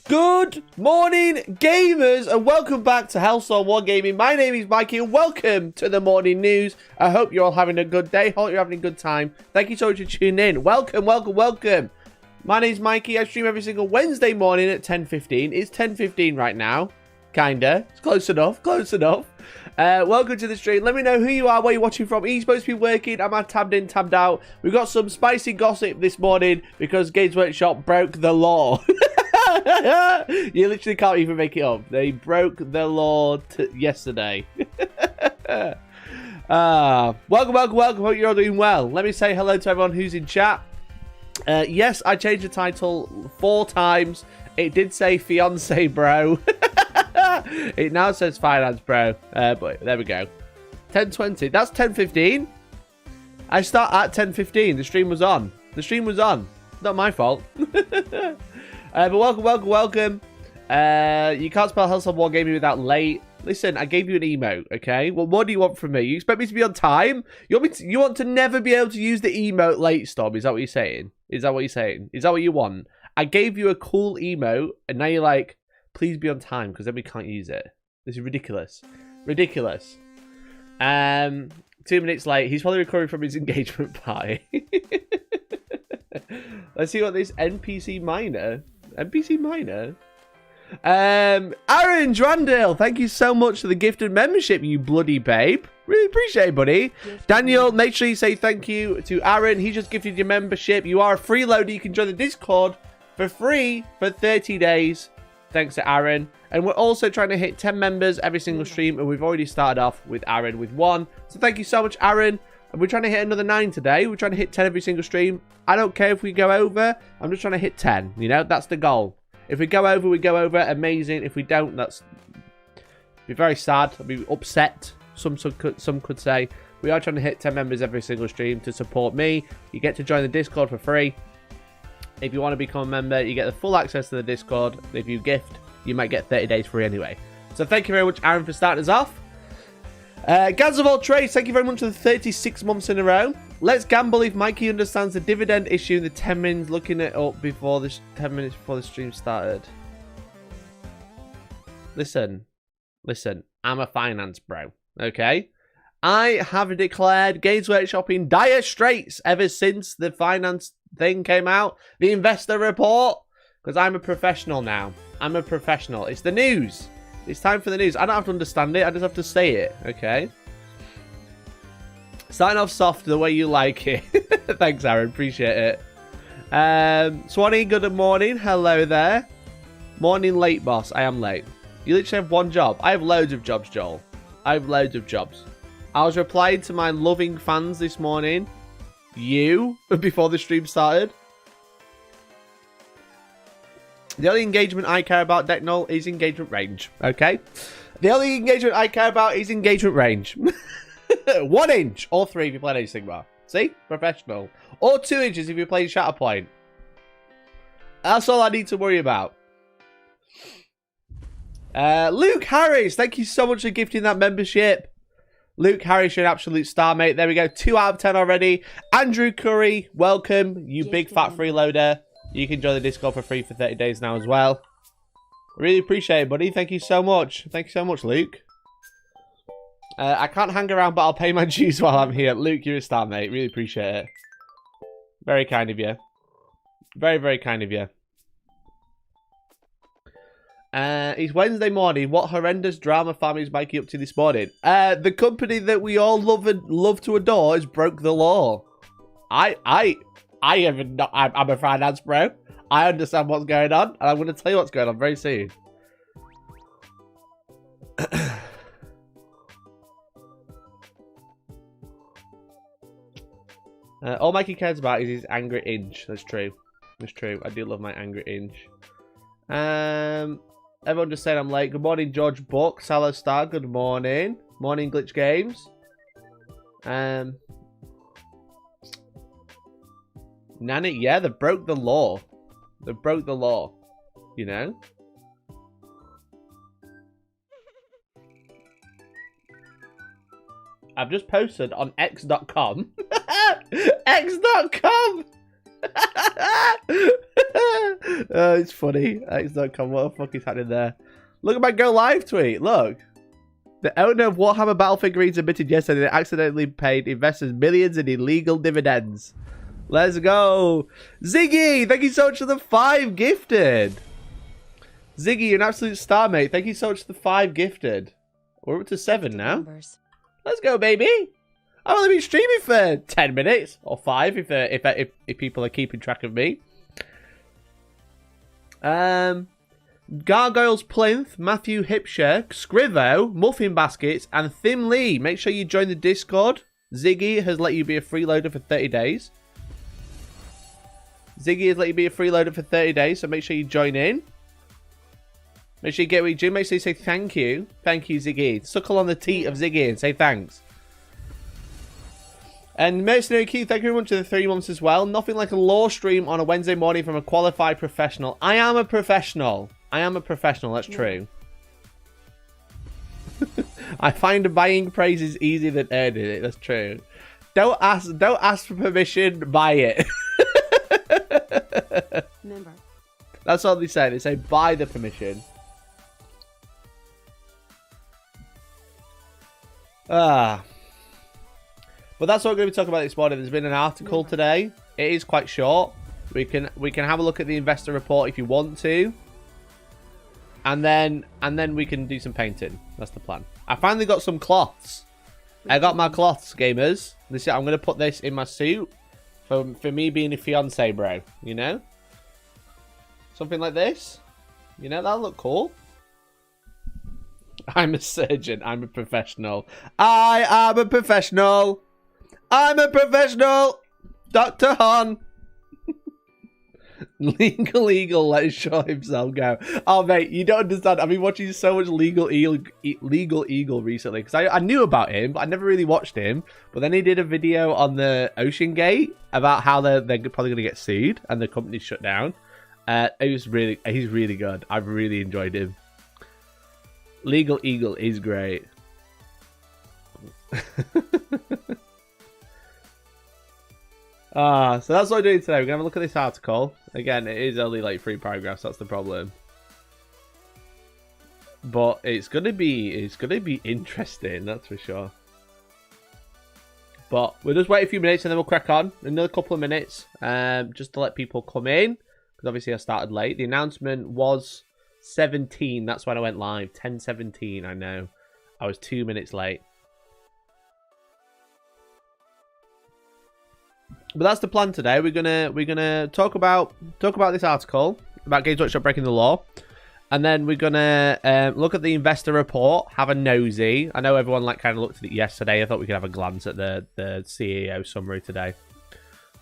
Good morning, gamers, and welcome back to Hellstormwargaming. My name is Mikey, and welcome to the morning news. I hope you're all having a good day. Hope you're having a good time. Thank you so much for tuning in. Welcome. My name is Mikey. I stream every single Wednesday morning at 10:15. It's 10:15 right now. Kinda. It's close enough. Welcome to the stream. Let me know who you are, where you're watching from. Are you supposed to be working? Am I tabbed in, tabbed out? We've got some spicy gossip this morning because Games Workshop broke the law. You literally can't even make it up. They broke the law yesterday. Welcome. Hope you're all doing well. Let me say hello to everyone who's in chat. Yes, I changed the title 4 times. It did say fiance bro. It now says finance bro. But there we go. 10:20. That's 10:15. I start at 10:15. The stream was on. Not my fault. But welcome. You can't spell Hellstormwargaming without late. Listen, I gave you an emote, okay? Well, what do you want from me? You expect me to be on time? You want to never be able to use the emote late, Storm? Is that what you're saying? Is that what you want? I gave you a cool emote, and now you're like, please be on time, because then we can't use it. This is ridiculous. 2 minutes late. He's probably recovering from his engagement party. Let's see what this NPC miner. Aaron Drandale, thank you so much for the gifted membership, you bloody babe. Really appreciate it, buddy. Daniel, make sure you say thank you to Aaron. He just gifted your membership. You are a freeloader. You can join the Discord for free for 30 days. Thanks to Aaron. And we're also trying to hit 10 members every single stream, and we've already started off with Aaron with 1. So thank you so much, Aaron. And we're trying to hit another 9 today. We're trying to hit 10 every single stream. I don't care if we go over. I'm just trying to hit 10. You know, that's the goal. If we go over, we go over. Amazing. If we don't, that's be very sad. I'll be upset. Some could say. We are trying to hit 10 members every single stream to support me. You get to join the Discord for free. If you want to become a member, you get the full access to the Discord. If you gift, you might get 30 days free anyway. So thank you very much, Aaron, for starting us off. Gaz of all trades, thank you very much for the 36 months in a row. Let's gamble if Mikey understands the dividend issue in the 10 minutes, looking it up before the 10 minutes before the stream started. Listen, I'm a finance bro, okay? I have declared Games Workshop in dire straits ever since the finance thing came out, the investor report, because I'm a professional now. It's the news. It's time for the news. I don't have to understand it. I just have to say it, okay? Starting off soft the way you like it. Thanks, Aaron. Appreciate it. Swanee, good morning. Hello there. Morning late, boss. I am late. You literally have one job. I have loads of jobs, Joel. I was replying to my loving fans this morning. Before the stream started. The only engagement I care about, Decknull, is engagement range. Okay? The only engagement I care about is engagement range. 1 inch or 3 if you're playing Age Sigmar. See? Professional. Or 2 inches if you're playing Shatterpoint. That's all I need to worry about. Luke Harris, thank you so much for gifting that membership. Luke Harris, you're an absolute star, mate. There we go. 2 out of 10 already. Andrew Curry, welcome. You big fat freeloader. You can join the Discord for free for 30 days now as well. Really appreciate it, buddy. Thank you so much. Luke. I can't hang around, but I'll pay my dues while I'm here. Luke, you're a star, mate. Really appreciate it. Very kind of you. Very, very kind of you. It's Wednesday morning. What horrendous drama family is Mikey up to this morning? The company that we all love to adore has broke the law. I'm a finance bro. I understand what's going on, and I'm going to tell you what's going on very soon. All Mikey cares about is his angry inch. That's true. I do love my angry inch. Everyone just said I'm late. Good morning, George Buck. Hello, Star. Good morning. Morning, Glitch Games. Nanny, yeah, they broke the law. You know? I've just posted on x.com. X.com! Oh, it's funny. X.com. What the fuck is happening there? Look at my go live tweet. Look. The owner of Warhammer Battle figurines admitted yesterday that accidentally paid investors millions in illegal dividends. Let's go. Ziggy, thank you so much for the 5 gifted. Ziggy, you're an absolute star, mate. Thank you so much for the 5 gifted. We're up to 7 now. Let's go, baby. I've only been streaming for 10 minutes or 5 if people are keeping track of me. Gargoyles Plinth, Matthew Hipshire, Scrivo, Muffin Baskets, and Thim Lee. Make sure you join the Discord. Ziggy has let you be a freeloader for 30 days. Ziggy has let you be a freeloader for 30 days, so make sure you join in. Make sure you get what you do. Make sure you say thank you. Thank you, Ziggy. Suckle on the teat of Ziggy and say thanks. And Mercenary Q, thank you very much for the 3 months as well. Nothing like a lore stream on a Wednesday morning from a qualified professional. I am a professional. I am a professional, that's true. I find buying praise is easier than earning it, that's true. Don't ask for permission, buy it. Member. That's all they say. They say buy the permission. But that's what we're going to be talking about this morning. There's been an article today. It is quite short. We can have a look at the investor report if you want to. And then we can do some painting. That's the plan. I finally got some cloths. I got my cloths, gamers. I'm going to put this in my suit for me being a fiance, bro. You know? Something like this. You know, that'll look cool. I'm a surgeon. I'm a professional. I am a professional. I'm a professional. Dr. Han. Legal Eagle lets show himself go. Oh, mate, you don't understand. I've been watching so much Legal Eagle recently because I knew about him, but I never really watched him. But then he did a video on the Ocean Gate about how they're probably going to get sued and the company's shut down. He's really good. I've really enjoyed him. Legal Eagle is great. So that's what we're doing today. We're going to have a look at this article. Again, it is only like 3 paragraphs. That's the problem. But it's going to be interesting. That's for sure. But we'll just wait a few minutes and then we'll crack on. Another couple of minutes. Just to let people come in. Because obviously I started late. The announcement was 17. That's when I went live. 10:17. I know. I was 2 minutes late. But that's the plan today. We're gonna talk about this article about Games Workshop breaking the law, and then we're gonna look at the investor report, have a nosy. I know everyone kind of looked at it yesterday. I thought we could have a glance at the CEO summary today,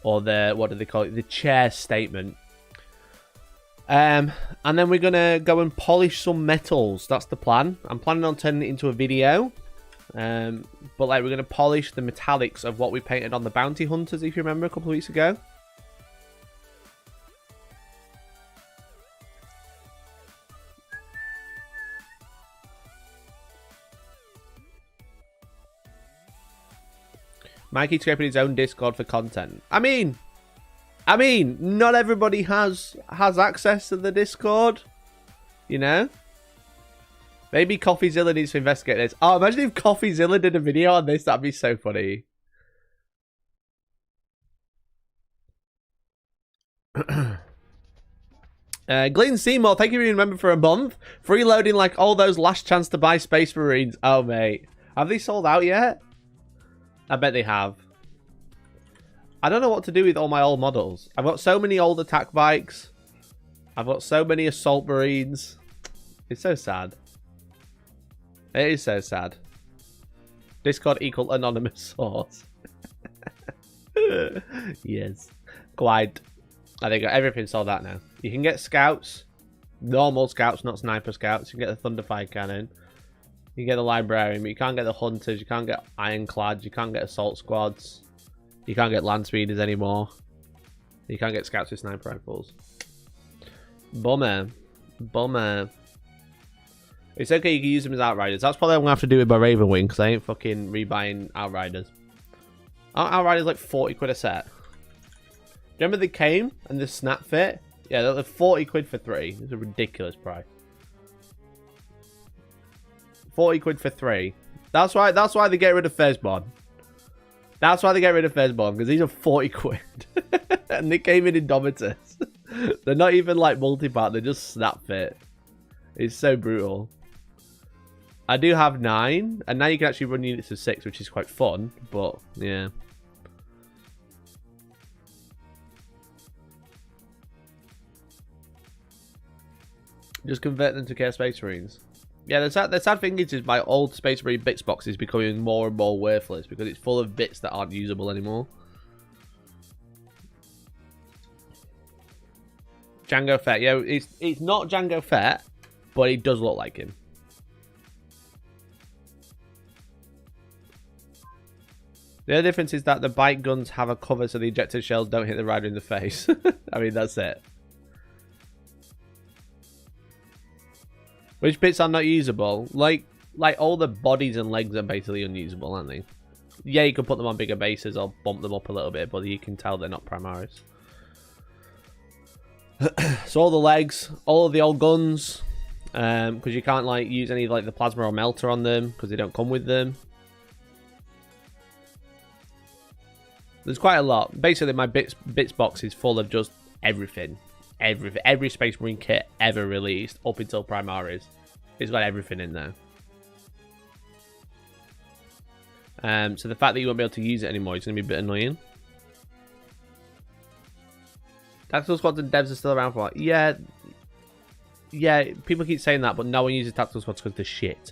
or the what do they call it? The chair statement. And then we're gonna go and polish some metals. That's the plan. I'm planning on turning it into a video. But we're going to polish the metallics of what we painted on the bounty hunters, if you remember, a couple of weeks ago. Mikey scraping his own Discord for content. I mean, not everybody has access to the Discord, you know? Maybe CoffeeZilla needs to investigate this. Oh, imagine if CoffeeZilla did a video on this. That'd be so funny. Glenn Seymour, thank you for being a member for a month. Freeloading like all those last chance to buy Space Marines. Oh, mate. Have they sold out yet? I bet they have. I don't know what to do with all my old models. I've got so many old attack bikes. I've got so many Assault Marines. It's so sad. It is so sad. Discord equal anonymous source. Yes. Quite. I think everything sold out now. You can get scouts. Normal scouts, not sniper scouts. You can get the Thunderfire Cannon. You can get the Librarian, but you can't get the Hunters. You can't get Ironclads. You can't get Assault Squads. You can't get Land Speeders anymore. You can't get scouts with sniper rifles. Bummer. Bummer. It's okay, you can use them as Outriders. That's probably what I'm going to have to do with my Raven Wing, because I ain't fucking rebuying Outriders. Aren't Outriders like 40 quid a set? Remember they came and the snap fit? Yeah, they're 40 quid for 3. It's a ridiculous price. 40 quid for 3. That's why they get rid of Firstborn. That's why they get rid of Firstborn, because these are 40 quid. And they came in Indomitus. They're not even like multi-part, they're just snap fit. It's so brutal. I do have 9, and now you can actually run units of 6, which is quite fun, but yeah. Just convert them to Chaos Space Marines. Yeah, the sad thing is my old Space Marine bits box is becoming more and more worthless because it's full of bits that aren't usable anymore. Jango Fett. Yeah, it's not Jango Fett, but it does look like him. The other difference is that the bike guns have a cover so the ejector shells don't hit the rider in the face. I mean, that's it. Which bits are not usable? Like all the bodies and legs are basically unusable, aren't they? Yeah, you can put them on bigger bases or bump them up a little bit, but you can tell they're not Primaris. So all the legs, all of the old guns, because you can't like use any like the plasma or melter on them because they don't come with them. There's quite a lot. Basically, my bits box is full of just everything. Every Space Marine kit ever released up until Primaris. It's got everything in there. So the fact that you won't be able to use it anymore is going to be a bit annoying. Tactical squads and devs are still around for what? Yeah, people keep saying that, but no one uses tactical squads because they're shit.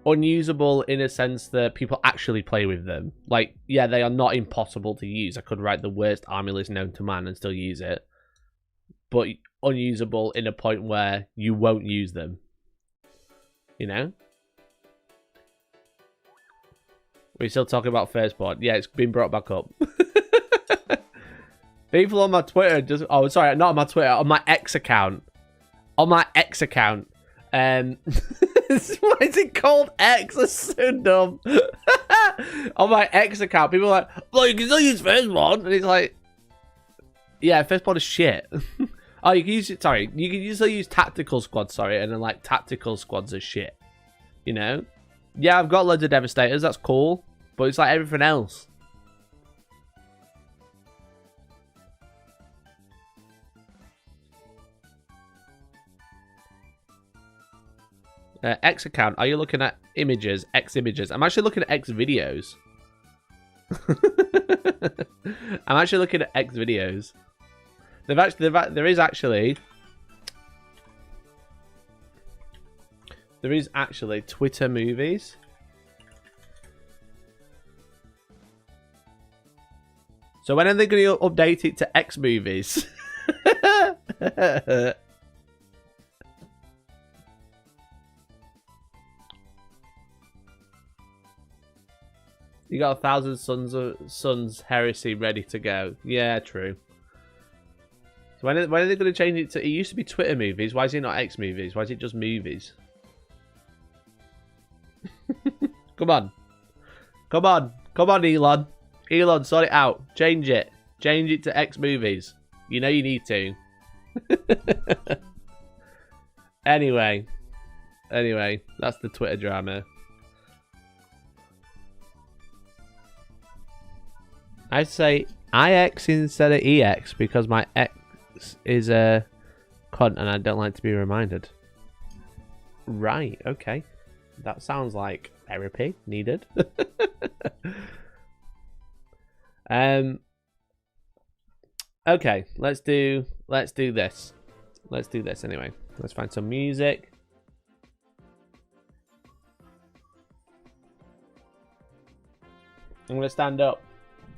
Unusable in a sense that people actually play with them. Like, yeah, they are not impossible to use. I could write the worst army list known to man and still use it. But unusable in a point where you won't use them. You know? We're still talking about Firstborn. Yeah, it's been brought back up. People on my Twitter just... Oh, sorry, not on my Twitter. On my X account. On my X account. Why is it called X? That's so dumb. On my X account, people are like, well, you can still use Firstborn. And it's like, yeah, Firstborn is shit. Oh, you can use it, sorry. You can still use tactical squads, sorry. And then, like, tactical squads are shit. You know? Yeah, I've got loads of Devastators. That's cool. But it's like everything else. X account, are you looking at images? X images. I'm actually looking at X videos. I'm actually looking at X videos. There is actually Twitter movies. So when are they going to update it to X movies? You got 1,000 Sons Heresy ready to go. Yeah, true. So when are they going to change it to... It used to be Twitter movies. Why is it not X movies? Why is it just movies? Come on. Come on. Come on, Elon. Elon, sort it out. Change it. Change it to X movies. You know you need to. Anyway. That's the Twitter drama. I'd say IX instead of EX because my X is a cunt and I don't like to be reminded. Right, okay. That sounds like therapy needed. Okay, let's do this. Let's do this anyway. Let's find some music. I'm gonna stand up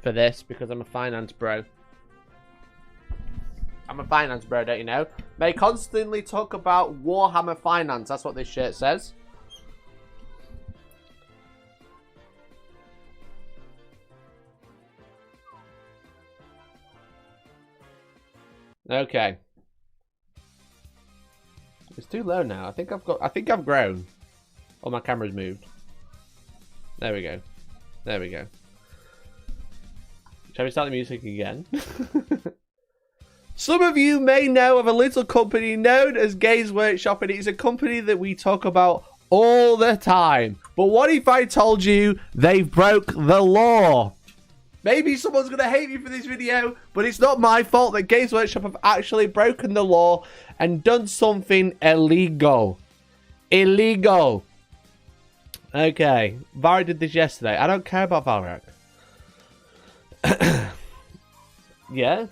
for this because I'm a finance bro. I'm a finance bro, don't you know? They constantly talk about Warhammer finance. That's what this shirt says. Okay. It's too low now. I think I've grown. Oh, my camera's moved. There we go. There we go. Shall we start the music again? Some of you may know of a little company known as Games Workshop, and it's a company that we talk about all the time. But what if I told you they've broke the law? Maybe someone's going to hate me for this video, but it's not my fault that Games Workshop have actually broken the law and done something illegal. Illegal. Okay, Valorant did this yesterday. I don't care about Valorant. Yeah?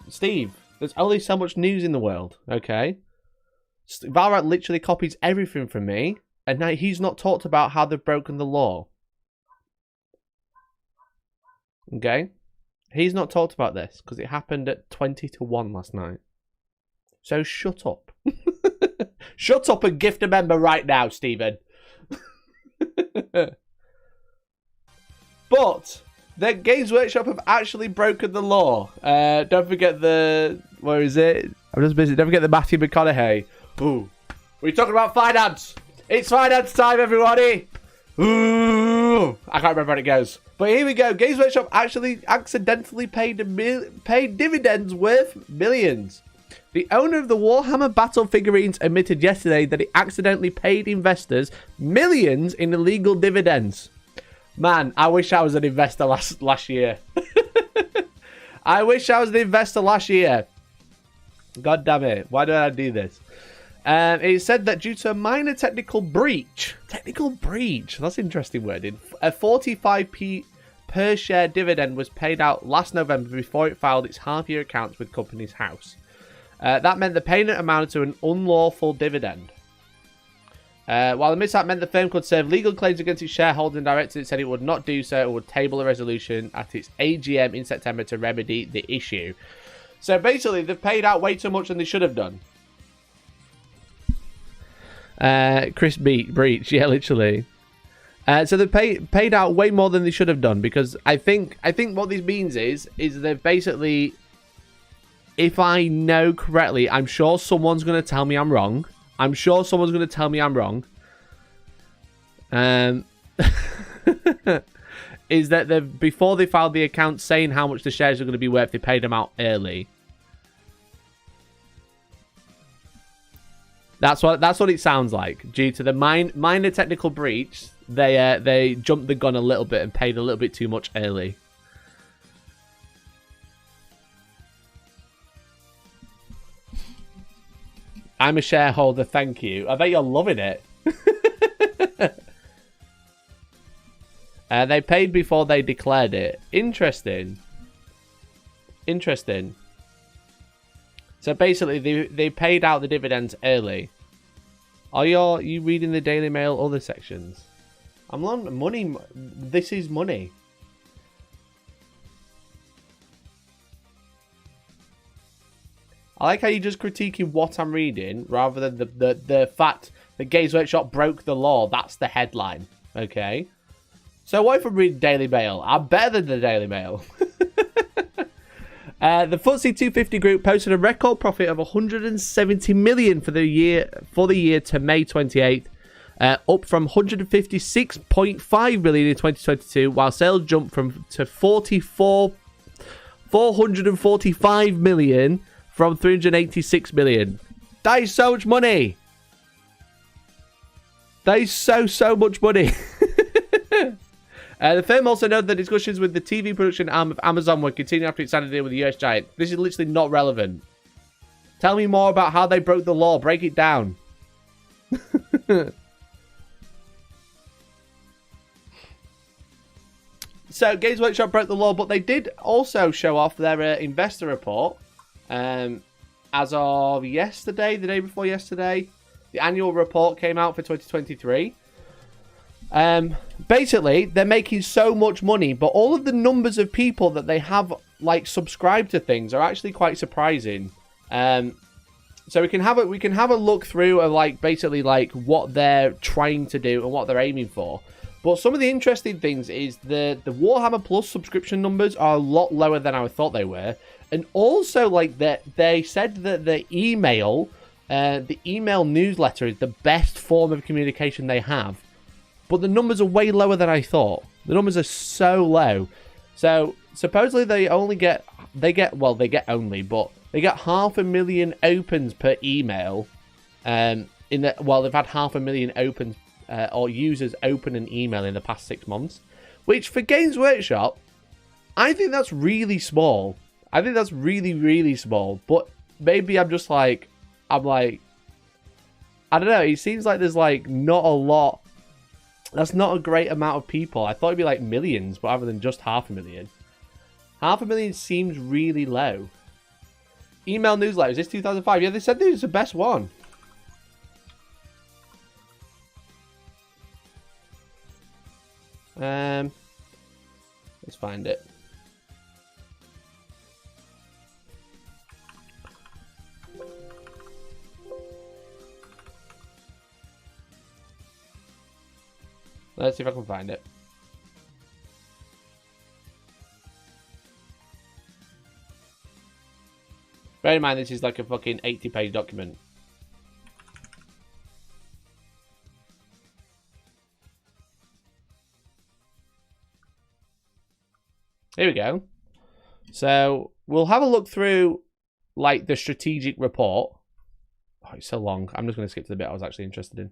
Steve, there's only so much news in the world, okay? Valorant literally copies everything from me, and now he's not talked about how they've broken the law. Okay? He's not talked about this, because it happened at 20 to 1 last night. So shut up. Shut up and gift a member right now, Stephen. But the Games Workshop have actually broken the law. Don't forget the... Where is it? I'm just busy. Don't forget the Matthew McConaughey. Ooh. We're talking about finance. It's finance time, everybody. Ooh. I can't remember how it goes. But here we go. Games Workshop actually accidentally paid dividends worth millions. The owner of the Warhammer Battle figurines admitted yesterday that he accidentally paid investors millions in illegal dividends. Man, I wish I was an investor last year. I wish I was an investor last year. God damn it. Why did I do this? It said that due to a minor technical breach. Technical breach. That's interesting wording. A 45p per share dividend was paid out last November before it filed its half-year accounts with Companies House. That meant the payment amounted to an unlawful dividend. While the mishap meant the firm could serve legal claims against its shareholders and directors, it said it would not do so. It would table a resolution at its AGM in September to remedy the issue. So basically, they've paid out way too much than they should have done. Chris Breach, yeah, literally. So they've paid out way more than they should have done, because I think what this means is they've basically, if I know correctly, I'm sure someone's going to tell me I'm wrong. I'm sure someone's going to tell me I'm wrong. Is that before they filed the account saying how much the shares are going to be worth, they paid them out early. That's what it sounds like. Due to the minor technical breach, they jumped the gun a little bit and paid a little bit too much early. I'm a shareholder, thank you. I bet you're loving it. They paid before they declared it. Interesting. Interesting. So basically, they paid out the dividends early. Are you reading the Daily Mail other sections? I'm on money. This is money. I like how you're just critiquing what I'm reading rather than the fact that Games Workshop broke the law. That's the headline. Okay. So what if I'm reading Daily Mail? I'm better than the Daily Mail. The FTSE 250 group posted a record profit of 170 million for the year to May 28th, up from 156.5 million in 2022, while sales jumped to 445 million from 386 million. That is so much money. That is so much money. The firm also noted that discussions with the TV production arm of Amazon were continuing after it signed a deal with the US giant. This is literally not relevant. Tell me more about how they broke the law. Break it down. So, Games Workshop broke the law, but they did also show off their investor report. As of yesterday, the day before yesterday, the annual report came out for 2023. Basically, they're making so much money, but all of the numbers of people that they have like subscribed to things are actually quite surprising. So we can have a look through of like basically like what they're trying to do and what they're aiming for. But some of the interesting things is the Warhammer Plus subscription numbers are a lot lower than I thought they were, and also like they said that the email newsletter is the best form of communication they have. But the numbers are way lower than I thought. The numbers are so low. So supposedly they get 500,000 opens per email. They've had 500,000 opens or users open an email in the past 6 months, which for Games Workshop, I think that's really small. I think that's really, really small. But maybe I don't know. It seems like there's like not a lot. That's not a great amount of people. I thought it'd be like millions, but rather than just 500,000. 500,000 seems really low. Email newsletter. Is this 2005? Yeah, they said this is the best one. Let's find it. Let's see if I can find it. Bear in mind, this is like a fucking 80-page document. Here we go. So we'll have a look through like the strategic report. Oh, it's so long. I'm just going to skip to the bit I was actually interested in.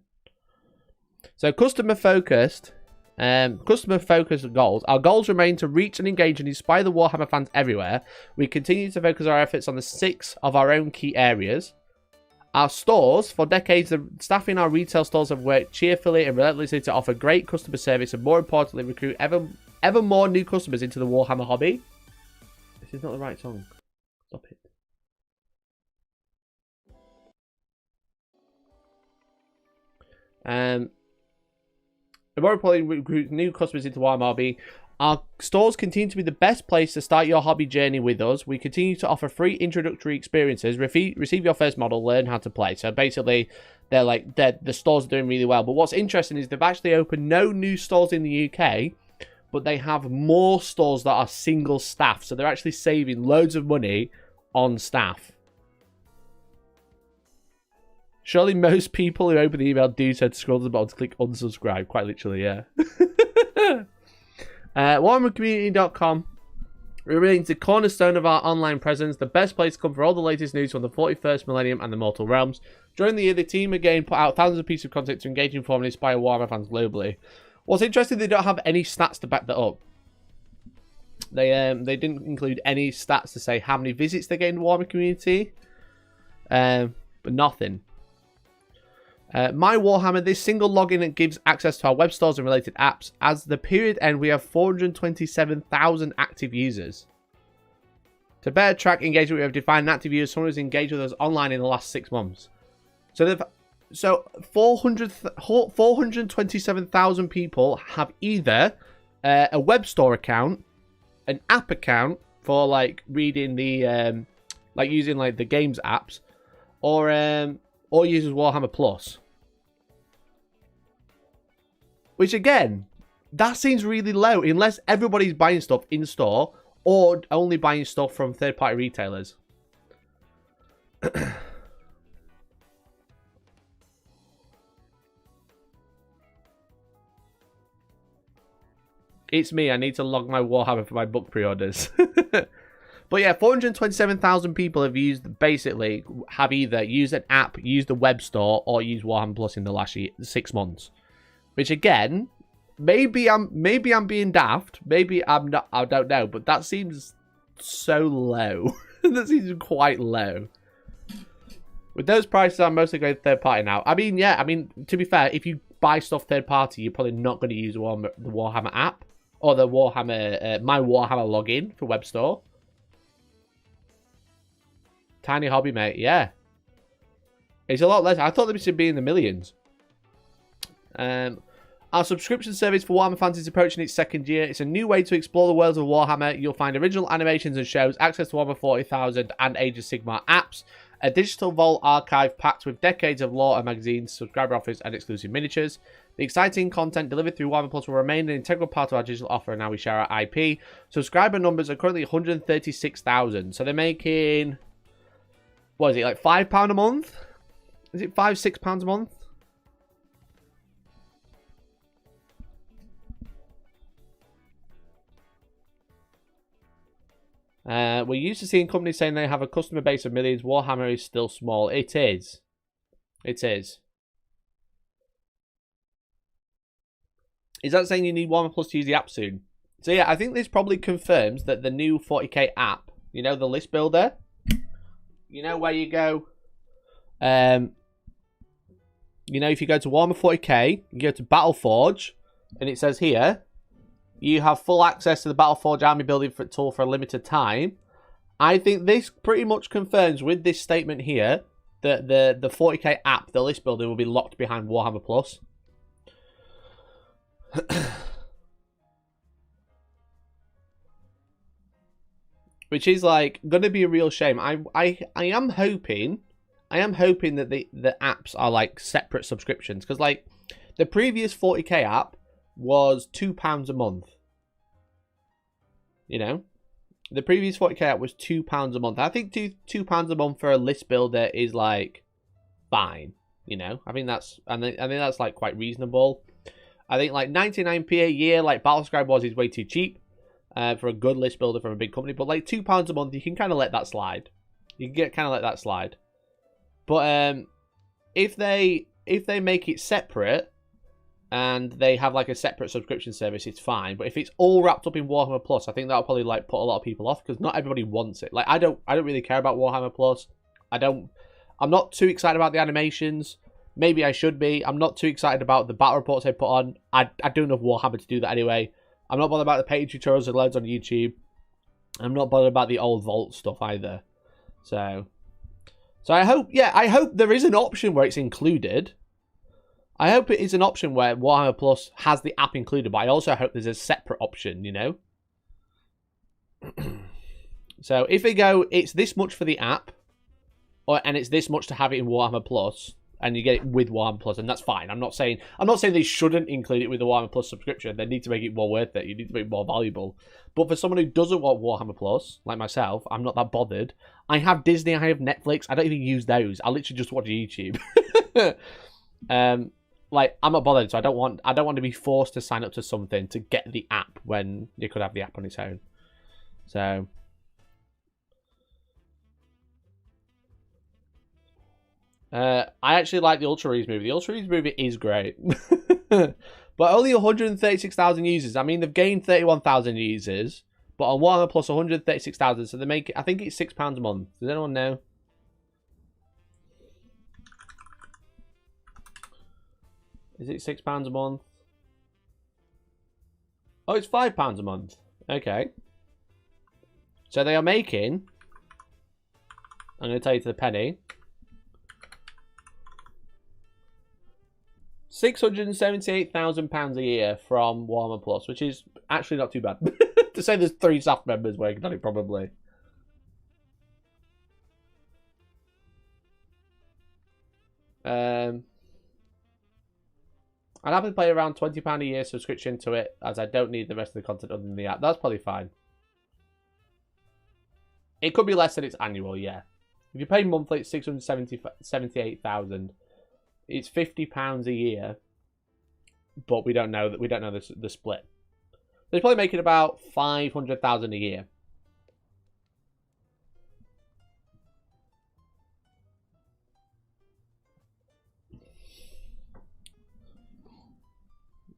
So customer focused goals. Our goals remain to reach and engage and inspire the Warhammer fans everywhere. We continue to focus our efforts on the 6 of our own key areas. Our stores, for decades, the staff in our retail stores have worked cheerfully and relentlessly to offer great customer service and, more importantly, recruit ever more new customers into the Warhammer hobby. This is not the right song. Stop it. More importantly, recruit new customers into Warhammer hobby. Our stores continue to be the best place to start your hobby journey with us. We continue to offer free introductory experiences. Receive your first model, learn how to play. So basically, the stores are doing really well. But what's interesting is they've actually opened no new stores in the UK, but they have more stores that are single staff. So they're actually saving loads of money on staff. Surely most people who open the email do so to scroll to the bottom to click unsubscribe. Quite literally, yeah. WarhammerCommunity.com remains the cornerstone of our online presence, the best place to come for all the latest news from the 41st Millennium and the Mortal Realms. During the year, the team again put out thousands of pieces of content to engage, inform, and inspire Warhammer fans globally. What's interesting, they don't have any stats to back that up. They didn't include any stats to say how many visits they gained in the Warhammer community, but nothing. My Warhammer, this single login gives access to our web stores and related apps. As the period end, we have 427,000 active users. To better track engagement, we have defined an active user, someone who's engaged with us online in the last 6 months. So 427,000 people have either a web store account, an app account for like reading the like using like the games apps, or uses Warhammer Plus. Which again, that seems really low unless everybody's buying stuff in store or only buying stuff from third-party retailers. It's me. I need to log my Warhammer for my book pre-orders. But yeah, 427,000 people have have either used an app, used a web store, or used Warhammer Plus in the last 6 months. Which again, maybe I'm being daft. Maybe I'm not. I don't know. But that seems so low. That seems quite low. With those prices, I'm mostly going third party now. I mean, yeah. I mean, to be fair, if you buy stuff third party, you're probably not going to use the Warhammer app or the Warhammer My Warhammer login for web store. Tiny hobby, mate. Yeah. It's a lot less. I thought they should be in the millions. Our subscription service for Warhammer fans is approaching its 2nd year. It's a new way to explore the worlds of Warhammer. You'll find original animations and shows, access to Warhammer 40,000 and Age of Sigmar apps, a digital vault archive packed with decades of lore and magazines, subscriber offers, and exclusive miniatures. The exciting content delivered through Warhammer Plus will remain an integral part of our digital offer, and now we share our IP. Subscriber numbers are currently 136,000. So they're making... What is it, like £5 a month? Is it £6 a month? We're used to seeing companies saying they have a customer base of millions. Warhammer is still small. It is. It is. Is that saying you need Warhammer Plus to use the app soon? So yeah, I think this probably confirms that the new 40k app, you know, the list builder, you know where you go, you know, if you go to Warhammer 40k, you go to Battleforge, and it says here, you have full access to the Battleforge army building tool for a limited time. I think this pretty much confirms with this statement here that the 40k app, the list builder, will be locked behind Warhammer Plus. Which is like going to be a real shame. I am hoping that the apps are like separate subscriptions, because like the previous 40k app was £2 a month. You know, the previous 40k app was £2 a month. I think £2 a month for a list builder is like fine. You know, I think that's like quite reasonable. I think like 99p a year, like Battlescribe was, is way too cheap for a good list builder from a big company. But like £2 a month, you can kind of let that slide. You can kind of let that slide. But if they make it separate and they have like a separate subscription service, it's fine. But if it's all wrapped up in Warhammer Plus, I think that'll probably like put a lot of people off, because not everybody wants it. Like I don't really care about Warhammer Plus. I'm not too excited about the animations. Maybe I should be. I'm not too excited about the battle reports they put on. I do enough Warhammer to do that anyway. I'm not bothered about the paid tutorials and loads on YouTube. I'm not bothered about the old Vault stuff either. So I hope there is an option where it's included. I hope it is an option where Warhammer Plus has the app included, but I also hope there's a separate option, you know? So if they go, it's this much for the app, and it's this much to have it in Warhammer Plus, and you get it with Warhammer Plus, and that's fine. I'm not saying they shouldn't include it with the Warhammer Plus subscription. They need to make it more worth it. You need to make it more valuable. But for someone who doesn't want Warhammer Plus, like myself, I'm not that bothered. I have Disney, I have Netflix. I don't even use those. I literally just watch YouTube. Like I'm not bothered, so I don't want to be forced to sign up to something to get the app when you could have the app on its own. So I actually like the Ultramarines movie. The Ultramarines movie is great. But only 136,000 users. I mean, they've gained 31,000 users, but on Warhammer Plus 136,000, so they make it, I think it's £6 a month. Does anyone know? Is it £6 a month? Oh, it's £5 a month. Okay. So they are making, I'm going to tell you to the penny, £678,000 a year from Warhammer Plus, which is actually not too bad. To say there's 3 staff members working on it, probably. I'd happily pay around £20 a year subscription to it, as I don't need the rest of the content other than the app. That's probably fine. It could be less than its annual, yeah. If you pay monthly, it's £678,000. It's £50 a year, but we don't know the split. They're probably making about £500,000 a year.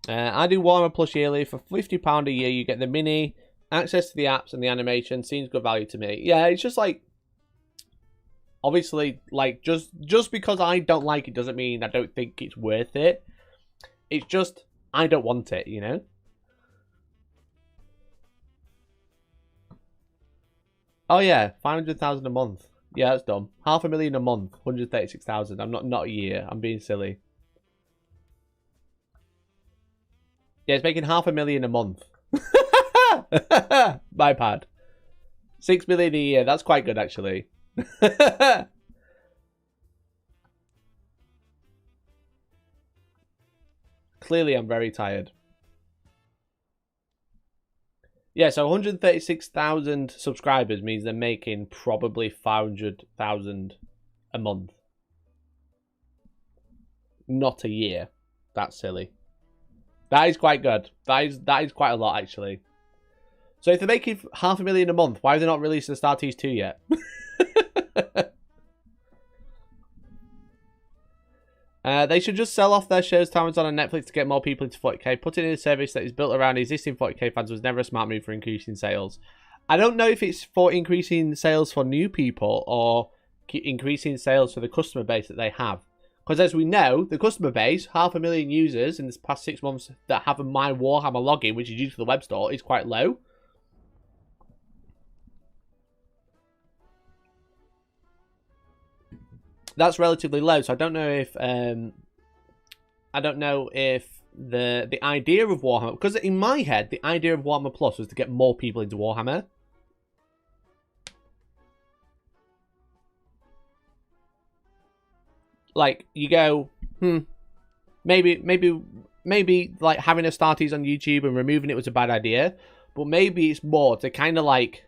I do Warhammer Plus yearly for £50 a year. You get the mini, access to the apps and the animation. Seems good value to me. Yeah, it's just like, obviously, like just because I don't like it doesn't mean I don't think it's worth it. It's just I don't want it, you know. Oh yeah, 500,000 a month. Yeah, that's dumb. $500,000 a month, 136,000. I'm not a year. I'm being silly. Yeah, it's making $500,000 a month. My bad. 6 million a year. That's quite good, actually. Clearly, I'm very tired. Yeah, so 136,000 subscribers means they're making probably 500,000 a month. Not a year. That's silly. That is quite good. That is quite a lot, actually. So if they're making 500,000 a month, why have they not released the Starties 2 yet? They should just sell off their shows to Amazon and Netflix to get more people into 40k. Putting in a service that is built around existing 40k fans was never a smart move for increasing sales. I don't know if it's for increasing sales for new people or increasing sales for the customer base that they have. Because as we know, the customer base, 500,000 users in the past 6 months that have a My Warhammer login, which is used for the web store, is quite low. That's relatively low, so I don't know if the idea of Warhammer, because in my head the idea of Warhammer Plus was to get more people into Warhammer. Like you go, maybe like having a Starties on YouTube and removing it was a bad idea, but maybe it's more to kind of like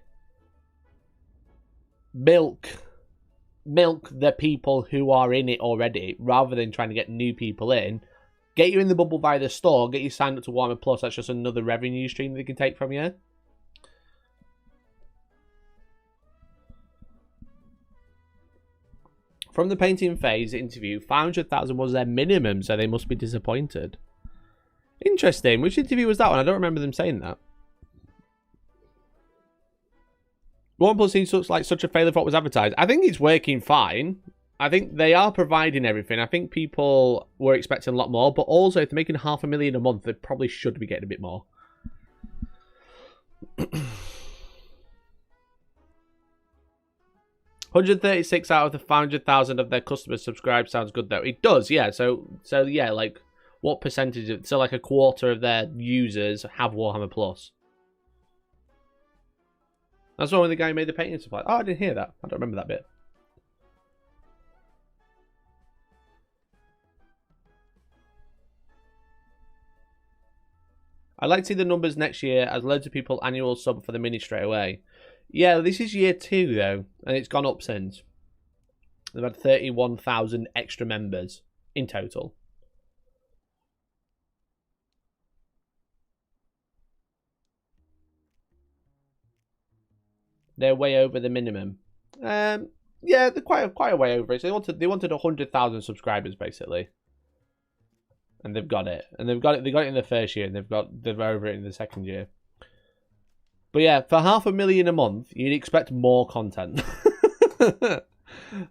milk the people who are in it already, rather than trying to get new people in. Get you in the bubble via the store, get you signed up to Warhammer Plus. That's just another revenue stream they can take from you. From the painting phase interview, 500,000 was their minimum, so they must be disappointed. Interesting. Which interview was that one? I don't remember them saying that. Warhammer Plus seems like such a failure for what was advertised. I think it's working fine. I think they are providing everything. I think people were expecting a lot more, but also if they're making 500,000 a month, they probably should be getting a bit more. 136 out of the 500,000 of their customers subscribed sounds good though. It does, yeah. So yeah, like what percentage of, so like a quarter of their users have Warhammer Plus. That's why when the guy made the painting supply. Oh, I didn't hear that. I don't remember that bit. I'd like to see the numbers next year as loads of people annual sub for the mini straight away. Yeah, this is year 2 though, and it's gone up since. They've had 31,000 extra members in total. They're way over the minimum. Yeah, they're quite a way over it. So they wanted 100,000 subscribers basically, and they've got it. And they got it in the first year, and they're over it in the second year. But yeah, for 500,000 a month, you'd expect more content.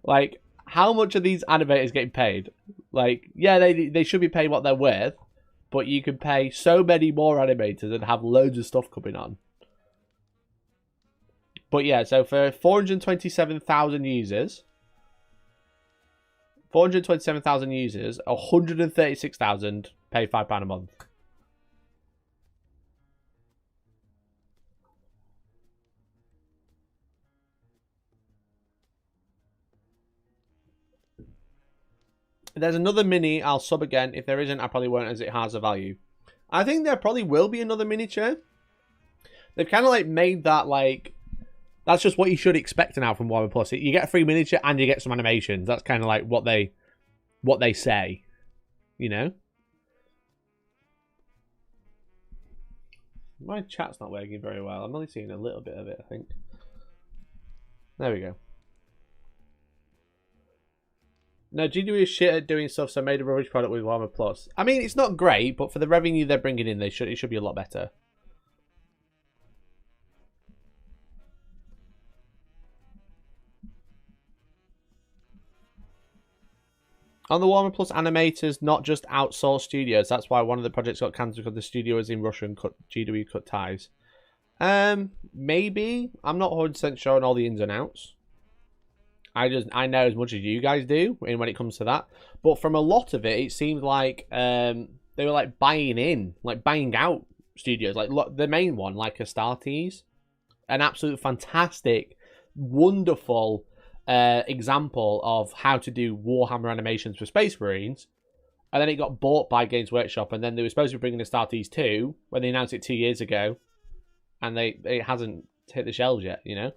Like, how much are these animators getting paid? Like, yeah, they should be paid what they're worth, but you could pay so many more animators and have loads of stuff coming on. But yeah, so for 427,000 users, 136,000 pay £5 a month. There's another mini. I'll sub again. If there isn't, I probably won't, as it has a value. I think there probably will be another miniature. They've kind of like made that like, that's just what you should expect now from Warhammer Plus. You get a free miniature and you get some animations. That's kind of like what they say, you know. My chat's not working very well. I'm only seeing a little bit of it, I think. There we go. No, GW is shit at doing stuff, so made a rubbish product with Warhammer Plus. I mean, it's not great, but for the revenue they're bringing in, it should be a lot better. On the Warhammer Plus animators, not just outsourced studios. That's why one of the projects got cancelled because the studio was in Russia and GW cut ties. Maybe. I'm not 100% sure on all the ins and outs. I know as much as you guys do when it comes to that. But from a lot of it, it seemed like they were like buying out studios. Like the main one, like Astartes, an absolute fantastic, wonderful example of how to do Warhammer animations for Space Marines. And then it got bought by Games Workshop, and then they were supposed to be bringing Astartes 2 when they announced it 2 years ago, and it hasn't hit the shelves yet, you know.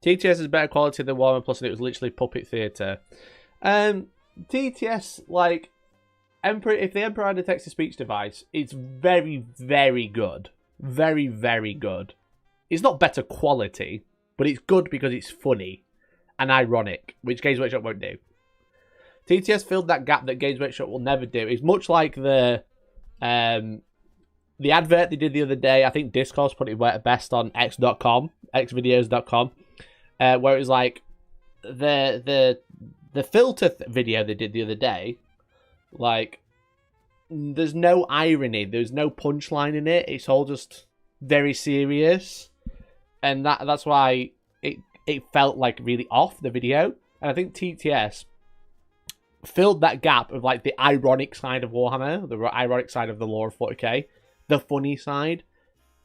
TTS is better quality than Warhammer Plus, and it was literally puppet theatre. TTS, like, Emperor, if the Emperor had a text-to-speech device, it's very, very good. Very, very good. It's not better quality, but it's good because it's funny and ironic, which Games Workshop won't do. TTS filled that gap that Games Workshop will never do. It's much like the advert they did the other day. I think Discourse put it best on x.com, xvideos.com, where it was like the filter video they did the other day. Like, there's no irony, there's no punchline in it. It's all just very serious, and that's why it felt like really off the video. And I think TTS filled that gap of like the ironic side of Warhammer, the ironic side of the lore of 40k, the funny side.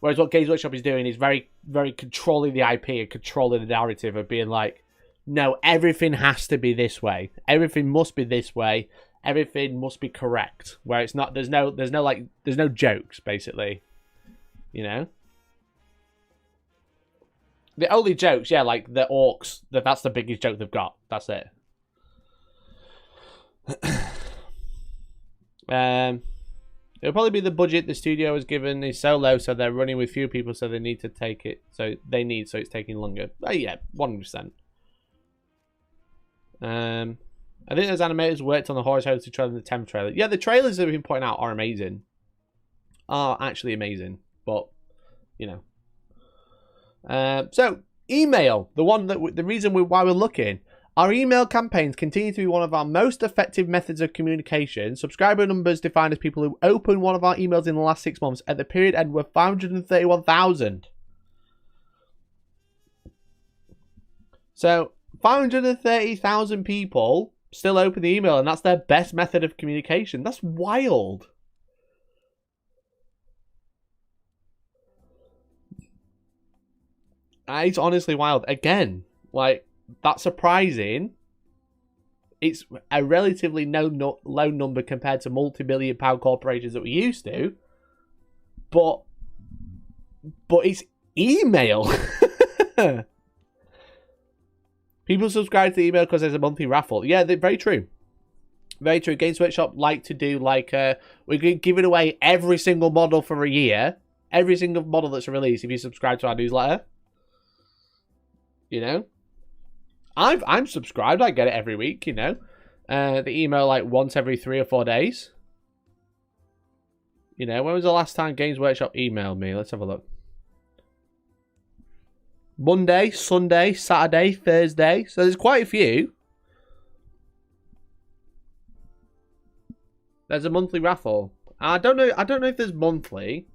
Whereas what Games Workshop is doing is very, very controlling the IP and controlling the narrative of being like, no, everything has to be this way. Everything must be this way. Everything must be correct. Where it's not, there's no jokes, basically. You know? The only jokes, yeah, like the orcs, that's the biggest joke they've got. That's it. It'll probably be the budget the studio has given is so low, so they're running with few people, so they need to take it. So it's taking longer. Oh, yeah, 100%. I think those animators worked on the Horus Heresy trailer and the 10th trailer. Yeah, the trailers that we've been pointing out are amazing. Are actually amazing. But, you know. So, email. The reason why we're looking. Our email campaigns continue to be one of our most effective methods of communication. Subscriber numbers defined as people who opened one of our emails in the last 6 months at the period end were 531,000. So, 530,000 people still open the email, and that's their best method of communication. That's wild. It's honestly wild. Again, like, that's surprising. It's a relatively low number compared to multi-million-pound corporations that we used to. But it's email. People subscribe to the email because there's a monthly raffle. Yeah, very true. Very true. Games Workshop like to do like we're giving away every single model for a year. Every single model that's released if you subscribe to our newsletter. You know? I'm subscribed. I get it every week, you know. The email like once every 3 or 4 days. You know, when was the last time Games Workshop emailed me? Let's have a look. Monday, Sunday, Saturday, Thursday. So there's quite a few. There's a monthly raffle. I don't know if there's monthly.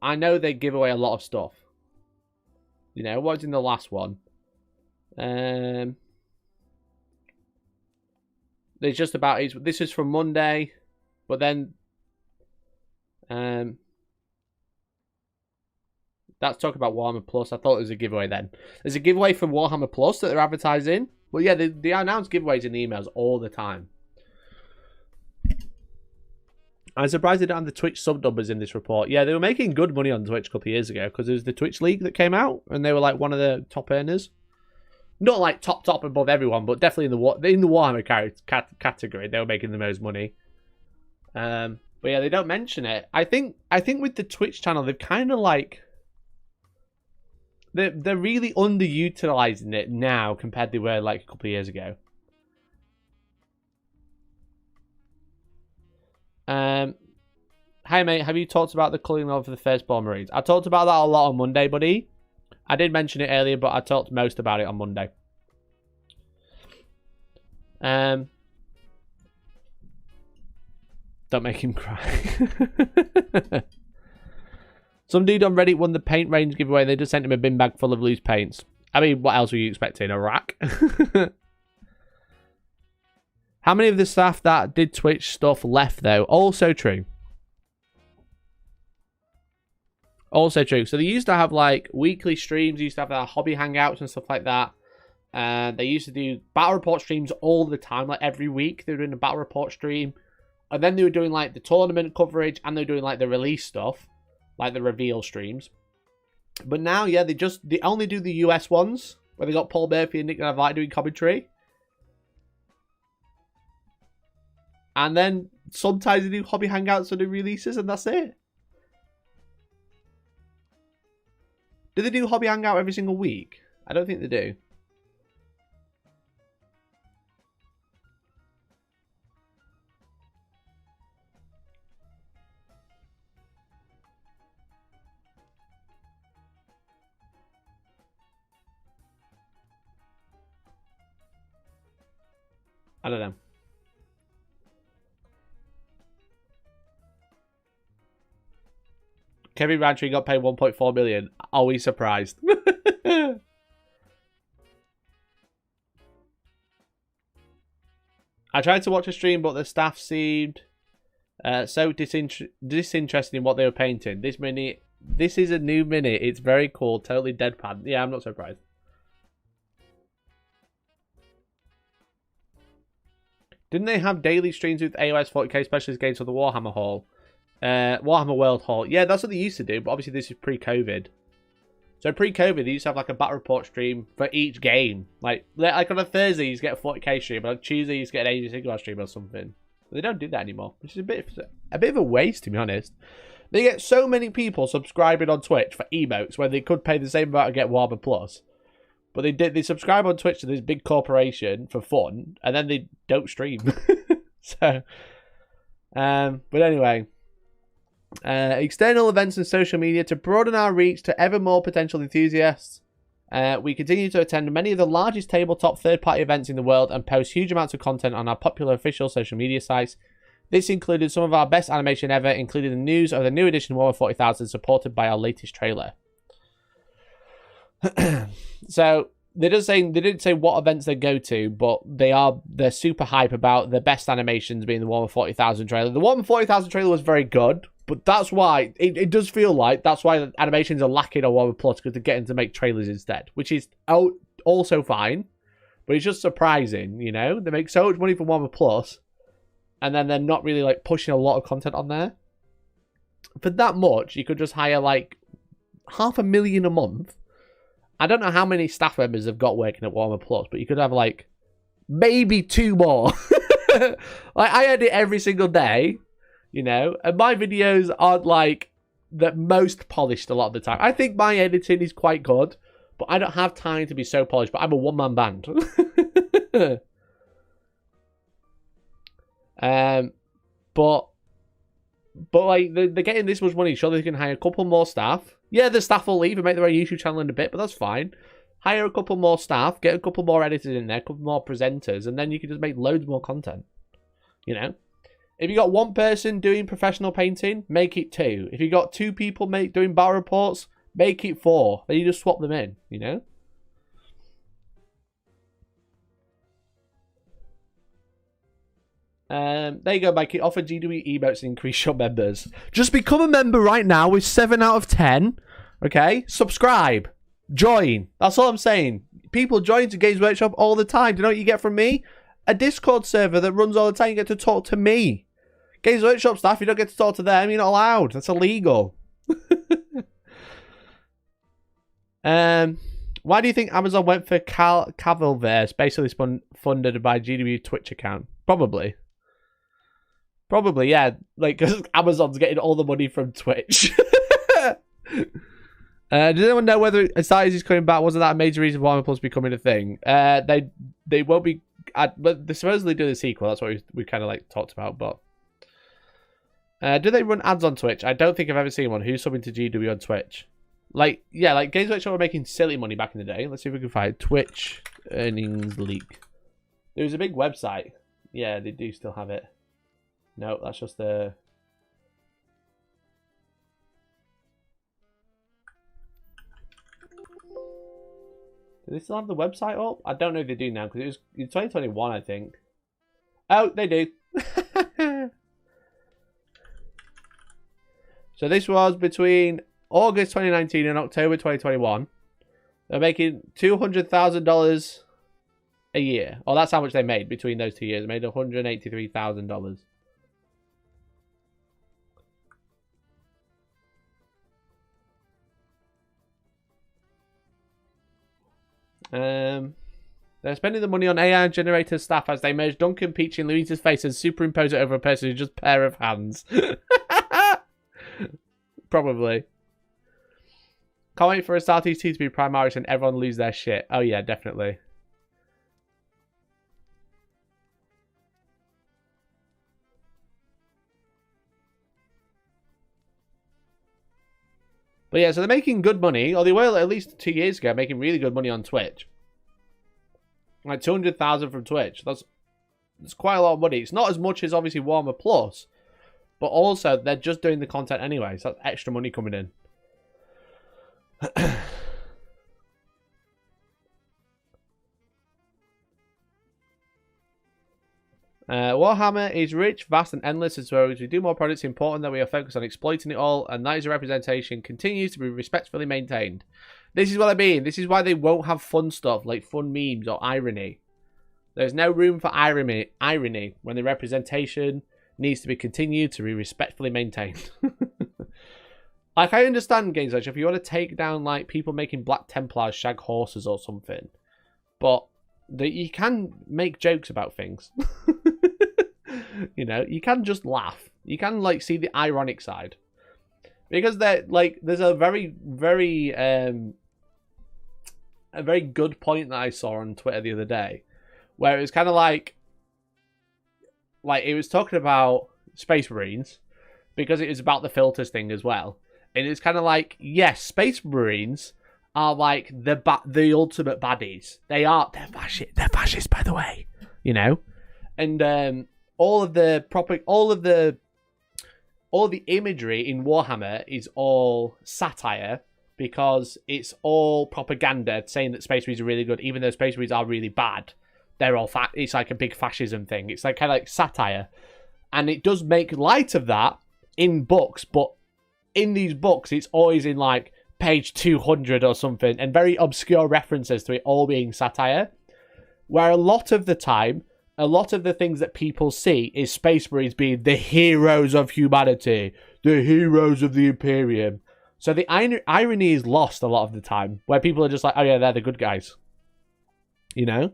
I know they give away a lot of stuff. You know, what's in the last one? There's just about this is from Monday, but then that's talking about Warhammer Plus. I thought it was a giveaway then. There's a giveaway from Warhammer Plus that they're advertising. Well, yeah, they announce giveaways in the emails all the time. I'm surprised they don't have the Twitch sub numbers in this report. Yeah, they were making good money on Twitch a couple of years ago because there was the Twitch League that came out and they were like one of the top earners. Not like top above everyone, but definitely in the Warhammer category, they were making the most money. But yeah, they don't mention it. I think with the Twitch channel, they've kind of like they're really underutilizing it now compared to where like a couple of years ago. Hi mate, have you talked about the culling of the Firstborn Marines? I talked about that a lot on Monday, buddy. I did mention it earlier, but I talked most about it on Monday. Don't make him cry. Some dude on Reddit won the paint range giveaway. They just sent him a bin bag full of loose paints. I mean, what else were you expecting? A rack? How many of the staff that did Twitch stuff left, though? Also true. Also true. So they used to have like weekly streams. They used to have their hobby hangouts and stuff like that. They used to do battle report streams all the time. Like every week they were doing a battle report stream. And then they were doing like the tournament coverage and they were doing like the release stuff. Like the reveal streams. But now, yeah, they only do the US ones. Where they got Paul Murphy and Nick Navite doing commentary. And then sometimes they do hobby hangouts or new releases, and that's it. Do they do hobby hangout every single week? I don't think they do. I don't know. Kevin Rantry got paid 1.4 million. Are we surprised? I tried to watch a stream, but the staff seemed so disinterested in what they were painting. This is a new mini. It's very cool. Totally deadpan. Yeah, I'm not surprised. Didn't they have daily streams with AOS 40k specialist games for the Warhammer Hall? Warhammer World Hall. Yeah, that's what they used to do, but obviously this is pre-COVID. So pre-COVID, they used to have like a battle report stream for each game. Like on a Thursday, you get a 40k stream, and on Tuesday, you get an Age of Sigmar stream or something. But they don't do that anymore, which is a bit of a waste, to be honest. They get so many people subscribing on Twitch for emotes when they could pay the same amount to get Warhammer Plus. But they subscribe on Twitch to this big corporation for fun, and then they don't stream. So, but anyway, external events and social media to broaden our reach to ever more potential enthusiasts. We continue to attend many of the largest tabletop third-party events in the world and post huge amounts of content on our popular official social media sites. This included some of our best animation ever, including the news of the new edition of Warhammer 40,000, supported by our latest trailer. So they didn't say what events they go to, but they're super hype about the best animations being the Warhammer 40,000 trailer. The Warhammer 40,000 trailer was very good, but that's why it does feel like that's why the animations are lacking on Warhammer Plus, because they're getting to make trailers instead, which is also fine, but it's just surprising, you know? They make so much money from Warhammer Plus, and then they're not really like pushing a lot of content on there. For that much, you could just hire like $500,000 a month. I don't know how many staff members have got working at Warhammer Plus, but you could have like maybe 2 more. Like I edit every single day, you know, and my videos aren't like the most polished a lot of the time. I think my editing is quite good, but I don't have time to be so polished. But I'm a one-man band. But like they're getting this much money, surely they can hire a couple more staff. Yeah, the staff will leave and make their own YouTube channel in a bit, but that's fine. Hire a couple more staff, get a couple more editors in there, a couple more presenters, and then you can just make loads more content. You know? If you got one person doing professional painting, make it 2. If you got 2 people doing battle reports, make it 4. Then you just swap them in, you know? There you go, Mikey. Offer GW emotes and increase your members. Just become a member right now with 7 out of 10. Okay? Subscribe. Join. That's all I'm saying. People join to Games Workshop all the time. Do you know what you get from me? A Discord server that runs all the time. You get to talk to me. Games Workshop staff, you don't get to talk to them. You're not allowed. That's illegal. Why do you think Amazon went for Cavalverse, basically funded by GW Twitch account? Probably, yeah. Like, because Amazon's getting all the money from Twitch. Does anyone know whether Astartes is coming back? Wasn't that a major reason why Warhammer Plus becoming a thing? They won't be. But they supposedly do the sequel. That's what we kind of like talked about. But do they run ads on Twitch? I don't think I've ever seen one. Who's subbing to GW on Twitch? Like, yeah, like Games Workshop were making silly money back in the day. Let's see if we can find Twitch earnings leak. There was a big website. Yeah, they do still have it. No, that's just the. Do they still have the website up? I don't know if they do now, because it was in 2021, I think. Oh, they do. So this was between August 2019 and October 2021. They're making $200,000 a year. Oh, that's how much they made between those 2 years. They made $183,000. There They're spending the money on AI generator staff as they merge Duncan Peach in Louisa's face and superimpose it over a person who's just a pair of hands. Probably. Can't wait for a Southeast team to be Primaris and everyone lose their shit. Oh yeah, definitely. But yeah, so they're making good money, or they were at least 2 years ago, making really good money on Twitch. Like 200,000 from Twitch. That's quite a lot of money. It's not as much as obviously Warhammer Plus, but also they're just doing the content anyway, so that's extra money coming in. Warhammer is rich, vast, and endless, as well as we do more products. It's important that we are focused on exploiting it all, and that is a representation continues to be respectfully maintained. This is what I mean. This is why they won't have fun stuff like fun memes or irony. There's no room for irony when the representation needs to be continued to be respectfully maintained. Like, I understand games like if you want to take down like people making Black Templars shag horses or something, but you can make jokes about things. You know, you can just laugh. You can like see the ironic side, because they're like there's a very good point that I saw on Twitter the other day, where it was kind of like it was talking about Space Marines, because it was about the filters thing as well, and it's kind of like, yes, Space Marines are like the ultimate baddies. They're fascists, by the way, you know, and all the imagery in Warhammer is all satire, because it's all propaganda saying that Space Marines are really good, even though Space Marines are really bad. They're all it's like a big fascism thing. It's like kind of like satire, and it does make light of that in books, but in these books it's always in like page 200 or something, and very obscure references to it all being satire, where a lot of the time, a lot of the things that people see is Space Marines being the heroes of humanity, the heroes of the Imperium. So the irony is lost a lot of the time, where people are just like, oh yeah, they're the good guys. You know?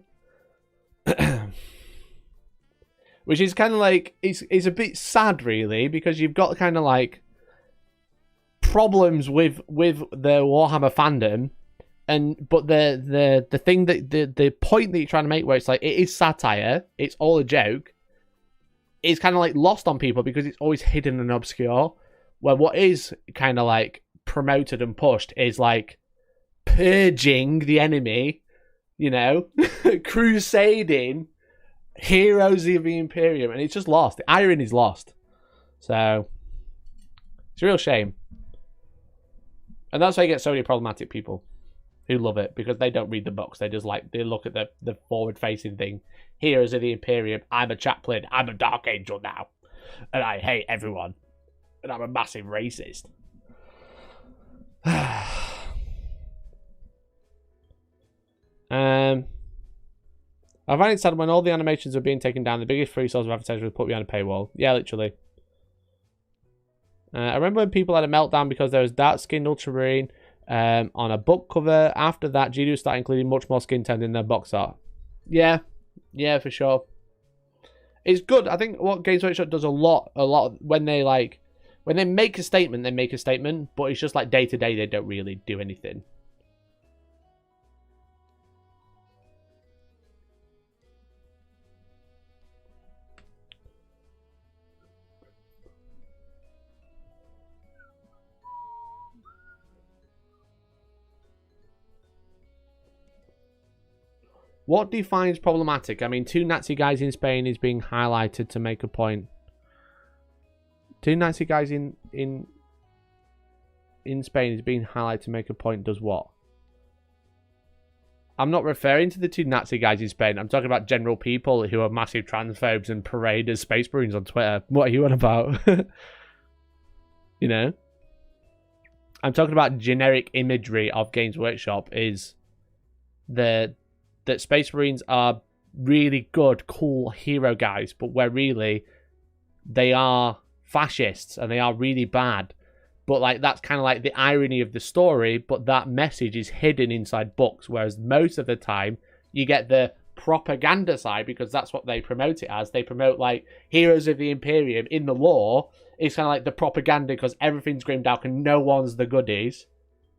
Which is kind of like, it's a bit sad, really, because you've got kind of like problems with the Warhammer fandom, but the thing that the point that you're trying to make, where it's like it is satire, it's all a joke, is kind of like lost on people because it's always hidden and obscure. Where what is kind of like promoted and pushed is like purging the enemy, you know, crusading heroes of the Imperium, and it's just lost. The irony is lost. So it's a real shame. And that's why you get so many problematic people who love it, because they don't read the books. They just like, they look at the forward-facing thing. Heroes of the Imperium. I'm a chaplain. I'm a Dark Angel now. And I hate everyone. And I'm a massive racist. I find it sad when all the animations are being taken down. The biggest free source of advertising was put behind a paywall. Yeah, literally. I remember when people had a meltdown because there was dark-skinned Ultramarine on a book cover. After that, GW started including much more skin tone in their box art. Yeah, for sure. It's good. I think what Games Workshop does a lot when they make a statement, they make a statement, but it's just like day to day, they don't really do anything. What defines problematic? I mean, 2 Nazi guys in Spain is being highlighted to make a point. 2 Nazi guys in Spain is being highlighted to make a point. Does what? I'm not referring to the 2 Nazi guys in Spain. I'm talking about general people who are massive transphobes and parade as Space Marines on Twitter. What are you on about? You know? I'm talking about generic imagery of Games Workshop is that Space Marines are really good, cool hero guys, but where really they are fascists and they are really bad. But like that's kind of like the irony of the story, but that message is hidden inside books, whereas most of the time you get the propaganda side, because that's what they promote it as. They promote like Heroes of the Imperium in the lore. It's kind of like the propaganda because everything's grimdark and no one's the goodies.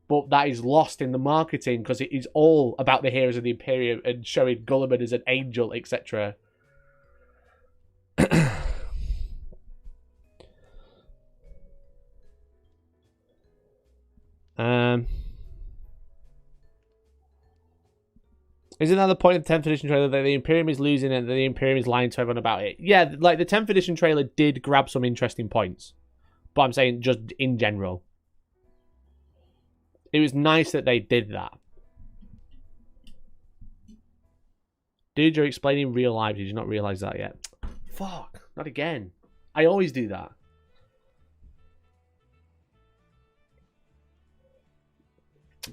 But that is lost in the marketing because it is all about the Heroes of the Imperium and showing Gulliman as an angel, etc. Isn't that the point of the 10th edition trailer, that the Imperium is losing and that the Imperium is lying to everyone about it? Yeah, like the 10th edition trailer did grab some interesting points. But I'm saying just in general. It was nice that they did that. Dude, you're explaining real life. Did you not realise that yet? Fuck, not again. I always do that.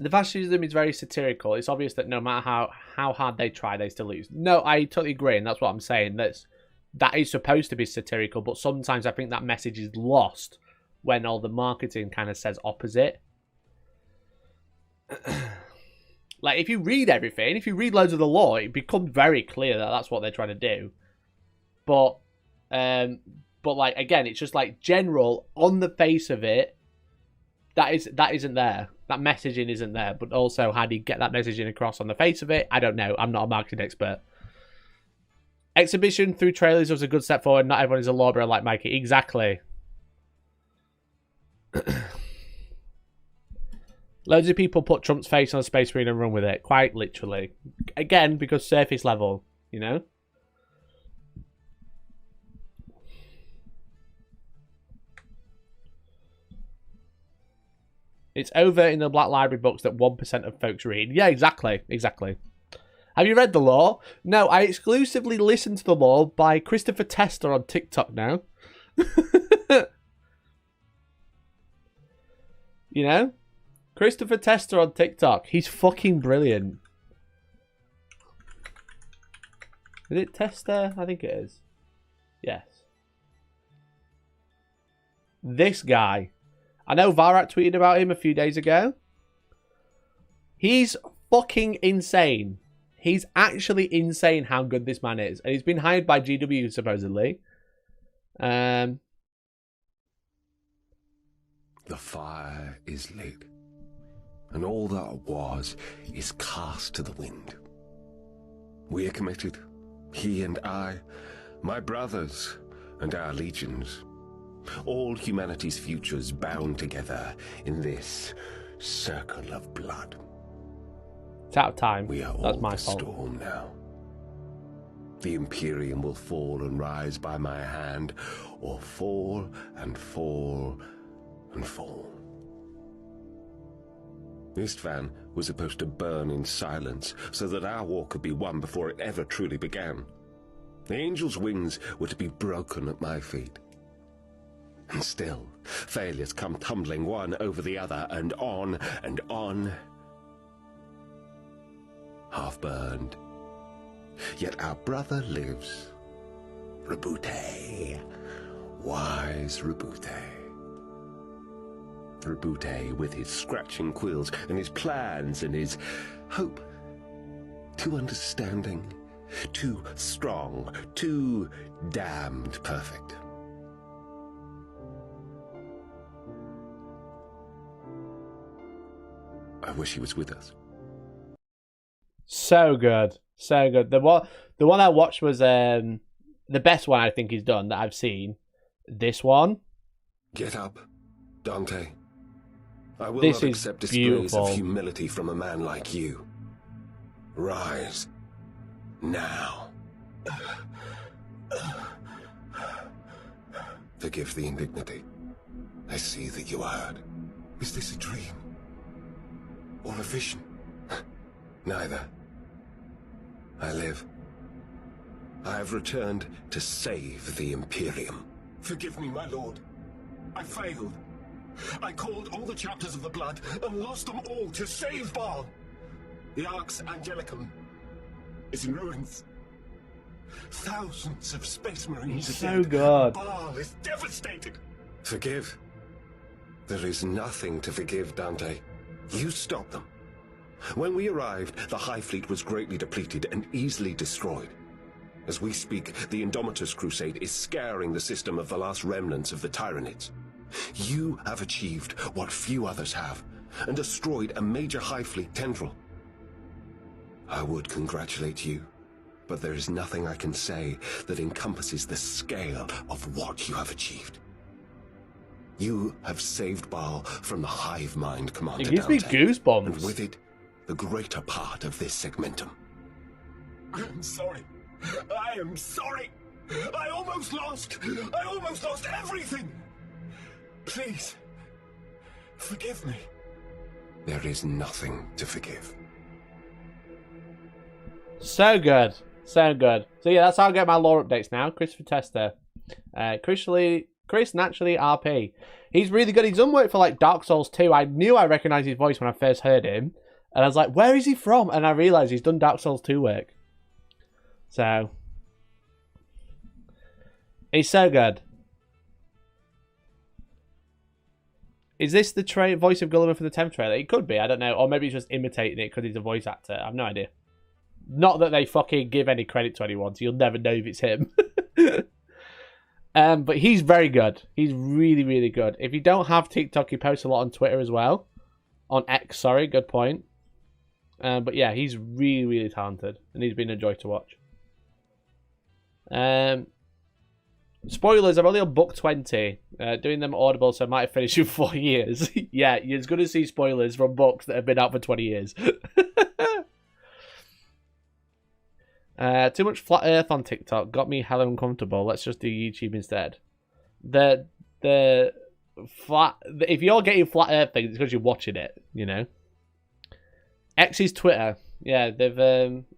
The fascism is very satirical. It's obvious that no matter how hard they try, they still lose. No, I totally agree, and that's what I'm saying. That is supposed to be satirical, but sometimes I think that message is lost when all the marketing kind of says opposite. Like, if you read everything, if you read loads of the lore, it becomes very clear that that's what they're trying to do. But like, again, it's just like general, on the face of it, that isn't there. That messaging isn't there. But also, how do you get that messaging across on the face of it? I don't know. I'm not a marketing expert. Exhibition through trailers was a good step forward. Not everyone is a lawbreaker like Mikey. Exactly. Loads of people put Trump's face on a space marine and run with it. Quite literally. Again, because surface level, you know? It's over in the Black Library books that 1% of folks read. Yeah, exactly. Exactly. Have you read the lore? No, I exclusively listen to the lore by Christopher Tester on TikTok now. You know? Christopher Tester on TikTok. He's fucking brilliant. Is it Tester? I think it is. Yes. This guy. I know Varak tweeted about him a few days ago. He's fucking insane. He's actually insane how good this man is. And he's been hired by GW, supposedly. The fire is lit, and all that was is cast to the wind. We are committed, he and I, my brothers, and our legions. All humanity's futures bound together in this circle of blood. It's out of time. We are That's all my the fault. storm now. The Imperium will fall and rise by my hand, or fall and fall and fall. Istvan was supposed to burn in silence so that our war could be won before it ever truly began. The angel's wings were to be broken at my feet. And still, failures come tumbling one over the other, and on and on. Half burned. Yet our brother lives. Rebute. Wise Rebute. Rebute with his scratching quills and his plans and his hope. Too understanding, too strong, too damned perfect. I wish he was with us. So good. So good. The one I watched was the best one I think he's done that I've seen. This one. Get up, Dante. I will This not is accept displays beautiful. of humility from a man like you. Rise. Now. Forgive the indignity. I see that you are hurt. Is this a dream? Or a vision? Neither. I live. I have returned to save the Imperium. Forgive me, my lord. I failed. I called all the chapters of the blood and lost them all to save Baal. The Arx Angelicum is in ruins. Thousands of space marines are So dead. good. Baal is devastated. Forgive? There is nothing to forgive, Dante. You stop them. When we arrived, the High Fleet was greatly depleted and easily destroyed. As we speak, the Indomitus Crusade is scaring the system of the last remnants of the Tyranids. You have achieved what few others have, and destroyed a major High Fleet tendril. I would congratulate you, but there is nothing I can say that encompasses the scale of what you have achieved. You have saved Baal from the hive mind, Commander It gives me Dante, goosebumps. and with it, the greater part of this segmentum. I am sorry. I am sorry. I almost lost everything. Please, forgive me. There is nothing to forgive. So good. So good. So yeah, that's how I get my lore updates now. Christopher Tester. Chris Naturally RP. He's really good. He's done work for like Dark Souls 2. I knew I recognised his voice when I first heard him. And I was like, where is he from? And I realised he's done Dark Souls 2 work. So. He's so good. Is this the voice of Gulliver for the 10th trailer? It could be. I don't know. Or maybe he's just imitating it because he's a voice actor. I have no idea. Not that they fucking give any credit to anyone, so you'll never know if it's him. But he's very good. He's really, really good. If you don't have TikTok, he posts a lot on Twitter as well. On X, sorry. Good point. But yeah, he's really, really talented. And he's been a joy to watch. Spoilers, I'm only on book 20. Doing them audible, so I might have finished in 4 years. Yeah, you're going to see spoilers from books that have been out for 20 years. Too much flat earth on TikTok got me hella uncomfortable. Let's just do YouTube instead. If you're getting flat earth things, it's because you're watching it, you know. X is Twitter. Yeah,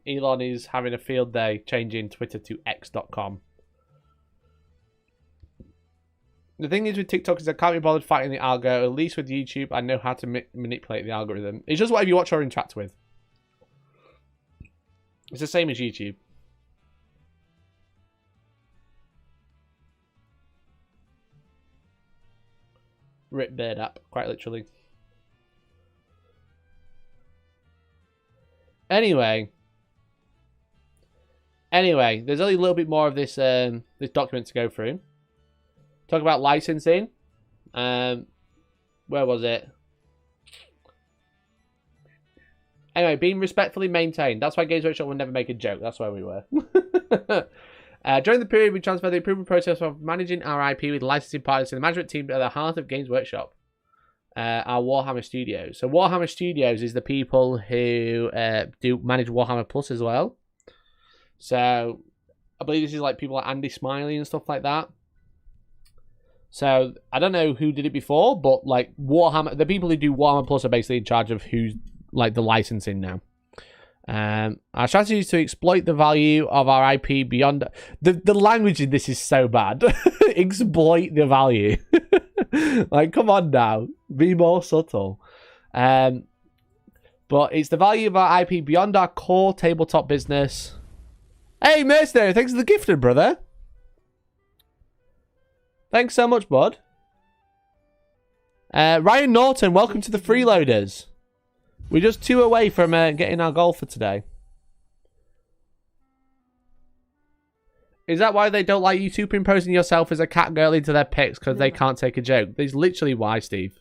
Elon is having a field day changing Twitter to x.com. The thing is with TikTok is I can't be bothered fighting the algo. At least with YouTube, I know how to manipulate the algorithm. It's just whatever you watch or interact with. It's the same as YouTube. Rip bird up, quite literally. Anyway, there's only a little bit more of this this document to go through. Talk about licensing. Where was it? Anyway, being respectfully maintained. That's why Games Workshop will never make a joke. That's where we were. During the period, we transferred the improvement process of managing our IP with licensing partners to the management team at the heart of Games Workshop, our Warhammer Studios. So Warhammer Studios is the people who do manage Warhammer Plus as well. So I believe this is like people like Andy Smiley and stuff like that. So I don't know who did it before, but like Warhammer, the people who do Warhammer Plus are basically in charge of who's like the licensing now. Our strategy is to exploit the value of our IP beyond... The language in this is so bad. Exploit the value. Like, come on now. Be more subtle. But it's the value of our IP beyond our core tabletop business. Hey, Mercenary, thanks for the gifted, brother. Thanks so much, bud. Ryan Norton, welcome to the Freeloaders. We're just 2 away from getting our goal for today. Is that why they don't like you superimposing yourself as a cat girl into their pics? Because they can't take a joke? That's literally why, Steve.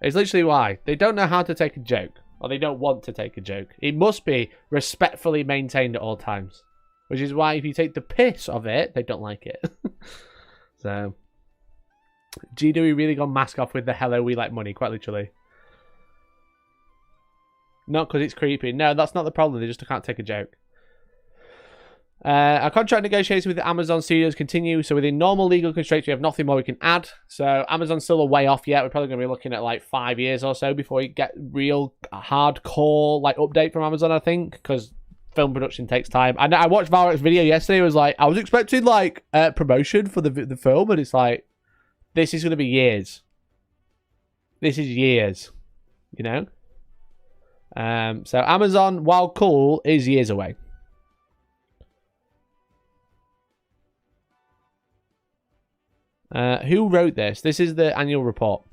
It's literally why. They don't know how to take a joke. Or they don't want to take a joke. It must be respectfully maintained at all times. Which is why if you take the piss of it, they don't like it. So... G Dewey really gone mask off with the hello we like money, quite literally. Not because it's creepy. No, that's not the problem. They just can't take a joke. Our contract negotiations with the Amazon Studios continue. So within normal legal constraints, we have nothing more we can add. So Amazon's still a way off yet. We're probably going to be looking at like 5 years or so before we get real hardcore like update from Amazon, I think. Because film production takes time. I watched Valrek's video yesterday. It was like, I was expecting like promotion for the film. And it's like, this is going to be years. This is years, you know? So Amazon, while cool, is years away. Who wrote this? This is the annual report.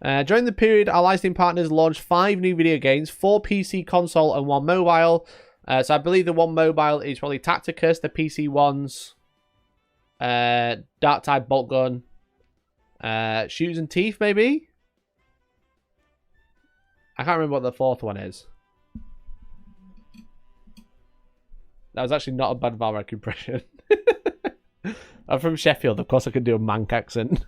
During the period, our licensing partners launched 5 new video games, 4 PC, console, and 1 mobile. So I believe the 1 mobile is probably Tacticus, the PC ones, Dark Tide Bolt Gun, Shoes and Teeth, maybe? I can't remember what the 4th one is. That was actually not a bad Valrek impression. I'm from Sheffield, of course I can do a Manc accent.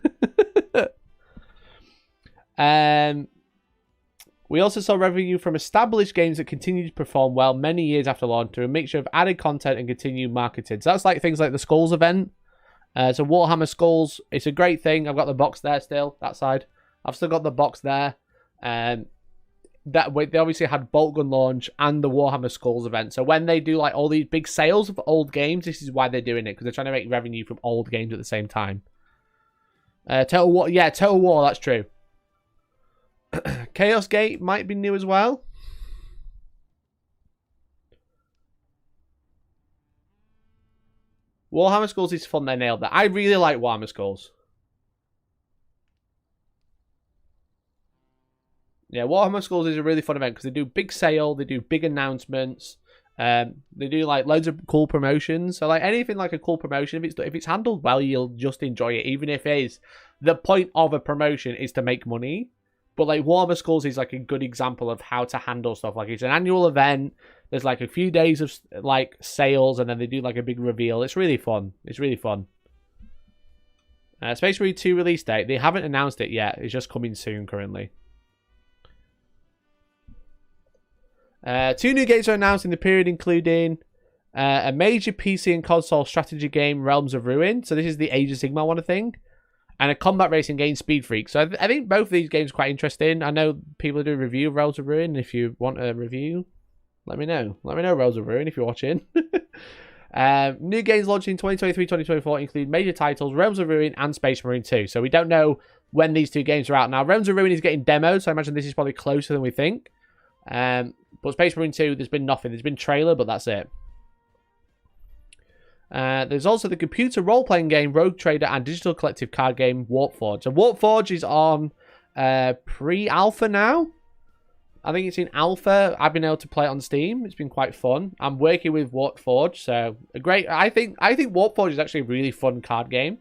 We also saw revenue from established games that continued to perform well many years after launch through a mixture of added content and continued marketing. So that's like things like the Skulls event. So Warhammer Skulls, it's a great thing. I've got the box there still, that side. I've still got the box there. That way, they obviously had Bolt Gun launch and the Warhammer Skulls event. So when they do like all these big sales of old games, this is why they're doing it, because they're trying to make revenue from old games at the same time. Total War, yeah, Total War, that's true. Chaos Gate might be new as well. Warhammer Skulls is fun, they nailed that. I really like Warhammer Skulls. Yeah, Warhammer Skulls is a really fun event because they do big sale, they do big announcements, they do like loads of cool promotions. So like anything like a cool promotion, if it's handled well, you'll just enjoy it. Even if it is the point of a promotion is to make money. But like Warhammer Skulls is like a good example of how to handle stuff. Like it's an annual event. There's like a few days of like sales, and then they do like a big reveal. It's really fun. It's really fun. Space Marine 2 release date. They haven't announced it yet. It's just coming soon currently. 2 new games are announced in the period, including a major PC and console strategy game, Realms of Ruin. So this is the Age of Sigmar one, I think. And a combat racing game, Speed Freak. So I think both of these games are quite interesting. I know people do a review of Realms of Ruin. If you want a review, let me know. Let me know, Realms of Ruin, if you're watching. New games launching in 2023-2024 include major titles, Realms of Ruin and Space Marine 2. So we don't know when these 2 games are out. Now, Realms of Ruin is getting demoed, so I imagine this is probably closer than we think. But Space Marine 2, there's been nothing. There's been trailer, but that's it. There's also the computer role-playing game, Rogue Trader, and digital collective card game, Warpforge. So Warpforge is on pre-alpha now. I think it's in alpha. I've been able to play it on Steam. It's been quite fun. I'm working with Warpforge, so a great. I think Warpforge is actually a really fun card game.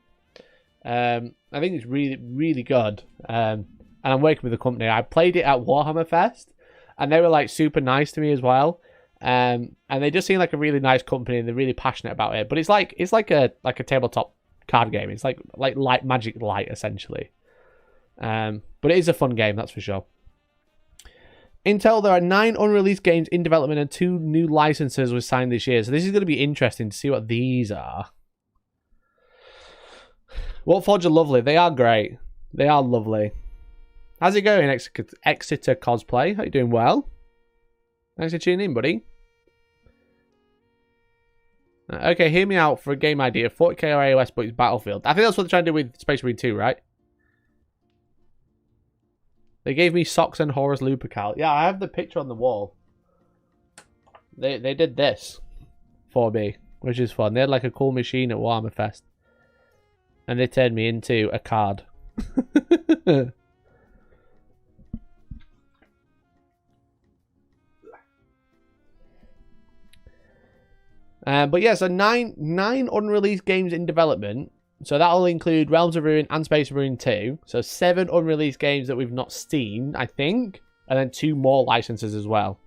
I think it's really, really good. And I'm working with the company. I played it at Warhammer Fest, and they were like super nice to me as well. And they just seem like a really nice company, and they're really passionate about it. But it's like a tabletop card game. It's like light Magic Light essentially. But it is a fun game, that's for sure. Intel, there are 9 unreleased games in development and 2 new licenses were signed this year. So this is going to be interesting to see what these are. Warforge are lovely. They are great. They are lovely. How's it going, Exeter Cosplay? How you doing? Well? Thanks for tuning in, buddy. Okay, hear me out for a game idea. 40k or AOS, but it's Battlefield. I think that's what they're trying to do with Space Marine 2, right? They gave me socks and Horus Lupercal. Yeah, I have the picture on the wall. They did this for me, which is fun. They had like a cool machine at Warhammer Fest. And they turned me into a card. But yeah, so nine unreleased games in development. So that'll include Realms of Ruin and Space Marine 2. So 7 unreleased games that we've not seen, I think. And then 2 more licenses as well.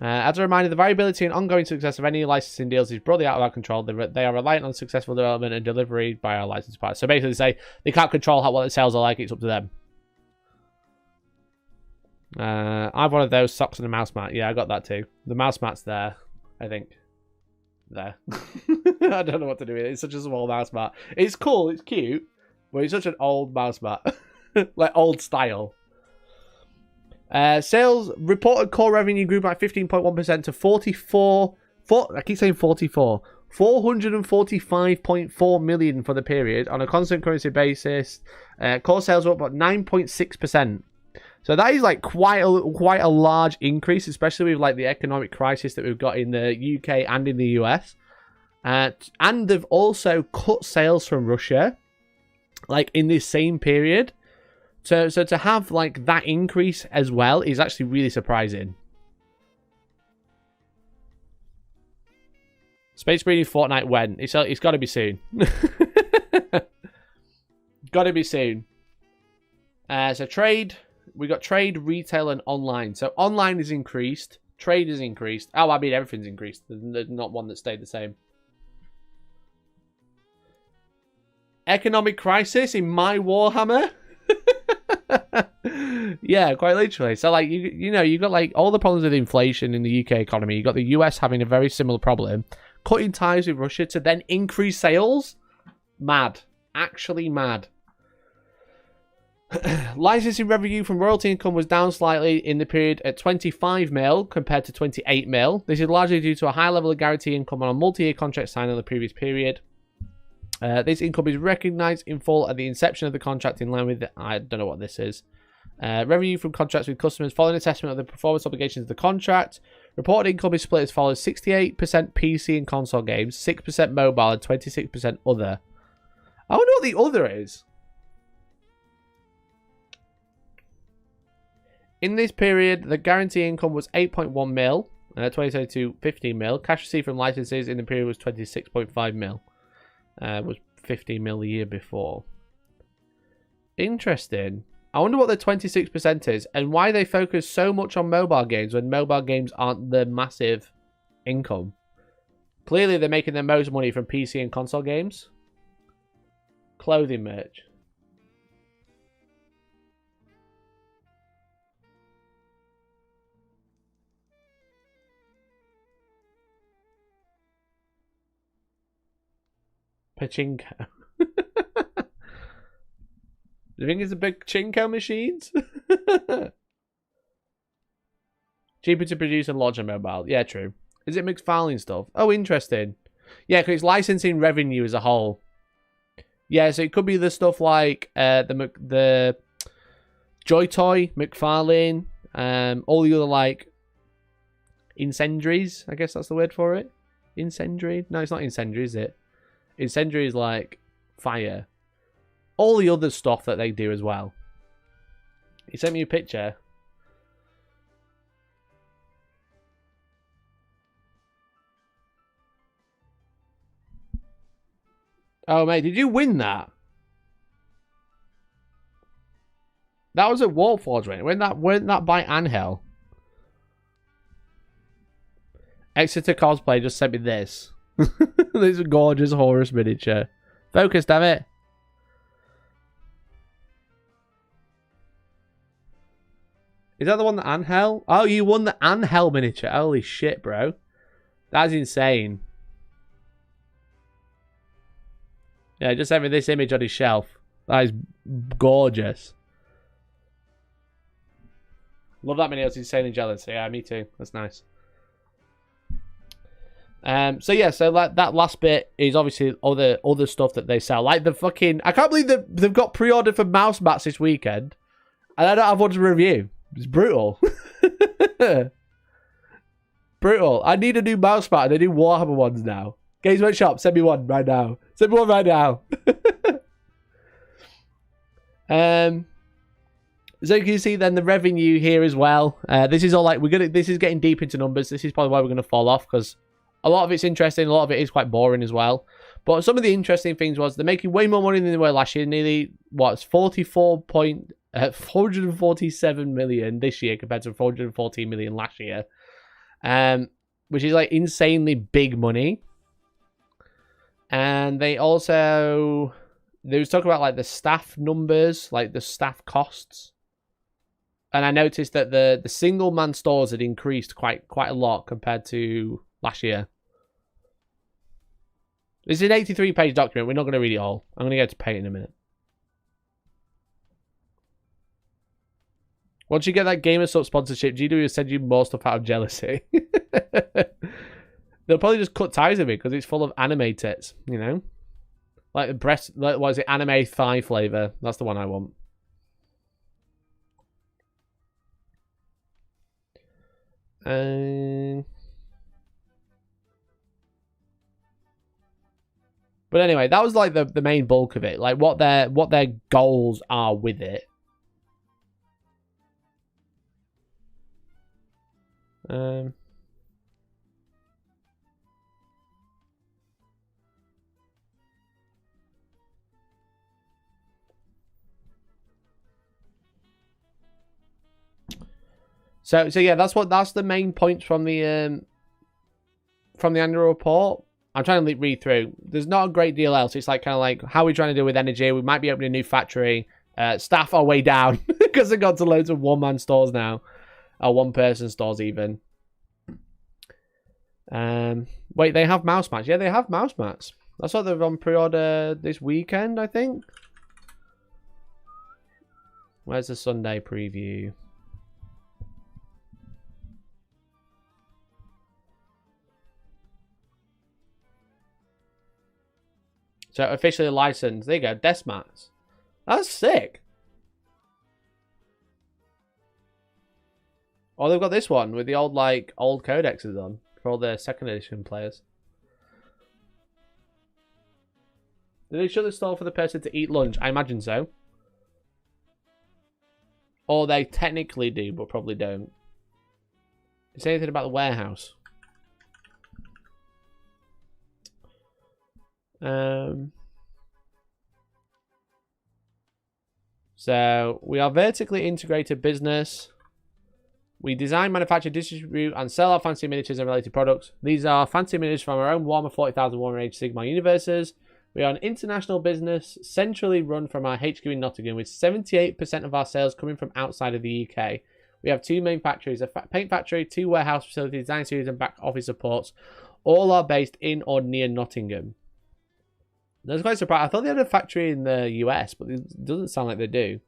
As a reminder, the variability and ongoing success of any licensing deals is broadly out of our control. They are reliant on successful development and delivery by our license partners. So basically, say they can't control what the sales are like. It's up to them. I have one of those, socks and a mouse mat. Yeah, I got that too. The mouse mat's there, I think. There. I don't know what to do with it. It's such a small mouse mat. It's cool, it's cute, but it's such an old mouse mat. Like old style. Sales reported core revenue grew by 15.1% to 445.4 million for the period. On a constant currency basis, core sales were up about 9.6%. So that is like quite a large increase, especially with like the economic crisis that we've got in the UK and in the US. And they've also cut sales from Russia. like in this same period. So to have like that increase as well is actually really surprising. Space Marine Fortnite when? It's got to be soon. Got to be soon. So trade, we got trade, retail, and online. So online is increased, trade is increased. Oh, I mean everything's increased. There's not one that stayed the same. Economic crisis in my Warhammer. Yeah, quite literally. So like you know, you've got like all the problems with inflation in the UK economy. You've got the US having a very similar problem, cutting ties with Russia to then increase sales. Mad. Actually mad. Licensing revenue from royalty income was down slightly in the period at 25 mil compared to 28 mil. This is largely due to a high level of guarantee income on a multi-year contract signed in the previous period. This income is recognised in full at the inception of the contract in line with, I don't know what this is. Revenue from contracts with customers following assessment of the performance obligations of the contract. Reported income is split as follows: 68% PC and console games, 6% mobile, and 26% other. I wonder what the other is. In this period, the guarantee income was 8.1 mil, 2022 15 mil. Cash received from licenses in the period was 26.5 mil. Was 15 mil the year before. Interesting. I wonder what the 26% is and why they focus so much on mobile games when mobile games aren't the massive income. Clearly, they're making the most money from PC and console games. Clothing merch. Pachinko. Do you think it's a big Pachinko machines? Cheaper to produce and launch on mobile. Yeah, true. Is it McFarlane stuff? Oh, interesting. Yeah, because it's licensing revenue as a whole. Yeah, so it could be the stuff like the Joy Toy, McFarlane, all the other like incendiaries. I guess that's the word for it. Incendiary? No, it's not incendiary, is it? Incendiary is like fire. All the other stuff that they do as well. He sent me a picture. Oh, mate, did you win that? That was at Warforge, right? Weren't that by Angel? Exeter Cosplay just sent me this. This gorgeous Horus miniature. Focus, damn it. Is that the one that Angel? Oh, you won the Angel miniature. Holy shit, bro. That's insane. Yeah, just sent me this image on his shelf. That is gorgeous. Love that miniature. It's insanely jealous. Yeah, me too. That's nice. So yeah, so that last bit is obviously all the other stuff that they sell. Like the fucking... I can't believe that they've got pre-ordered for mouse mats this weekend. And I don't have one to review. It's brutal. Brutal. I need a new mouse mat and they do Warhammer ones now. Games Workshop, send me one right now. Send me one right now. So you can see then the revenue here as well. This is all like this is getting deep into numbers. This is probably why we're gonna fall off because a lot of it's interesting, a lot of it is quite boring as well. But some of the interesting things was they're making way more money than they were last year. Nearly what's 447 million this year compared to 414 million last year, which is like insanely big money. And they was talking about like the staff numbers, like the staff costs. And I noticed that the single man stores had increased quite a lot compared to last year. This is an 83-page document. We're not going to read it all. I'm going to go to pay it in a minute. Once you get that GamerSup sponsorship, GW will send you more stuff out of jealousy. They'll probably just cut ties with me because it's full of anime tits, you know? Like the breast, like, what is it? Anime thigh flavor. That's the one I want. But But anyway, that was like the main bulk of it. Like what their goals are with it. So yeah, that's the main points from the annual report. I'm trying to read through. There's not a great deal else. It's like kind of like how are we trying to deal with energy. We might be opening a new factory. Staff are way down because they got to loads of one-man stores now, or one-person stores even. Wait, they have mouse mats. Yeah, they have mouse mats. I saw they're on pre-order this weekend, I think. Where's the Sunday preview? So officially licensed. There you go. Desk mats. That's sick. Oh, they've got this one with the old codexes on for all the second edition players. Do they shut the store for the person to eat lunch? I imagine so. Or they technically do, but probably don't. Did you say anything about the warehouse? So we are vertically integrated business. We design, manufacture, distribute, and sell our fancy miniatures and related products. These are fancy miniatures from our own Warhammer 40,000 Warhammer Age Sigmar universes. We are an international business, centrally run from our HQ in Nottingham, with 78% of our sales coming from outside of the UK. We have two main factories, a paint factory, two warehouse facilities, design studios, and back office supports. All are based in or near Nottingham. I was quite surprised. I thought they had a factory in the US, but it doesn't sound like they do.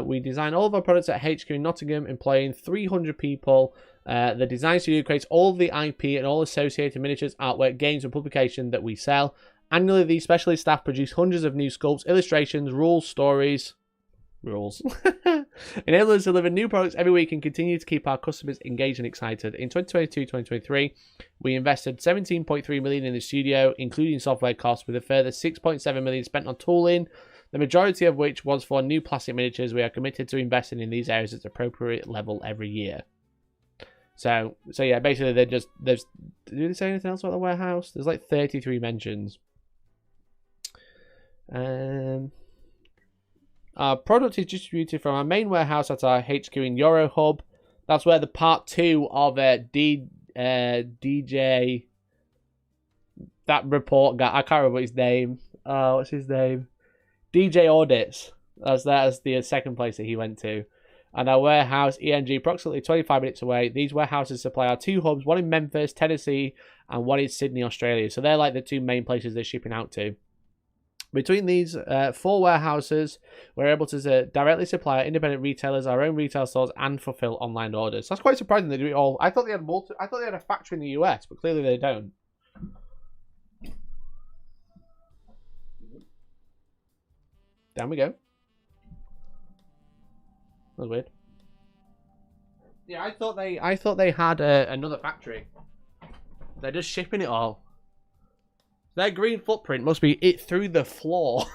We design all of our products at HQ in Nottingham, employing 300 people. The design studio creates all of the IP and all associated miniatures, artwork, games, and publication that we sell. Annually, these specialist staff produce hundreds of new sculpts, illustrations, rules, stories. Enable us to deliver new products every week and continue to keep our customers engaged and excited. In 2022-2023, we invested 17.3 million in the studio, including software costs, with a further 6.7 million spent on tooling, the majority of which was for new plastic miniatures. We are committed to investing in these areas at the appropriate level every year. So yeah, basically do they say anything else about the warehouse? There's like 33 mentions. Our product is distributed from our main warehouse at our HQ in Euro Hub. That's where the part 2 of DJ, that report guy, I can't remember his name. What's his name? DJ Audits. That's the second place that he went to. And our warehouse, ENG, approximately 25 minutes away. These warehouses supply our two hubs, one in Memphis, Tennessee, and one in Sydney, Australia. So they're like the two main places they're shipping out to. Between these 4 warehouses, we're able to directly supply our independent retailers, our own retail stores, and fulfill online orders. So that's quite surprising they do it all. I thought they had a factory in the US, but clearly they don't. Down we go. That was weird. Yeah, I thought they had another factory. They're just shipping it all. Their green footprint must be it through the floor.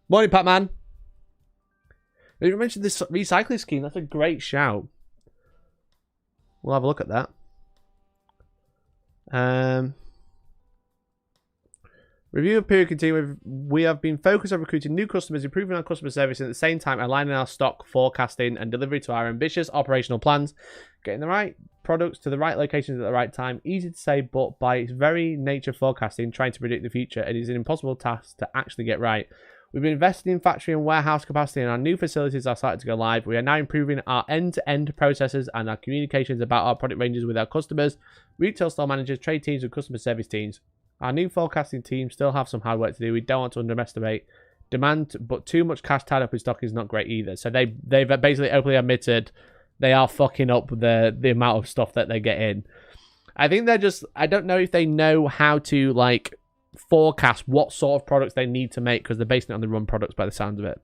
Morning, Pat-Man. You mentioned this recycling scheme. That's a great shout. We'll have a look at that. Review of period continuing. We have been focused on recruiting new customers, improving our customer service, and at the same time aligning our stock forecasting and delivery to our ambitious operational plans. Getting the right products to the right locations at the right time. Easy to say, but by its very nature, forecasting, trying to predict the future, it is an impossible task to actually get right. We've been investing in factory and warehouse capacity, and our new facilities are starting to go live. We are now improving our end-to-end processes and our communications about our product ranges with our customers, retail store managers, trade teams, and customer service teams. Our new forecasting team still have some hard work to do. We don't want to underestimate demand, but too much cash tied up in stock is not great either. So they've basically openly admitted they are fucking up the amount of stuff that they get in. I think they're just, I don't know if they know how to like forecast what sort of products they need to make because they're basing it on the run products by the sound of it.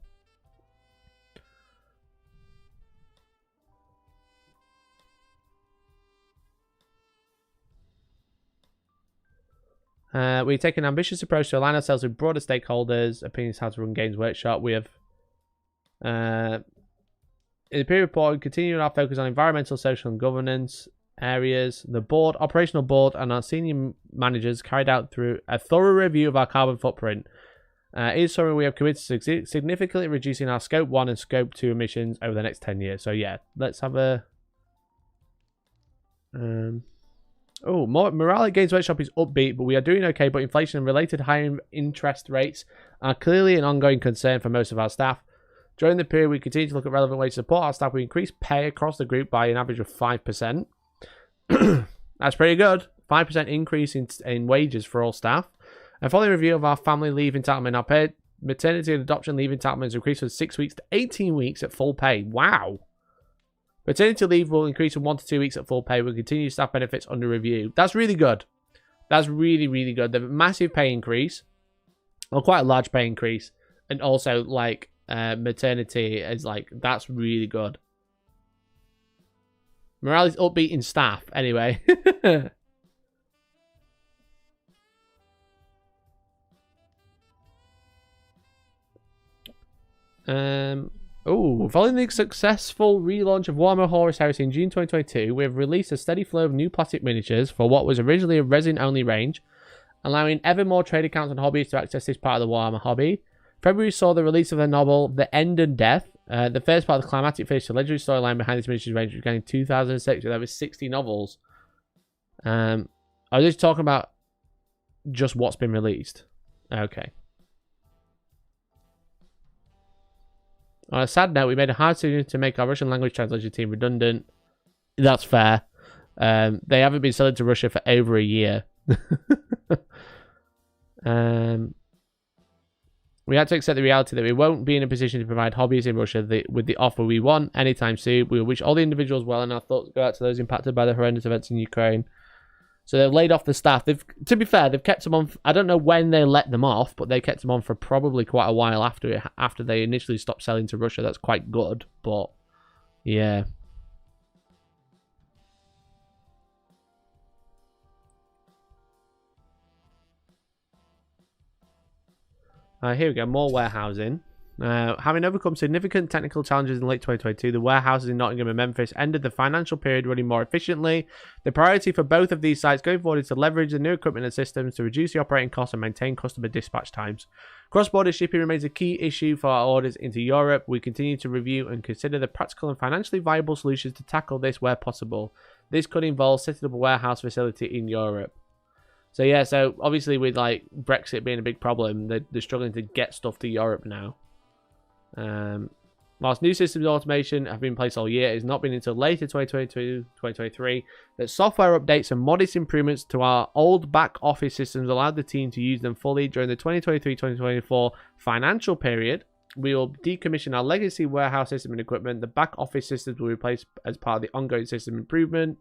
We take an ambitious approach to align ourselves with broader stakeholders, opinions how to run Games Workshop. We have, in the period report, we continue our focus on environmental, social, and governance areas. The board, operational board, and our senior managers carried out through a thorough review of our carbon footprint. In summary, we have committed to significantly reducing our Scope 1 and Scope 2 emissions over the next 10 years. So yeah, let's have a... morale at Games Workshop is upbeat, but we are doing okay, but inflation and related high interest rates are clearly an ongoing concern for most of our staff. During the period, we continue to look at relevant ways to support our staff. We increased pay across the group by an average of 5%. That's pretty good. 5% increase in wages for all staff. And following review of our family leave entitlement, our paid maternity and adoption leave entitlement has increased from 6 weeks to 18 weeks at full pay. Wow. Maternity leave will increase from 1 to 2 weeks at full pay. We'll continue staff benefits under review. That's really good. That's really, really good. The massive pay increase, or quite a large pay increase, and also like maternity is like, that's really good. Morale is upbeat in staff anyway. Following the successful relaunch of Warhammer Horus Heresy in June 2022, we have released a steady flow of new plastic miniatures for what was originally a resin-only range, allowing ever more trade accounts and hobbyists to access this part of the Warhammer hobby. February saw the release of the novel The End and Death, the first part of the climatic finish to the legendary storyline behind this miniatures range, which began in 2006 with over 60 novels. I was just talking about just what's been released. Okay. On a sad note, we made a hard decision to make our Russian language translation team redundant. That's fair. They haven't been selling to Russia for over a year. We had to accept the reality that we won't be in a position to provide hobbyists in Russia with the offer we want anytime soon. We wish all the individuals well, and our thoughts go out to those impacted by the horrendous events in Ukraine. So they've laid off the staff. To be fair, they've kept them on. I don't know when they let them off, but they kept them on for probably quite a while after they initially stopped selling to Russia. That's quite good, but yeah. Here we go, more warehousing. Having overcome significant technical challenges in late 2022, the warehouses in Nottingham and Memphis ended the financial period running more efficiently. The priority for both of these sites going forward is to leverage the new equipment and systems to reduce the operating costs and maintain customer dispatch times. Cross-border shipping remains a key issue for our orders into Europe. We continue to review and consider the practical and financially viable solutions to tackle this where possible. This could involve setting up a warehouse facility in Europe. So yeah, so obviously with like Brexit being a big problem, they're struggling to get stuff to Europe now. Whilst new systems automation have been in place all year, it has not been until later 2022-2023 that software updates and modest improvements to our old back office systems allowed the team to use them fully during the 2023-2024 financial period. We will decommission our legacy warehouse system and equipment. The back office systems will be replaced as part of the ongoing system improvement.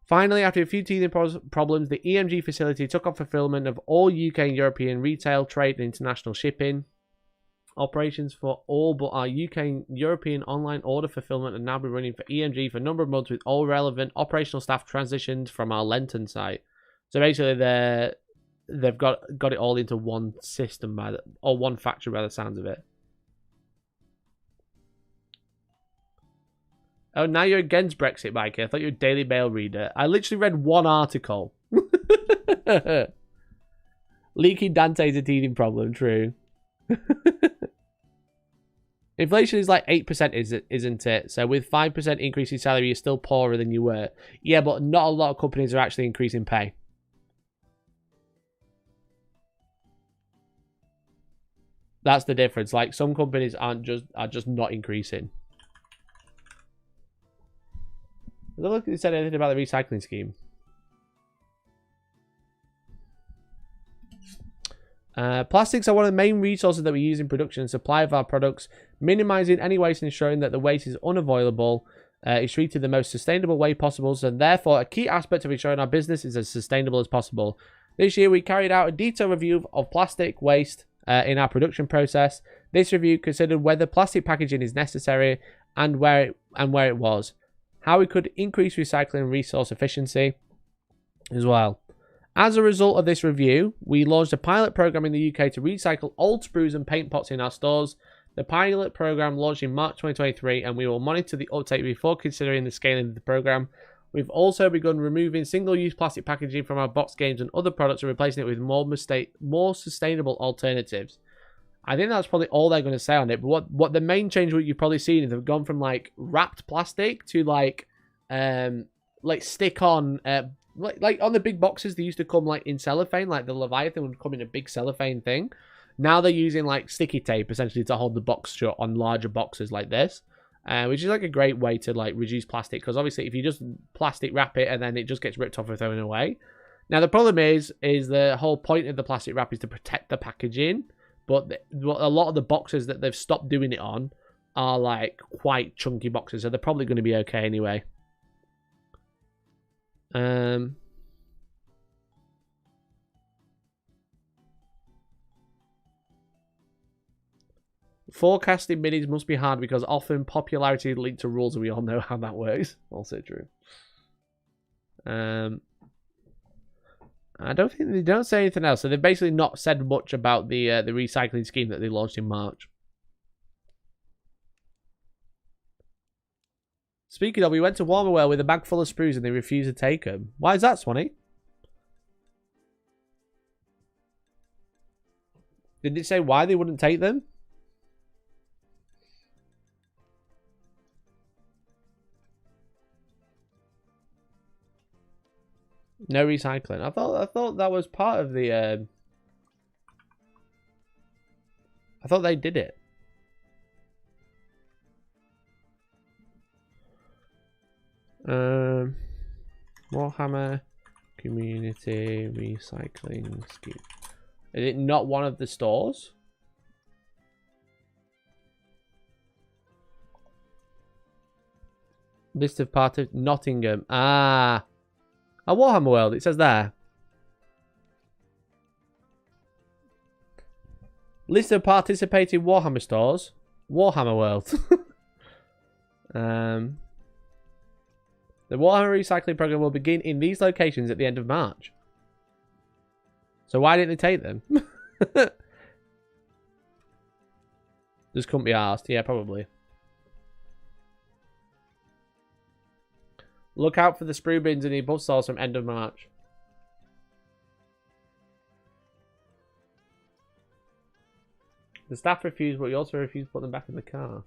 Finally, after a few teething problems, the EMG facility took on fulfillment of all UK and European retail, trade, and international shipping. Operations for all but our UK and European online order fulfillment have now been running for EMG for a number of months, with all relevant operational staff transitioned from our Lenton site. So basically, they've got it all into one system or one factory by the sounds of it. Oh, now you're against Brexit, Mikey. I thought you were a Daily Mail reader. I literally read one article. Leaky Dante's a teething problem, true. Inflation is like 8%, isn't it? So with 5% increase in salary, you're still poorer than you were. Yeah, but not a lot of companies are actually increasing pay. That's the difference. Like some companies are just not increasing. Look, it said anything about the recycling scheme. Plastics are one of the main resources that we use in production and supply of our products. Minimizing any waste and ensuring that the waste is unavoidable is treated the most sustainable way possible. So therefore, a key aspect of ensuring our business is as sustainable as possible. This year, we carried out a detailed review of plastic waste in our production process. This review considered whether plastic packaging is necessary and where it was, how we could increase recycling and resource efficiency as well. As a result of this review, we launched a pilot program in the UK to recycle old sprues and paint pots in our stores. The pilot program launched in March 2023, and we will monitor the uptake before considering the scaling of the program. We've also begun removing single-use plastic packaging from our box games and other products and replacing it with more sustainable alternatives. I think that's probably all they're going to say on it. But what the main change what you've probably seen is they've gone from like wrapped plastic to like stick on like on the big boxes. They used to come like in cellophane, like the Leviathan would come in a big cellophane thing. Now they're using like sticky tape essentially to hold the box shut on larger boxes like this, which is like a great way to like reduce plastic, because obviously if you just plastic wrap it and then it just gets ripped off or thrown away. Now the problem is the whole point of the plastic wrap is to protect the packaging, but a lot of the boxes that they've stopped doing it on are like quite chunky boxes, so they're probably going to be okay anyway. Forecasting minis must be hard because often popularity is linked to rules, and we all know how that works. Also true. I don't think they don't say anything else, so they've basically not said much about the recycling scheme that they launched in March. Speaking of, we went to Wargaming with a bag full of sprues and they refused to take them. Why is that, Swanee? Did it say why they wouldn't take them? No recycling. I thought that was part of the. I thought they did it. Warhammer Community Recycling Scheme. Is it not one of the stores? List of parties. Nottingham. Ah. A Warhammer World, it says there. List of participating Warhammer stores. Warhammer World. The Warhammer recycling program will begin in these locations at the end of March. So why didn't they take them? Just couldn't be asked. Yeah, probably. Look out for the sprue bins in the above stores from end of March. The staff refused, but you also refused to put them back in the car.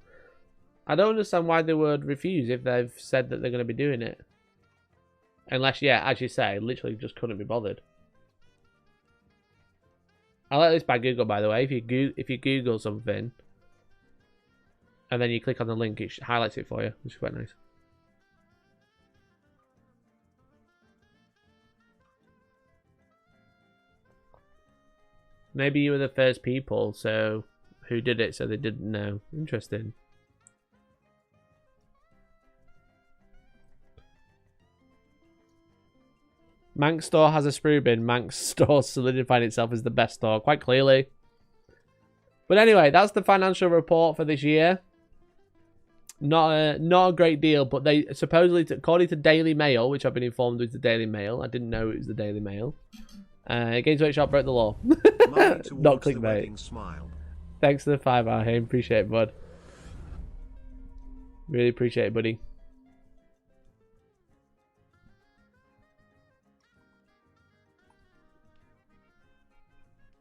I don't understand why they would refuse if they've said that they're going to be doing it. Unless, yeah, as you say, literally just couldn't be bothered. I like this by Google, by the way. If you Google something and then you click on the link, it highlights it for you, which is quite nice. Maybe you were the first people who did it, so they didn't know. Interesting. Manx store has a sprue bin. Manx store solidified itself as the best store, quite clearly. But anyway, that's the financial report for this year. Not a great deal, but they supposedly, according to Daily Mail, which I've been informed was the Daily Mail. I didn't know it was the Daily Mail. Games Workshop broke the law. Not clickbait. Thanks for the 5 hour, hey, appreciate it, bud. Really appreciate it, buddy.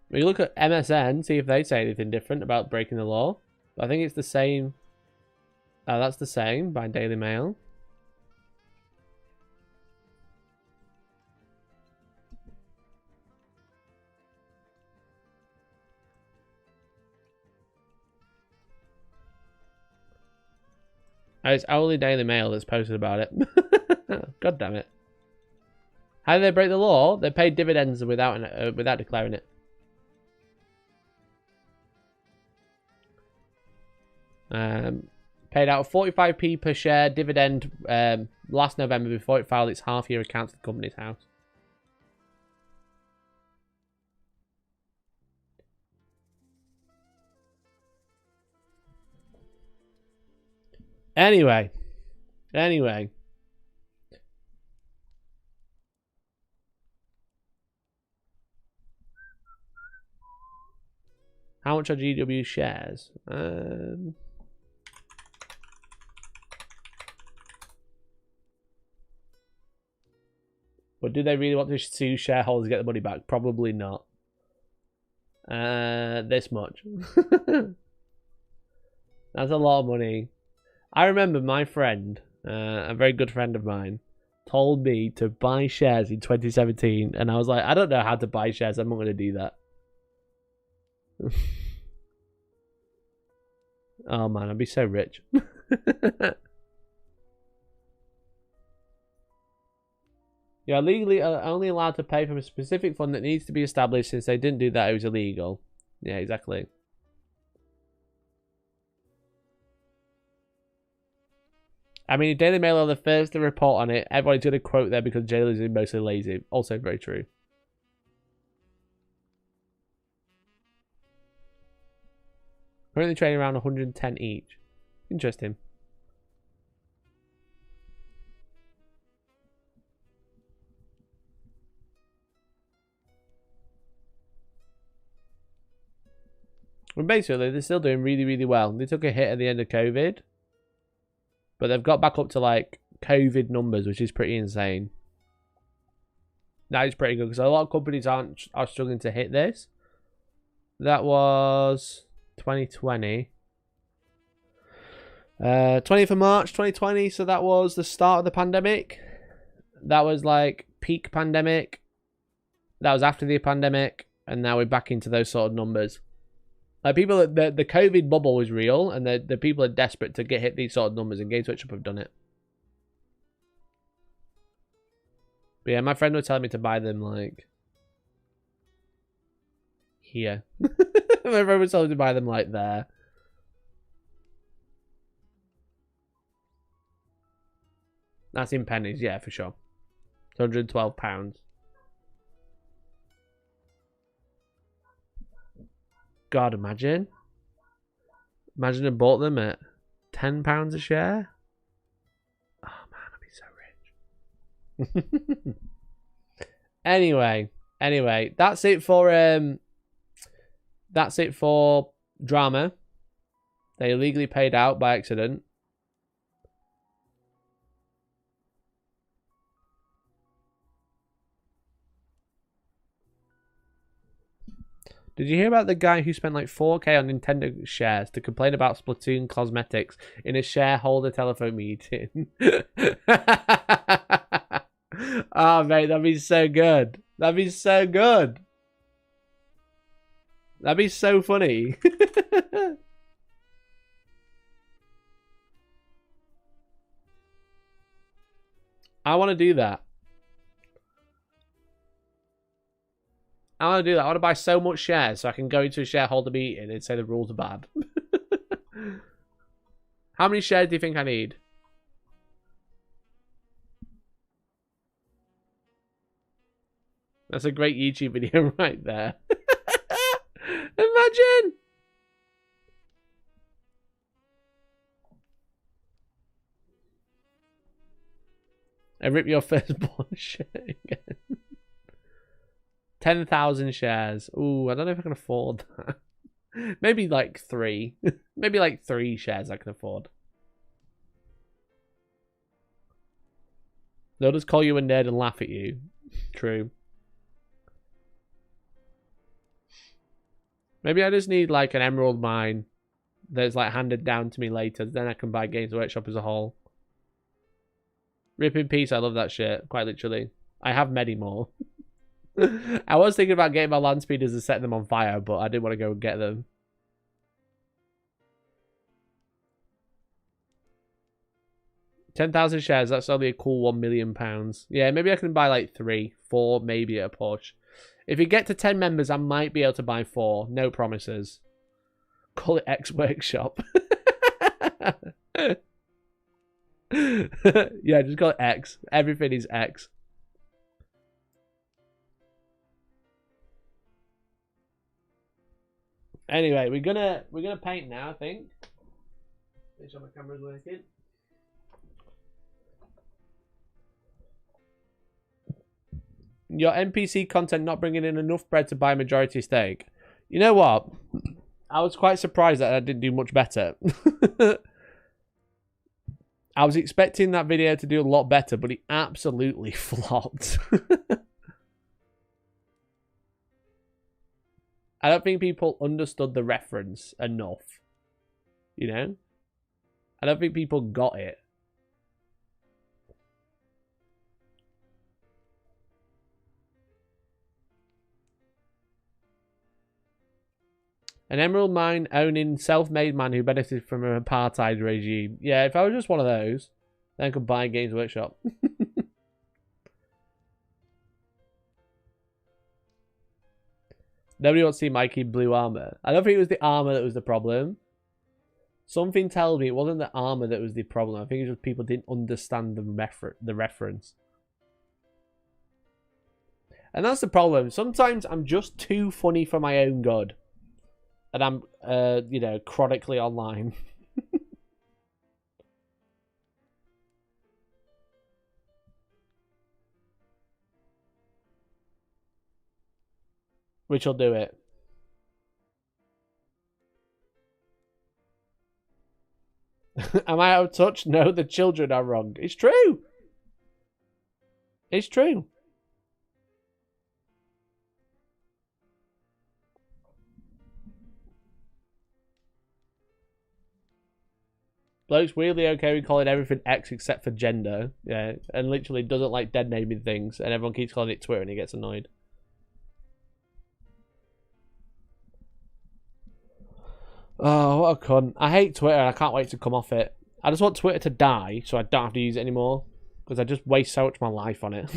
When you look at MSN, see if they say anything different about breaking the law. But I think it's the same. Oh, that's the same by Daily Mail. Oh, it's only Daily Mail that's posted about it. God damn it. How did they break the law? They paid dividends without declaring it. Paid out 45p per share dividend last November before it filed its half-year accounts at the company's house. Anyway. How much are GW shares? But do they really want to sue shareholders to get the money back? Probably not. This much. That's a lot of money. I remember my friend, a very good friend of mine, told me to buy shares in 2017, and I was like, I don't know how to buy shares. I'm not going to do that. Oh man, I'd be so rich. You're legally only allowed to pay from a specific fund that needs to be established. Since they didn't do that, it was illegal. Yeah, exactly. I mean, Daily Mail are the first to report on it. Everybody's going to quote there because jailers are mostly lazy. Also very true. Currently trading around 110 each. Interesting. Well, basically, they're still doing really, really well. They took a hit at the end of COVID. But they've got back up to, like, COVID numbers, which is pretty insane. That is pretty good, because a lot of companies are struggling to hit this. That was 2020. 20th of March, 2020. So that was the start of the pandemic. That was, like, peak pandemic. That was after the pandemic. And now we're back into those sort of numbers. Like people, the COVID bubble was real, and the people are desperate to hit these sort of numbers, and Games Workshop have done it. But yeah, my friend was telling me to buy them like here. My friend was telling me to buy them like there. That's in pennies, yeah, for sure. £112. God, imagine. Imagine I bought them at £10 a share. Oh man, I'd be so rich. Anyway, that's it for drama. They illegally paid out by accident. Did you hear about the guy who spent like 4K on Nintendo shares to complain about Splatoon cosmetics in a shareholder telephone meeting? Oh, mate, that'd be so good. That'd be so good. That'd be so funny. I want to do that. I want to do that. I want to buy so much shares so I can go into a shareholder meeting and say the rules are bad. How many shares do you think I need? That's a great YouTube video right there. Imagine! I rip your firstborn share again. 10,000 shares. Ooh, I don't know if I can afford that. Maybe like 3. Maybe like 3 shares I can afford. They'll just call you a nerd and laugh at you. True. Maybe I just need like an emerald mine that's like handed down to me later. Then I can buy Games Workshop as a whole. Rip in peace. I love that shit. Quite literally. I have many more. I was thinking about getting my land speeders and setting them on fire, but I didn't want to go and get them. £10,000 shares, that's only a cool £1 million. Yeah, maybe I can buy like 3, 4, maybe at a push. If you get to 10 members, I might be able to buy 4. No promises. Call it X Workshop. Yeah, just call it X. Everything is X. Anyway, we're gonna paint now, I think. Make sure my camera's working. Your NPC content not bringing in enough bread to buy a majority stake. You know what? I was quite surprised that I didn't do much better. I was expecting that video to do a lot better, but it absolutely flopped. I don't think people understood the reference enough. You know? I don't think people got it. An emerald mine owning self-made man who benefited from an apartheid regime. Yeah, if I was just one of those, then I could buy Games Workshop. Nobody wants to see Mikey in blue armor. I don't think it was the armor that was the problem. Something tells me it wasn't the armor that was the problem. I think it was just people didn't understand the reference. And that's the problem. Sometimes I'm just too funny for my own good. And I'm, you know, chronically online. Which will do it. Am I out of touch? No, the children are wrong. It's true. It's true. Bloke's weirdly okay with calling everything X except for gender. Yeah, and literally doesn't like dead naming things, and everyone keeps calling it Twitter and he gets annoyed. Oh, what a cunt. I hate Twitter and I can't wait to come off it. I just want Twitter to die so I don't have to use it anymore. Because I just waste so much of my life on it.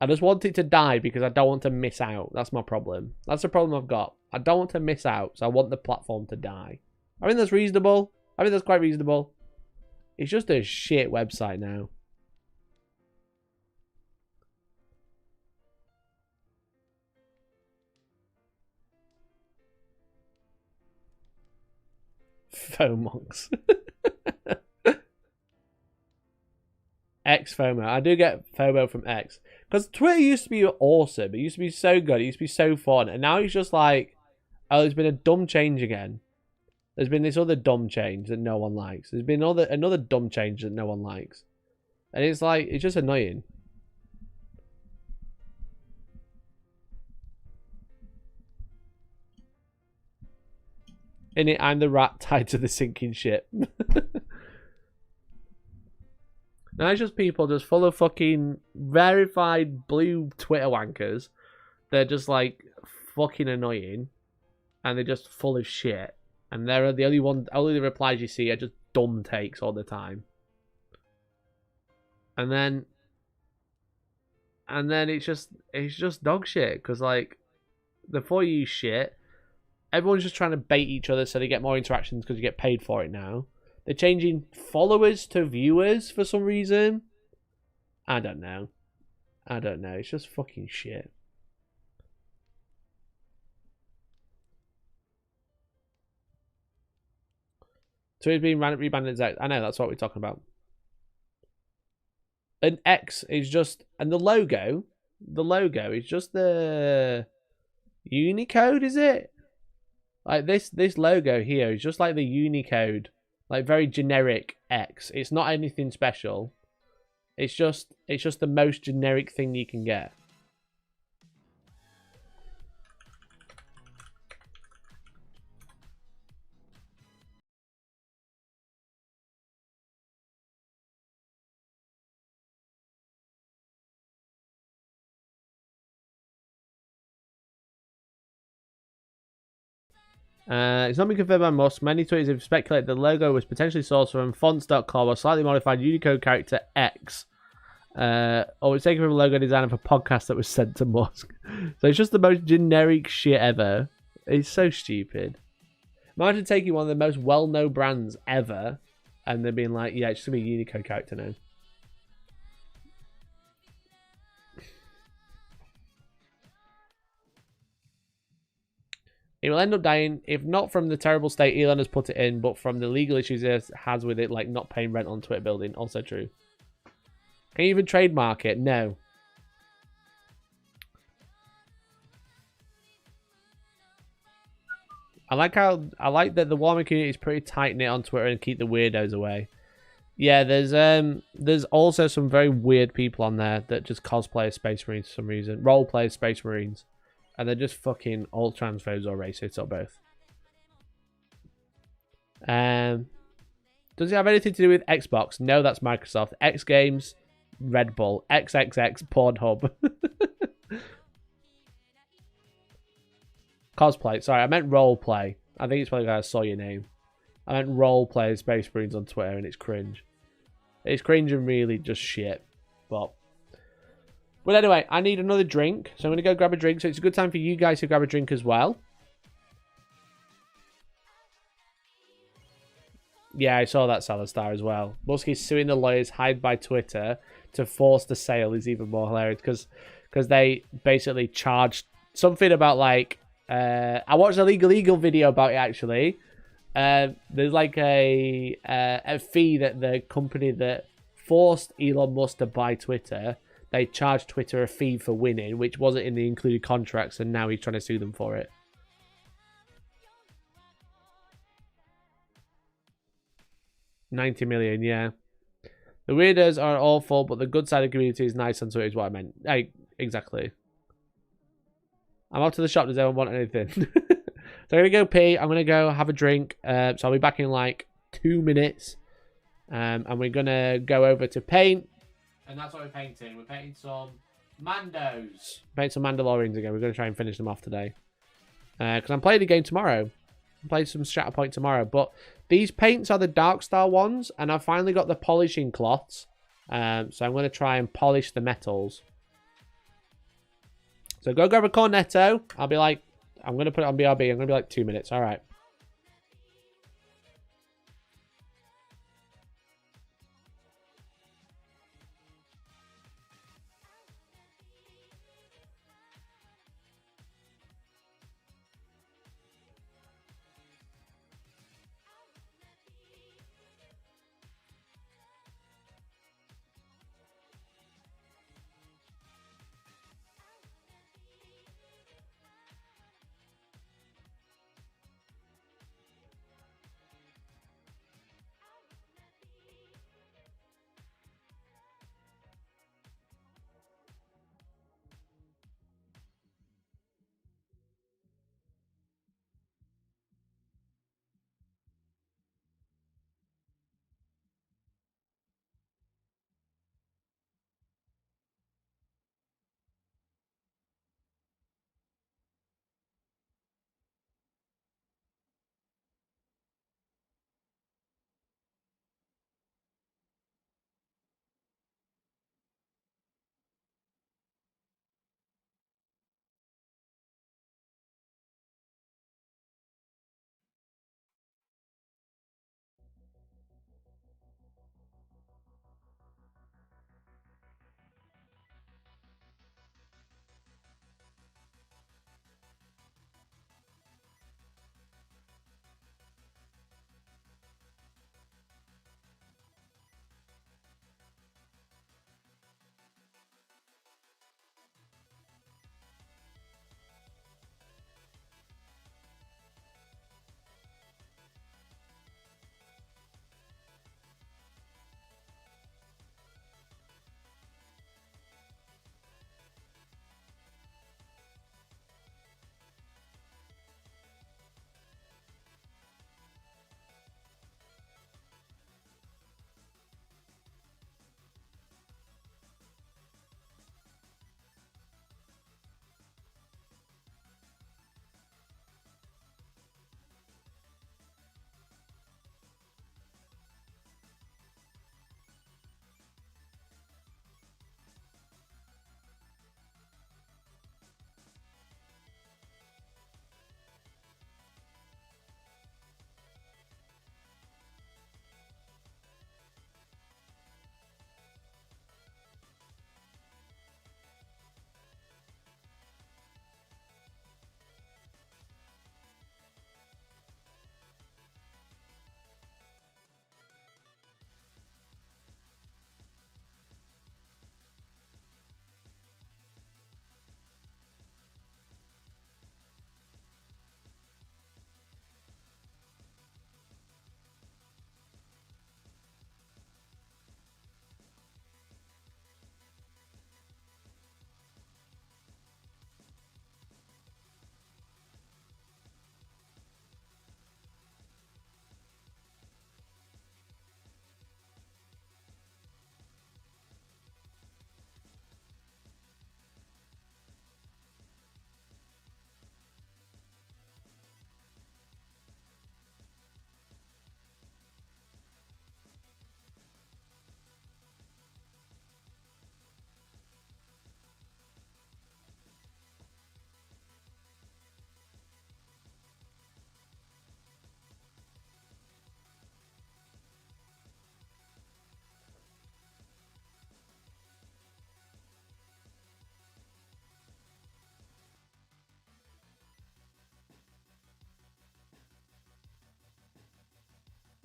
I just want it to die because I don't want to miss out. That's my problem. That's the problem I've got. I don't want to miss out, so I want the platform to die. I think that's reasonable. I think that's quite reasonable. It's just a shit website now. FOMOX. X FOMO. I do get FOMO from X. Because Twitter used to be awesome. It used to be so good. It used to be so fun. And now it's just like, oh, there's been a dumb change again. There's been this other dumb change that no one likes. There's been another dumb change that no one likes. And it's like, it's just annoying. In it, I'm the rat tied to the sinking ship. Now it's just people just full of fucking verified blue Twitter wankers. They're just like fucking annoying. And they're just full of shit. And they're the only the replies you see are just dumb takes all the time. And then it's just dog shit. Because like, the For You shit, everyone's just trying to bait each other so they get more interactions because you get paid for it now. They're changing followers to viewers for some reason. I don't know. It's just fucking shit. So he's being rebanned as X. I know, that's what we're talking about. An X is just... And the logo is just the Unicode, is it? Like this logo here is just like the Unicode. Like very generic X. It's not anything special. It's just the most generic thing you can get. It's not been confirmed by Musk. Many tweets have speculated the logo was potentially sourced from fonts.com or slightly modified Unicode character X. Or it's taken from a logo design of a podcast that was sent to Musk. So it's just the most generic shit ever. It's so stupid. Imagine taking one of the most well-known brands ever and then being like, yeah, it's just going to be a Unicode character now. It will end up dying, if not from the terrible state Elon has put it in, but from the legal issues it has with it, like not paying rent on Twitter building. Also true. Can you even trademark it? No. I like that the Wargaming community is pretty tight knit on Twitter and keep the weirdos away. Yeah, there's also some very weird people on there that just cosplay as Space Marines for some reason, role play as Space Marines, and they're just fucking all transphobes or racists or both. Does it have anything to do with Xbox? No, that's Microsoft. X Games, Red Bull, XXX, Pornhub. Cosplay. Sorry, I meant role play. I think it's probably because I saw your name. I meant role play as Space Marines on Twitter, and it's cringe. It's cringe and really just shit. But anyway, I need another drink, so I'm going to go grab a drink. So it's a good time for you guys to grab a drink as well. Yeah, I saw that Salastar as well. Muskie's suing the lawyers hired by Twitter to force the sale is even more hilarious because they basically charged something about like I watched a Legal Eagle video about it actually. There's like a fee that the company that forced Elon Musk to buy Twitter, they charged Twitter a fee for winning, which wasn't in the included contracts, and now he's trying to sue them for it. $90 million, yeah. The weirdos are awful, but the good side of the community is nice, and so is what I meant. Exactly. I'm out to the shop. Does anyone want anything? So I'm going to go pee. I'm going to go have a drink. So I'll be back in like 2 minutes. And we're going to go over to paint. And that's what we're painting. We're painting some Mandos. Paint some Mandalorians again. We're going to try and finish them off today. Because I'm playing the game tomorrow. I'm playing some Shatterpoint tomorrow. But these paints are the Darkstar ones. And I've finally got the polishing cloths. So I'm going to try and polish the metals. So go grab a cornetto. I'll be like, I'm going to put it on BRB. I'm going to be like 2 minutes. All right.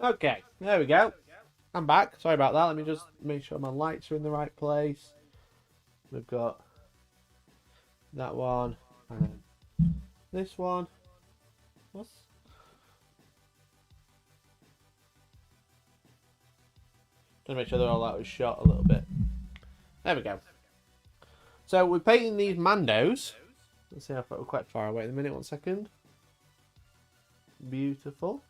Okay, there we go. I'm back. Sorry about that. Let me just make sure my lights are in the right place. We've got that one and this one. What's... Just make sure they're all out of shot a little bit. There we go. So we're painting these Mandos. Let's see if we're quite far away in a minute. 1 second. Beautiful.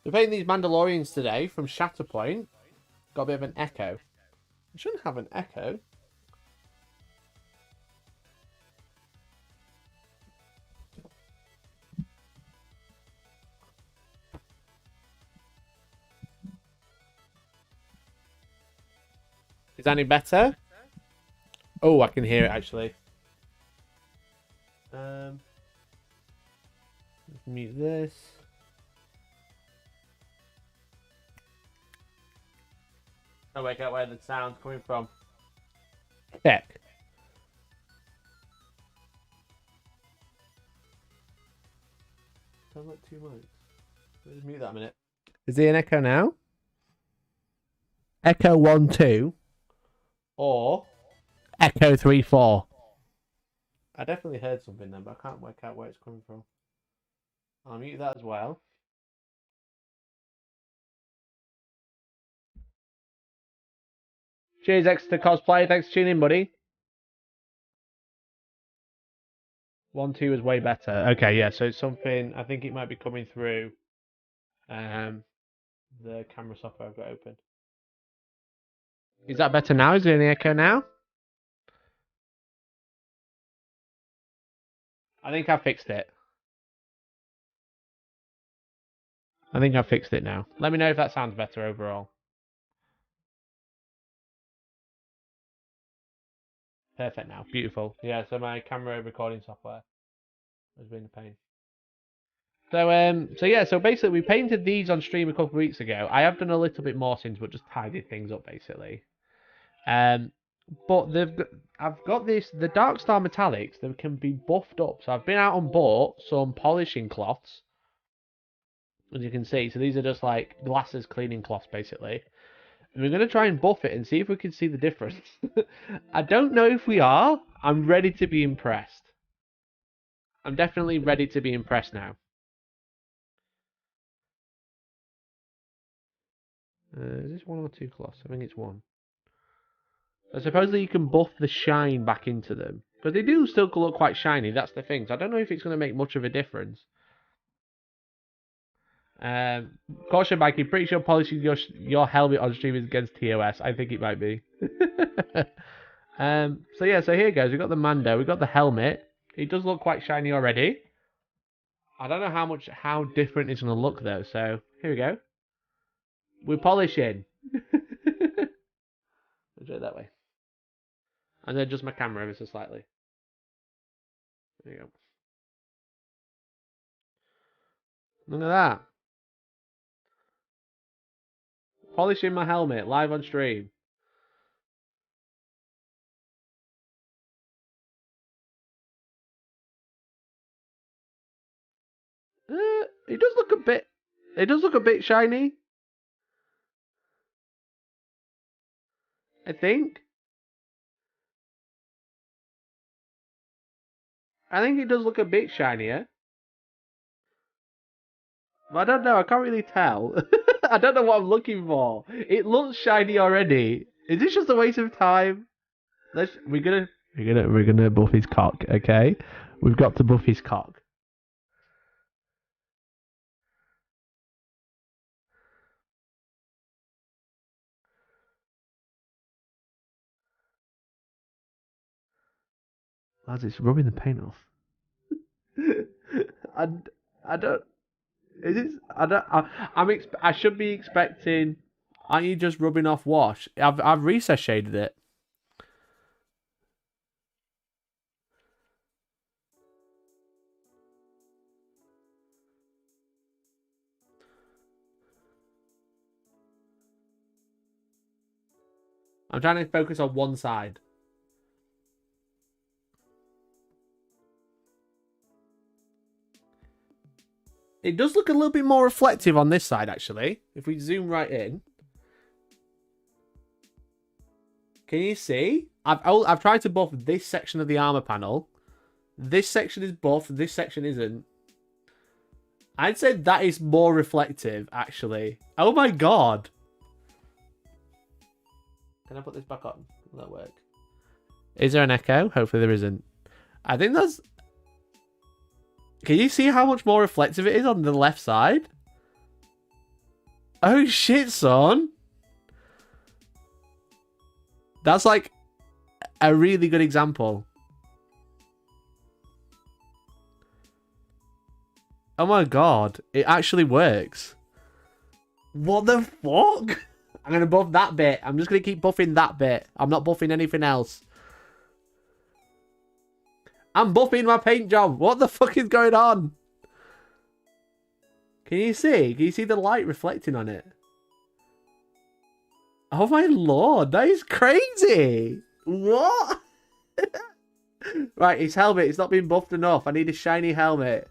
We're painting these Mandalorians today from Shatterpoint. Got a bit of an echo. I shouldn't have an echo. Is that any better? Oh, I can hear it actually. Let's mute this. I'll work out where the sound's coming from. Check. Sounds like 2 mics. Let's mute that a minute. Is there an echo now? Echo 1, 2. Or Echo 3, 4. I definitely heard something then, but I can't work out where it's coming from. I'll mute that as well. Cheers, Exeter Cosplay. Thanks for tuning in, buddy. 1, 2 is way better. Okay, yeah, so it's something... I think it might be coming through the camera software I've got open. Is that better now? Is there any echo now? I think I fixed it. I think I fixed it now. Let me know if that sounds better overall. Perfect now. Beautiful. Yeah, so my camera recording software has been a pain. So basically we painted these on stream a couple of weeks ago. I have done a little bit more since, but just tidied things up basically. But I've got the Darkstar Metallics that can be buffed up. So I've been out and bought some polishing cloths, as you can see. So these are just like glasses cleaning cloths basically. And we're going to try and buff it and see if we can see the difference. I don't know if we are. I'm ready to be impressed. I'm definitely ready to be impressed now. Is this 1 or 2 cloths? I think it's 1. So supposedly you can buff the shine back into them. Because they do still look quite shiny, that's the thing. So I don't know if it's going to make much of a difference. Caution, Mike, I'm pretty sure polishing your helmet on stream is against TOS. I think it might be. So here goes. We've got the Mando, we've got the helmet. It does look quite shiny already. I don't know how different it's going to look though. So here we go. We're polishing. Let's do it that way. And then adjust my camera ever so slightly. There you go. Look at that. Polishing my helmet live on stream. It does look a bit. It does look a bit shiny. I think. I think it does look a bit shinier. But I don't know. I can't really tell. I don't know what I'm looking for. It looks shiny already. Is this just a waste of time? We're gonna buff his cock. Okay, we've got to buff his cock. Lads, it's rubbing the paint off. I don't. Is it? I should be expecting. Aren't you just rubbing off wash? I've recess shaded it. I'm trying to focus on one side. It does look a little bit more reflective on this side, actually. If we zoom right in. Can you see? I've tried to buff this section of the armor panel. This section is buffed. This section isn't. I'd say that is more reflective, actually. Oh my god. Can I put this back on? Will that work? Is there an echo? Hopefully there isn't. I think that's... Can you see how much more reflective it is on the left side? Oh shit, son. That's like a really good example. Oh my god, it actually works. What the fuck? I'm going to buff that bit. I'm just going to keep buffing that bit. I'm not buffing anything else. I'm buffing my paint job. What the fuck is going on? Can you see? Can you see the light reflecting on it? Oh my lord, that is crazy. What? Right, his helmet. It's not been buffed enough. I need a shiny helmet.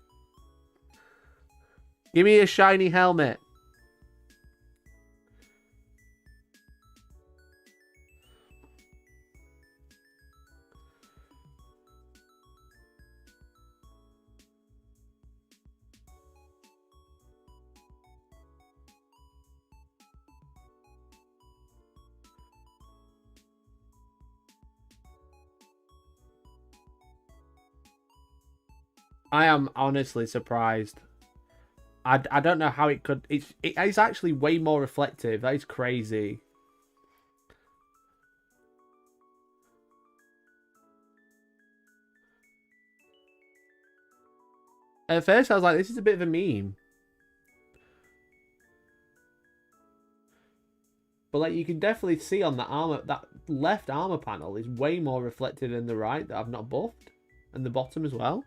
Give me a shiny helmet. I am honestly surprised. I don't know how it could... It's actually way more reflective. That is crazy. At first I was like, this is a bit of a meme. But like you can definitely see on the armor, that left armor panel is way more reflective than the right that I've not buffed. And the bottom as well.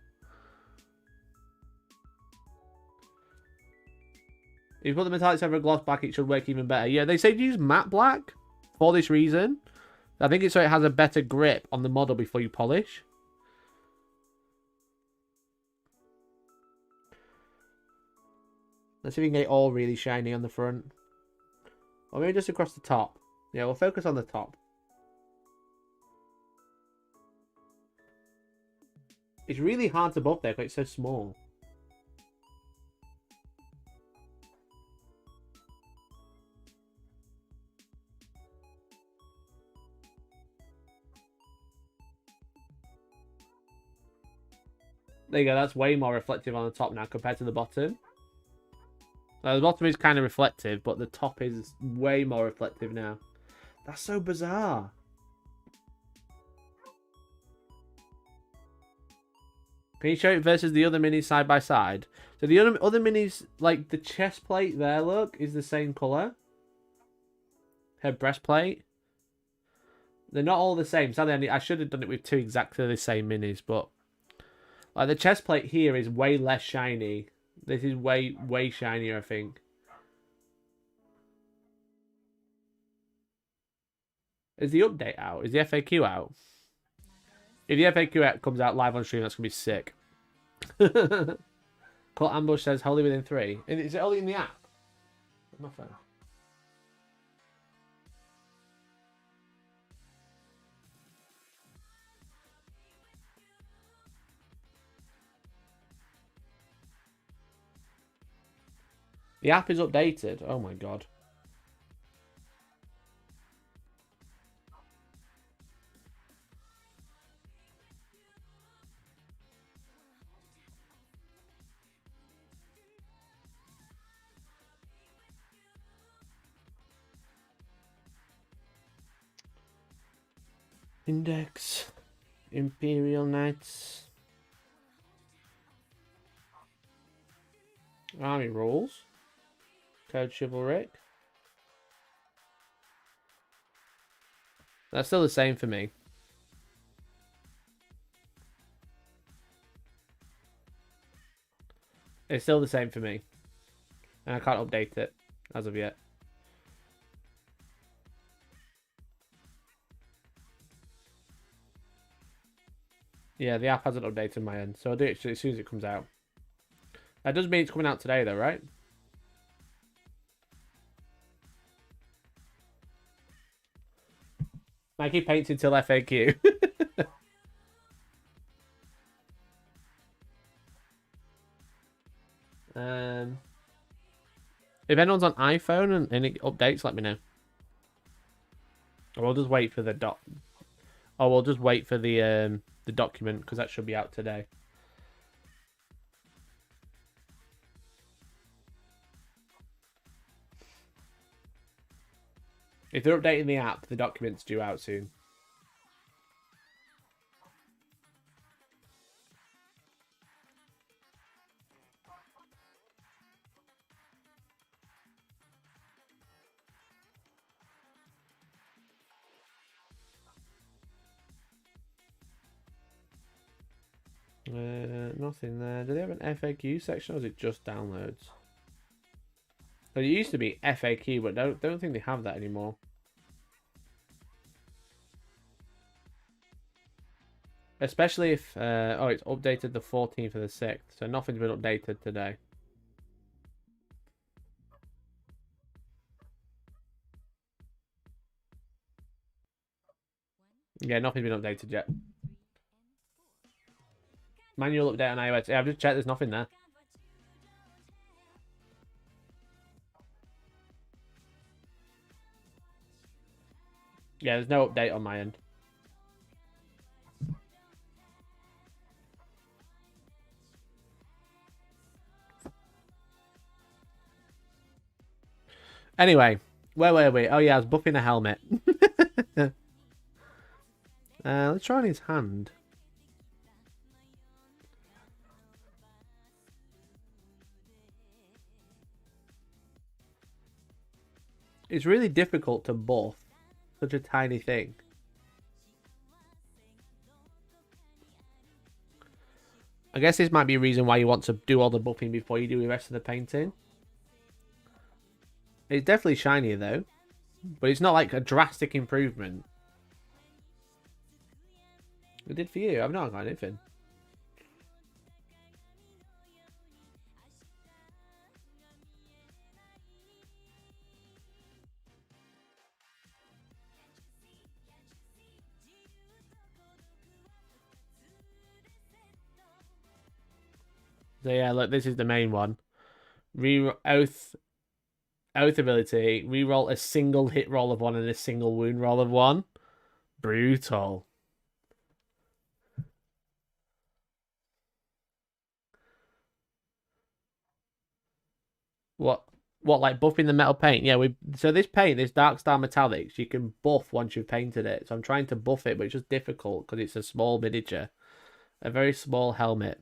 If you put the metallic silver gloss back, it should work even better. Yeah, they say to use matte black for this reason. I think it's so it has a better grip on the model before you polish. Let's see if we can get it all really shiny on the front. Or maybe just across the top. Yeah, we'll focus on the top. It's really hard to buff there because it's so small. There you go, that's way more reflective on the top now compared to the bottom. The bottom is kind of reflective, but the top is way more reflective now. That's so bizarre. Can you show it versus the other minis side by side? So the other minis, like the chest plate there, look, is the same colour. Her breastplate. They're not all the same. Sadly, I should have done it with two exactly the same minis, but... Like the chest plate here is way less shiny. This is way shinier, I think. Is the update out? Is the FAQ out? If the FAQ comes out live on stream, that's going to be sick. Cult Ambush says Holy Within 3. Is it only in the app? My phone. The app is updated. Oh my god. Index. Imperial Knights. Army rules. Code Chivalric. That's still the same for me. It's still the same for me. And I can't update it as of yet. Yeah, the app hasn't updated my end, so I'll do it as soon as it comes out. That does mean it's coming out today, though, right? Mikey paints until FAQ. If anyone's on iPhone and it updates, let me know. Or we'll just wait for the Or we'll just wait for the document, because that should be out today. If they're updating the app, the document's due out soon. Nothing there. Do they have an FAQ section, or is it just downloads? So it used to be FAQ, but don't think they have that anymore. Especially if oh, it's updated the 14th of the 6th, so nothing's been updated today. Yeah, nothing's been updated yet. Manual update on iOS. Yeah, I've just checked. There's nothing there. Yeah, there's no update on my end. Anyway, where were we? Oh yeah, I was buffing a helmet. Let's try on his hand. It's really difficult to buff such a tiny thing. I guess this might be a reason why you want to do all the buffing before you do the rest of the painting. It's definitely shinier though, but it's not like a drastic improvement. It did for you. I've not got anything. So yeah, look, this is the main one. Oath ability. Reroll a single hit roll of 1 and a single wound roll of 1. Brutal. What, like buffing the metal paint? Yeah, so this paint, this Darkstar Metallics, you can buff once you've painted it. So I'm trying to buff it, but it's just difficult because it's a small miniature. A very small helmet.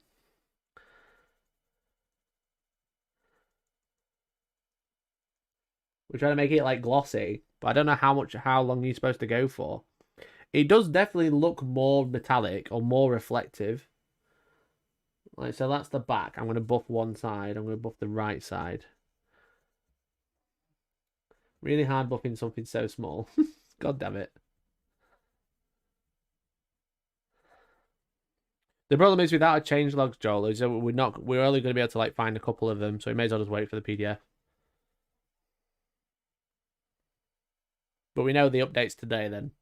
We're trying to make it like glossy, but I don't know how long you're supposed to go for. It does definitely look more metallic or more reflective. Like, so that's the back. I'm going to buff one side. I'm going to buff the right side. Really hard buffing something so small. God damn it. The problem is without a changelog, Joel, is that we're only going to be able to like find a couple of them, so we may as well just wait for the PDF. But we know the updates today then.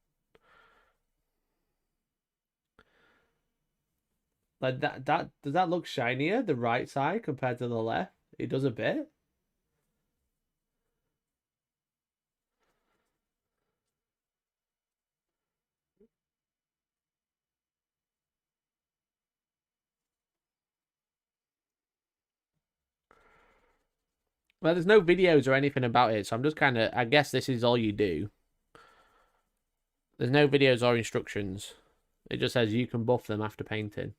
Like that does that look shinier, the right side compared to the left? It does a bit. Well, there's no videos or anything about it, so I'm just kind of, I guess this is all you do. There's no videos or instructions. It just says you can buff them after painting.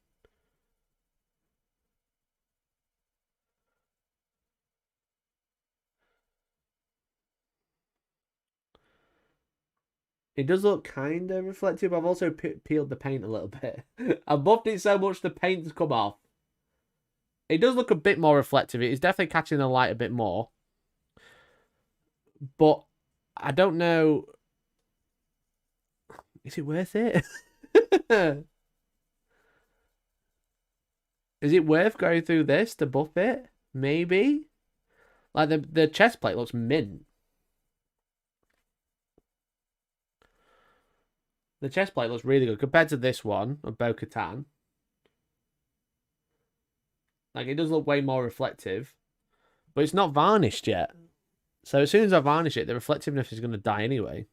It does look kind of reflective. I've also peeled the paint a little bit. I've buffed it so much the paint's come off. It does look a bit more reflective. It is definitely catching the light a bit more. But I don't know. Is it worth it? Is it worth going through this to buff it? Maybe? Like, the chest plate looks mint. The chest plate looks really good compared to this one of Bo-Katan. Like, it does look way more reflective. But it's not varnished yet. So as soon as I varnish it, the reflectiveness is going to die anyway.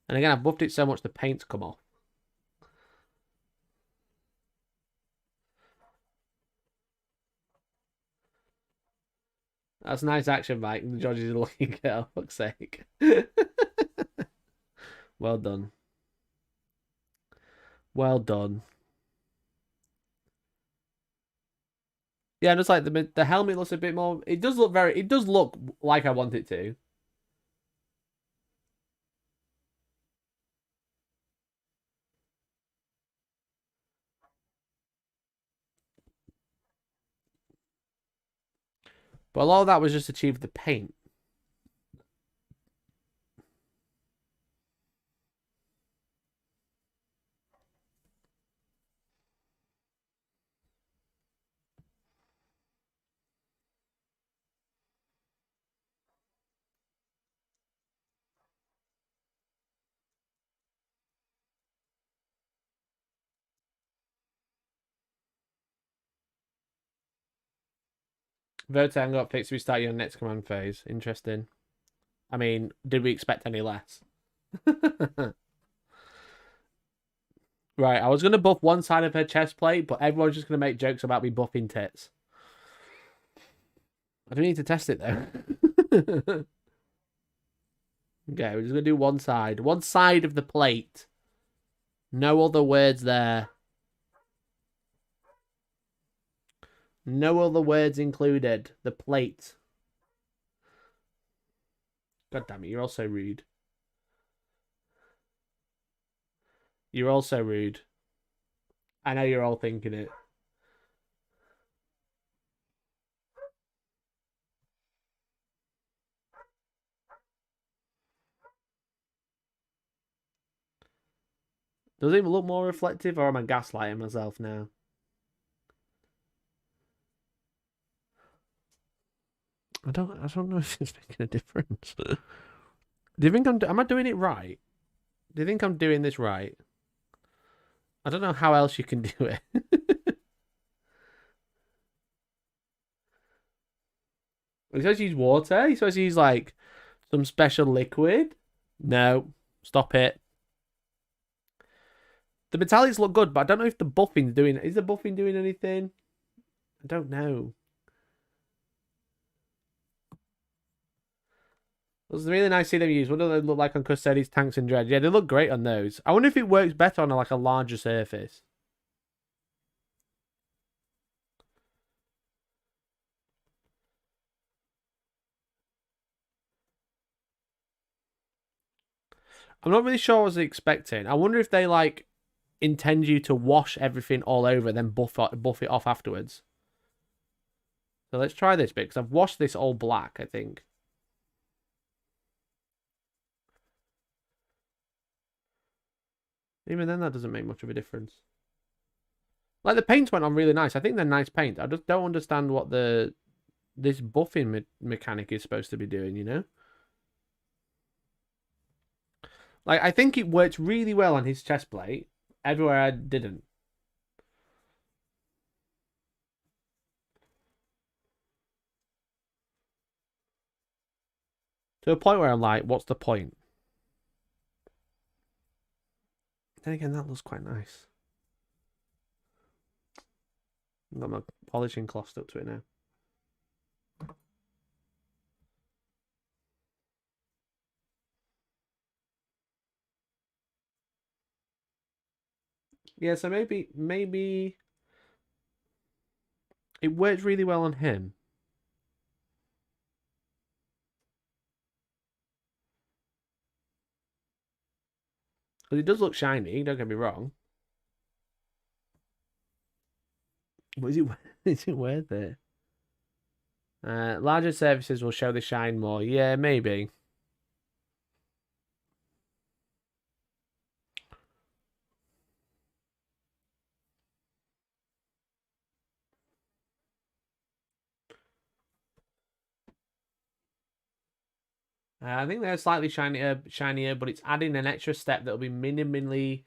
And again, I've buffed it so much the paint's come off. That's nice action, Mike. The judge is looking at it, fuck's sake. Well done. Well done. Yeah, just like the helmet looks a bit more. It does look like I want it to. But a lot of that was just achieved the paint. Vertang got fixed. We start your next command phase. Interesting. I mean, did we expect any less? Right, I was going to buff one side of her chest plate, but everyone's just going to make jokes about me buffing tits. I do need to test it, though. Okay, we're just going to do one side. One side of the plate. No other words there. No other words included. The plate. God damn it, you're all so rude. You're all so rude. I know you're all thinking it. Does it look more reflective, or am I gaslighting myself now? I don't know if it's making a difference. Do you think am I doing it right? Do you think I'm doing this right? I don't know how else you can do it. He says use water. He says use like some special liquid. No, stop it. The metallics look good, but I don't know if the buffing's doing. Is the buffing doing anything? I don't know. It was really nice to see them use. What do they look like on Custodes, tanks, and dredge? Yeah, they look great on those. I wonder if it works better on like a larger surface. I'm not really sure what I was expecting. I wonder if they like intend you to wash everything all over, then buff it off afterwards. So let's try this bit because I've washed this all black, I think. Even then, that doesn't make much of a difference. Like, the paints went on really nice. I think they're nice paint. I just don't understand what this buffing mechanic is supposed to be doing, you know? Like, I think it worked really well on his chest plate. Everywhere I didn't. To a point where I'm like, what's the point? Then again, that looks quite nice. I've got my polishing cloth stuck to it now. Yeah, so maybe it worked really well on him. Because it does look shiny, don't get me wrong. But is it worth it? Larger surfaces will show the shine more. Yeah, maybe. I think they're slightly shinier, but it's adding an extra step that will be minimally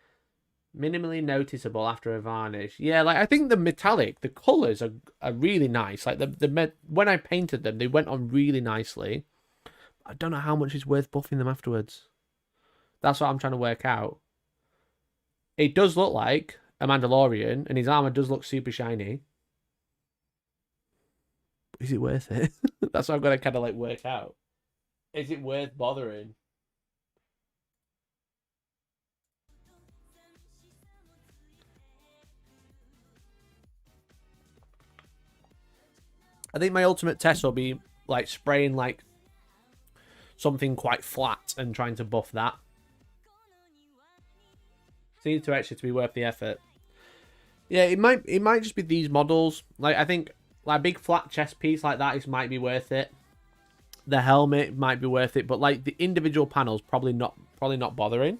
noticeable after a varnish. Yeah, like I think the metallic, the colors are really nice. Like when I painted them, they went on really nicely. I don't know how much it's worth buffing them afterwards. That's what I'm trying to work out. It does look like a Mandalorian, and his armor does look super shiny. Is it worth it? That's what I've got to kind of like work out. Is it worth bothering? I think my ultimate test will be like spraying like something quite flat and trying to buff that. Seems to actually to be worth the effort. Yeah, it might just be these models. Like I think like a big flat chest piece like that might be worth it. The helmet might be worth it, but like the individual panels probably not bothering.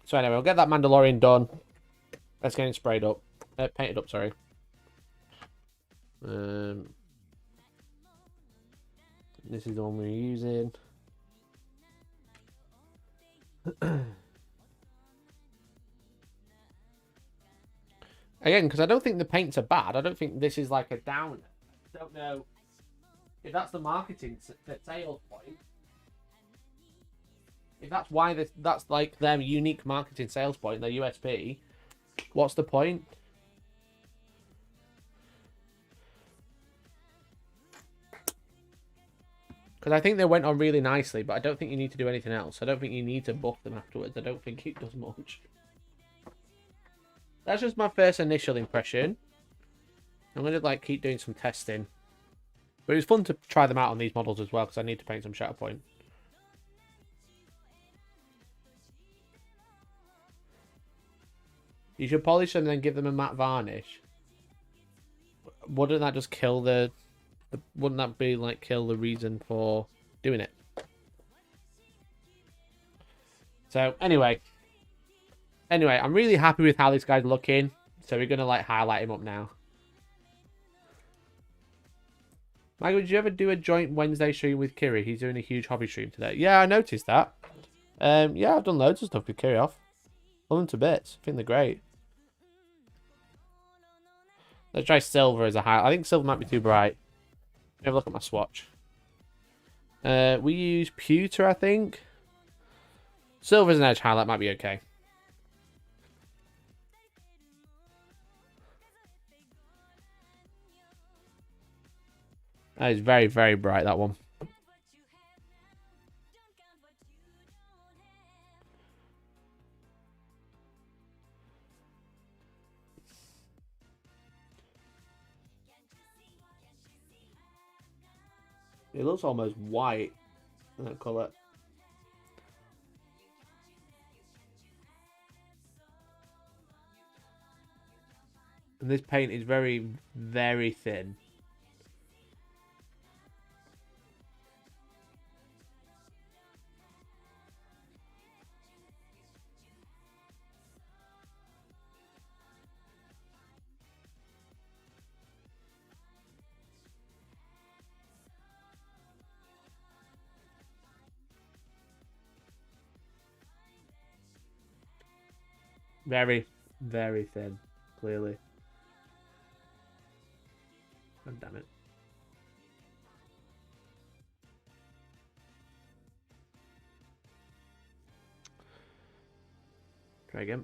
So anyway, we'll get that Mandalorian done. Let's get it sprayed up. Painted up, sorry. This is the one we're using. Again, because I don't think the paints are bad. I don't think this is like a downer. I don't know if that's the marketing, the sales point. If that's why that's like their unique marketing sales point, their USP, what's the point? Because I think they went on really nicely, but I don't think you need to do anything else. I don't think you need to buff them afterwards. I don't think it does much. That's just my first initial impression. I'm going to like keep doing some testing. But it was fun to try them out on these models as well, because I need to paint some Shatterpoint. You should polish them and then give them a matte varnish. Wouldn't that just kill wouldn't that be like kill the reason for doing it? So anyway, I'm really happy with how this guy's looking. So we're gonna like highlight him up now. Michael, did you ever do a joint Wednesday stream with Kiri? He's doing a huge hobby stream today. Yeah, I noticed that. Yeah, I've done loads of stuff with Kiri off. Love them to bits. I think they're great. Let's try silver as a highlight. I think silver might be too bright. Have a look at my swatch. We use pewter, I think. Silver as an edge highlight might be okay. That is very, very bright, that one. It looks almost white, that colour. And this paint is very, very thin. Very, very thin, clearly. God damn it. Try again.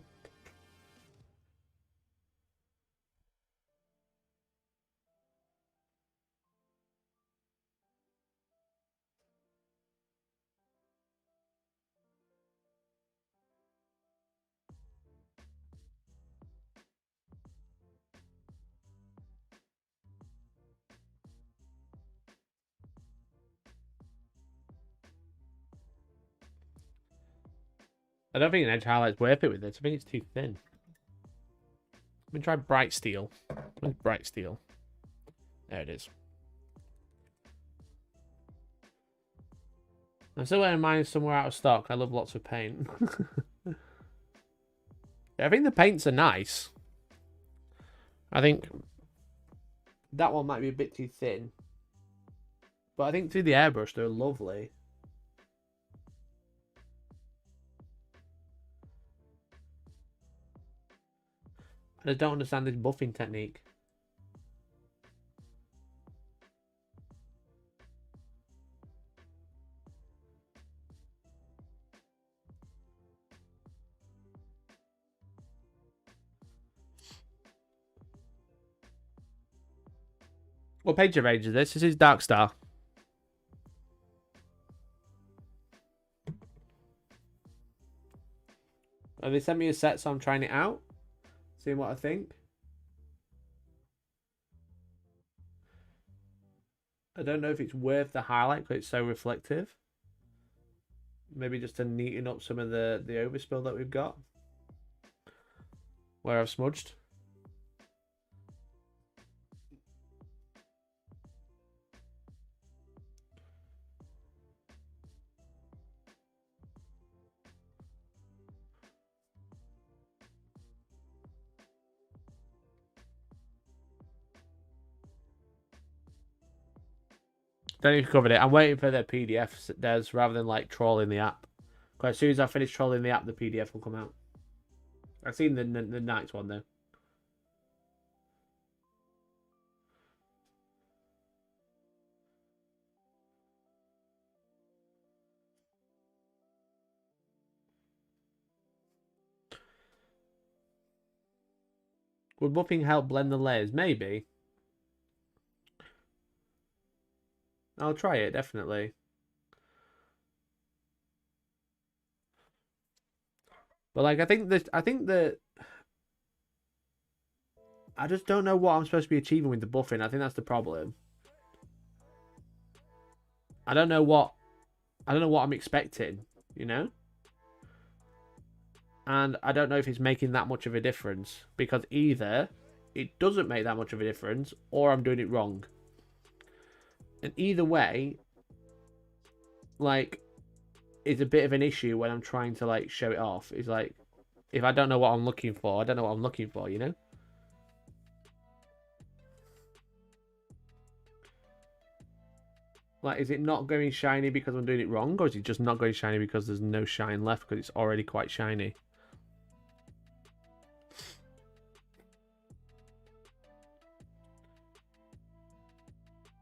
I don't think an edge highlight's worth it with this. I think it's too thin. Let me try bright steel. Where's bright steel? There it is. I'm still wearing mine somewhere out of stock. I love lots of paint. Yeah, I think the paints are nice. I think That one might be a bit too thin. But I think through the airbrush, they're lovely. I just don't understand this buffing technique. What page of age is this? This is Dark Star. They sent me a set, so I'm trying it out. Seeing what I think. I don't know if it's worth the highlight because it's so reflective. Maybe just to neaten up some of the overspill that we've got. Where I've smudged. Don't know if you covered it. I'm waiting for the PDF, Des, rather than like trolling the app. Because as soon as I finish trolling the app, the PDF will come out. I've seen the Knights one though. Would buffing help blend the layers? Maybe. I'll try it, definitely. But like, I think that I just don't know what I'm supposed to be achieving with the buffing. I think that's the problem. I don't know what I'm expecting, you know? And I don't know if it's making that much of a difference, because either it doesn't make that much of a difference or I'm doing it wrong. And either way, like, it's a bit of an issue when I'm trying to like show it off. It's like, if I don't know what I'm looking for, I don't know what I'm looking for, you know? Like, is it not going shiny because I'm doing it wrong? Or is it just not going shiny because there's no shine left because it's already quite shiny?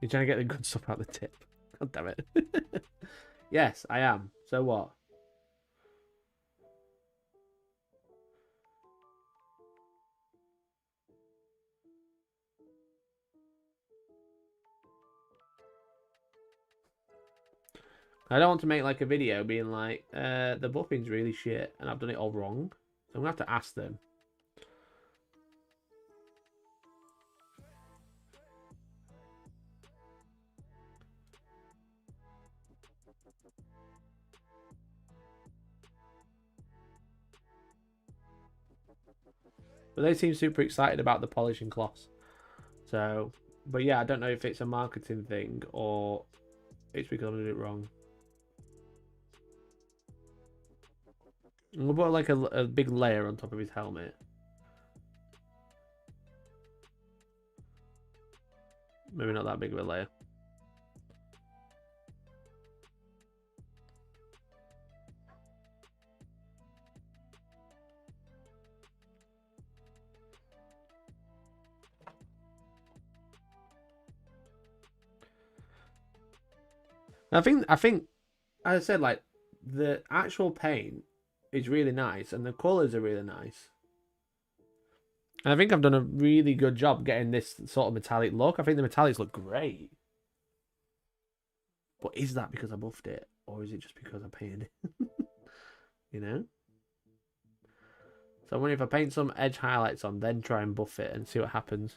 You're trying to get the good stuff out of the tip. God damn it. Yes, I am. So what? I don't want to make like a video being like, the buffing's really shit and I've done it all wrong. So I'm going to have to ask them. But they seem super excited about the polishing cloths. So, but yeah, I don't know if it's a marketing thing or it's because I'm doing it wrong. We'll put like a big layer on top of his helmet. Maybe not that big of a layer. I think, as I said, like, the actual paint is really nice and the colours are really nice. And I think I've done a really good job getting this sort of metallic look. I think the metallics look great. But is that because I buffed it? Or is it just because I painted it? You know? So I wonder if I paint some edge highlights on, then try and buff it and see what happens.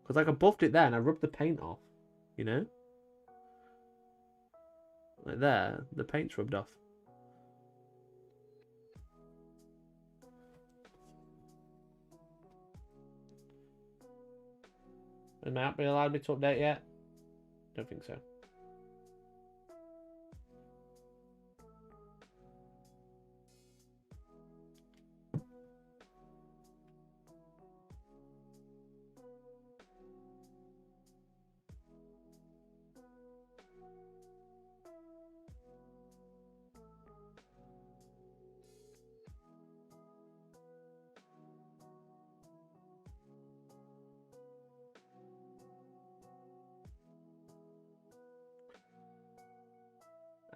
Because like I buffed it there and I rubbed the paint off. You know? Like there, the paint's rubbed off. Has my app been allowed me to update yet? Don't think so.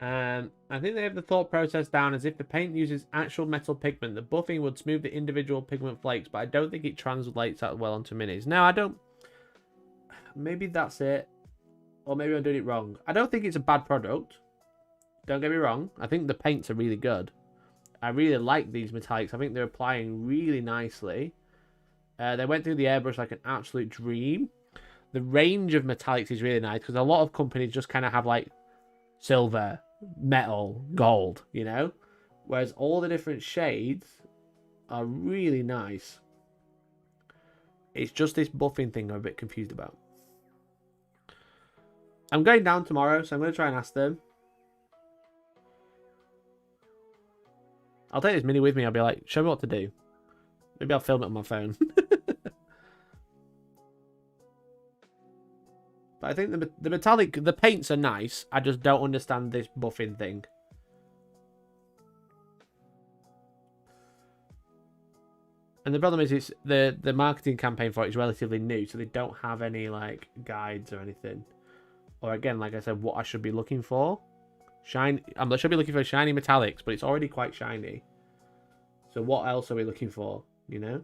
I think they have the thought process down as if the paint uses actual metal pigment. The buffing would smooth the individual pigment flakes, but I don't think it translates that well onto minis. No, I don't. Maybe that's it. Or maybe I'm doing it wrong. I don't think it's a bad product. Don't get me wrong. I think the paints are really good. I really like these metallics. I think they're applying really nicely. They went through the airbrush like an absolute dream. The range of metallics is really nice because a lot of companies just kind of have like silver, metal, gold, you know? Whereas all the different shades are really nice. It's just this buffing thing I'm a bit confused about. I'm going down tomorrow, so I'm going to try and ask them. I'll take this mini with me. I'll be like, show me what to do. Maybe I'll film it on my phone. But I think the metallic, the paints are nice. I just don't understand this buffing thing. And the problem is, it's the marketing campaign for it is relatively new, so they don't have any like guides or anything. Or again, like I said, what I should be looking for. I should be looking for shiny metallics, but it's already quite shiny. So what else are we looking for, you know?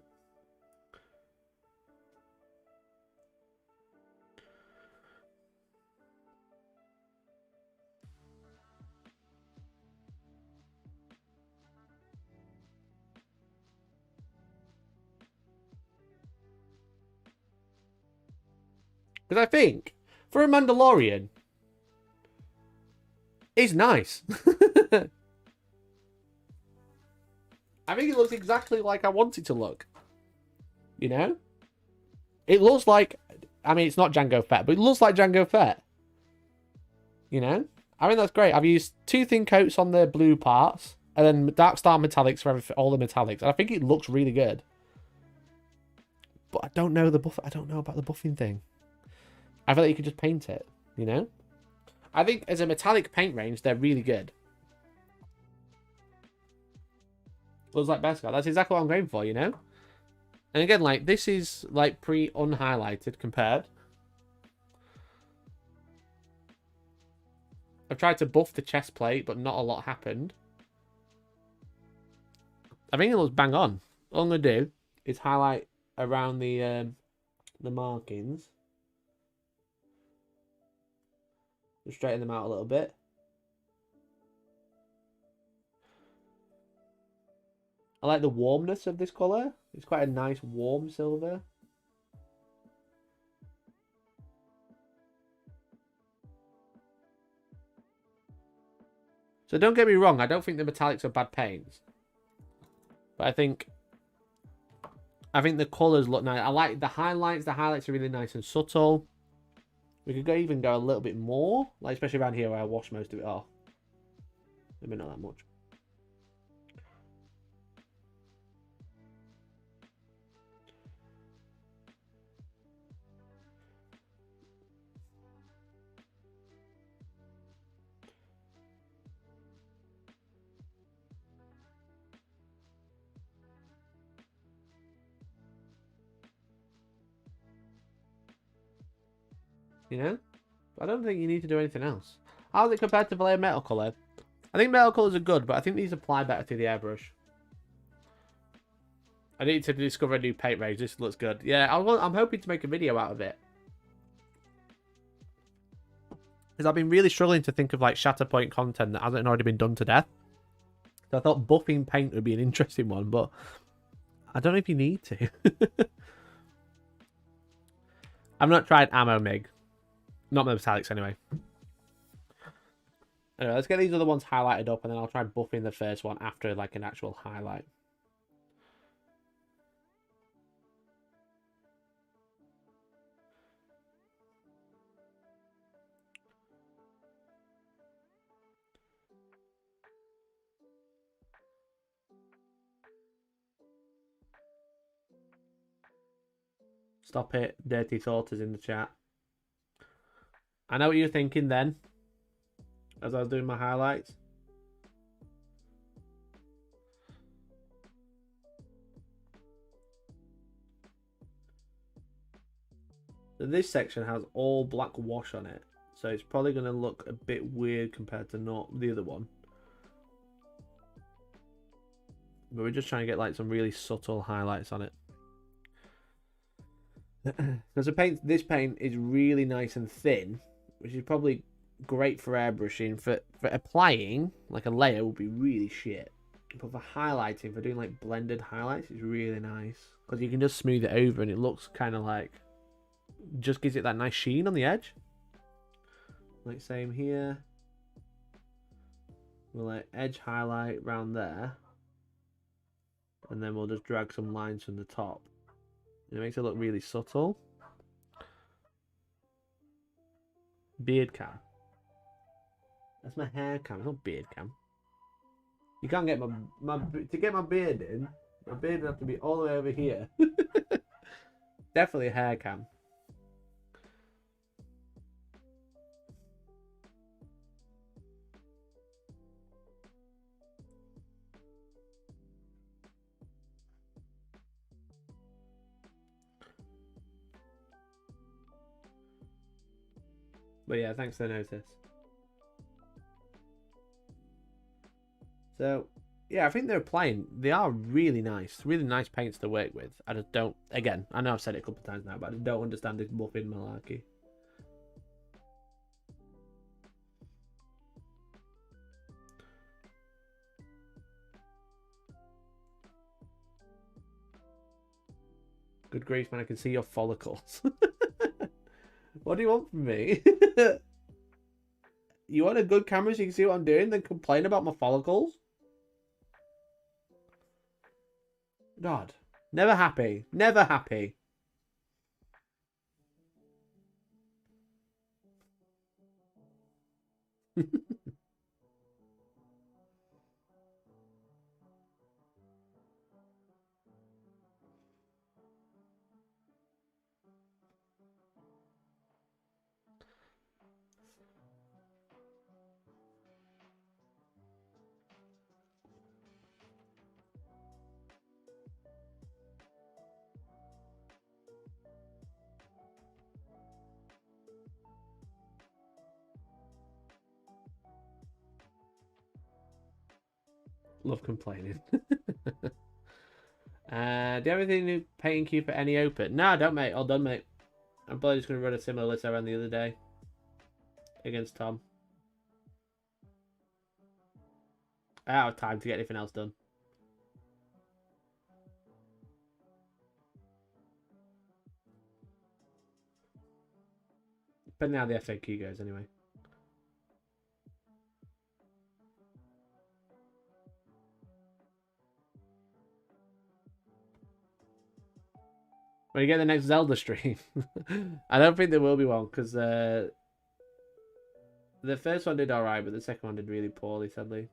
Because I think, for a Mandalorian, it's nice. I think it looks exactly like I want it to look. You know? It looks like... I mean, it's not Jango Fett, but it looks like Jango Fett. You know? I mean, that's great. I've used 2 thin coats on the blue parts, and then Dark Star metallics for all the metallics. And I think it looks really good. But I don't know I don't know about the buffing thing. I feel like you could just paint it, you know? I think as a metallic paint range, they're really good. Looks like Beskar. That's exactly what I'm going for, you know? And again, like, this is, like, pre-unhighlighted compared. I've tried to buff the chest plate, but not a lot happened. I think it looks bang on. All I'm going to do is highlight around the markings. Just straighten them out a little bit. I like the warmness of this colour. It's quite a nice warm silver. So don't get me wrong, I don't think the metallics are bad paints. But I think the colours look nice. I like the highlights. The highlights are really nice and subtle. We could even go a little bit more, like especially around here where I wash most of it off. Maybe not that much. You know? I don't think you need to do anything else. How's it compared to Vallejo Metal Colour? I think metal colours are good, but I think these apply better to the airbrush. I need to discover a new paint range. This looks good. Yeah, I'm hoping to make a video out of it. Because I've been really struggling to think of like Shatterpoint content that hasn't already been done to death. So I thought buffing paint would be an interesting one, but I don't know if you need to. I've not tried Ammo MIG. Not the metallics anyway. Anyway, let's get these other ones highlighted up, and then I'll try buffing the first one after like an actual highlight. Stop it, Dirty Thought is in the chat. I know what you're thinking then, as I was doing my highlights. So this section has all black wash on it. So it's probably going to look a bit weird compared to not the other one. But we're just trying to get like some really subtle highlights on it. Because this paint is really nice and thin, which is probably great for airbrushing. For applying, like a layer would be really shit. But for highlighting, for doing like blended highlights, it's really nice. Because you can just smooth it over and it looks kind of like, just gives it that nice sheen on the edge. Like same here. We'll like edge highlight around there. And then we'll just drag some lines from the top. It makes it look really subtle. Beard cam. That's my hair cam, it's not beard cam. You can't get to get my beard in, my beard would have to be all the way over here. Definitely a hair cam. But yeah, thanks for the notice. So, yeah, I think they are really nice paints to work with. I just don't, again, I know I've said it a couple of times now, but I just don't understand this buffing malarkey. Good grief, man, I can see your follicles. What do you want from me? You want a good camera so you can see what I'm doing, then complain about my follicles? God. Never happy. Never happy. Love complaining. Do you have anything new painting queue for any open? No, I don't, mate. All done, mate. I'm probably just going to run a similar list I ran the other day against Tom. I don't have time to get anything else done. Depending on how the FAQ goes, anyway. When you get the next Zelda stream. I don't think there will be one, because the first one did alright, but the second one did really poorly, sadly.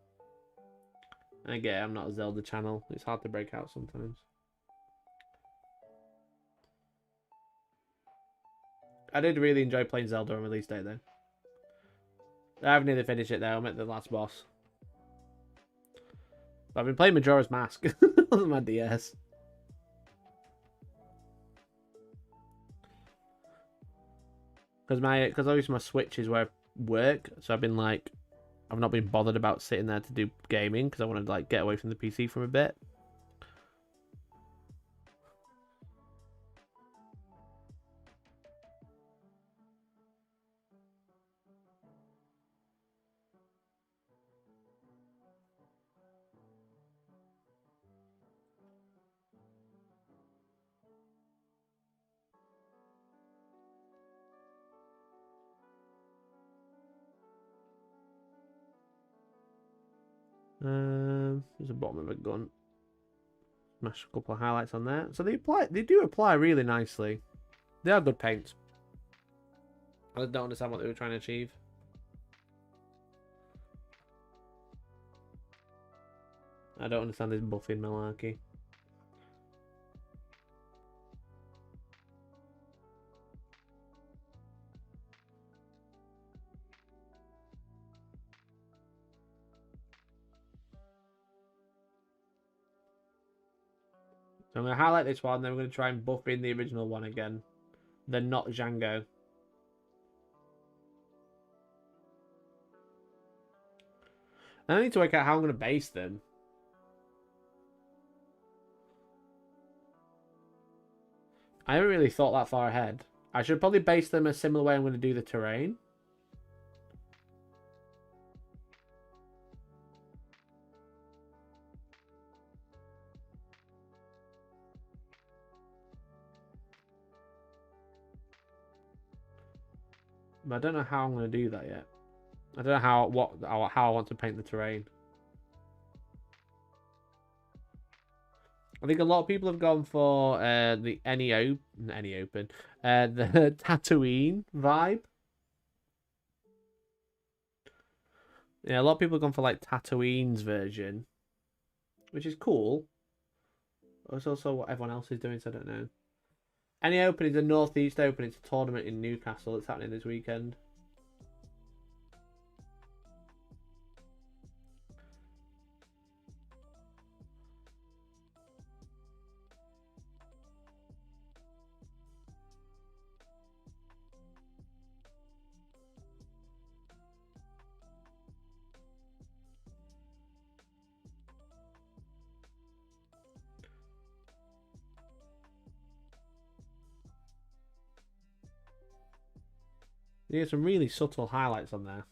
And again, I'm not a Zelda channel. It's hard to break out sometimes. I did really enjoy playing Zelda on release day, though. I haven't nearly finished it, though. I'm at the last boss. But I've been playing Majora's Mask on my DS. Because obviously my Switch is where I work, so I've not been bothered about sitting there to do gaming because I wanted to like get away from the PC for a bit. There's a bottom of a gun. Smash a couple of highlights on there. So they do apply really nicely. They are good paints. I don't understand what they were trying to achieve. I don't understand this buffing malarkey. So I'm going to highlight this one, then we're going to try and buff in the original one again. Then not Django. I need to work out how I'm going to base them. I haven't really thought that far ahead. I should probably base them a similar way I'm going to do the terrain. But I don't know how I'm going to do that yet. I don't know how I want to paint the terrain. I think a lot of people have gone for the the Tatooine vibe. Yeah, a lot of people have gone for like Tatooine's version, which is cool. It's also what everyone else is doing, so I don't know. Any Open is a Northeast Open. It's a tournament in Newcastle that's happening this weekend. You get some really subtle highlights on there.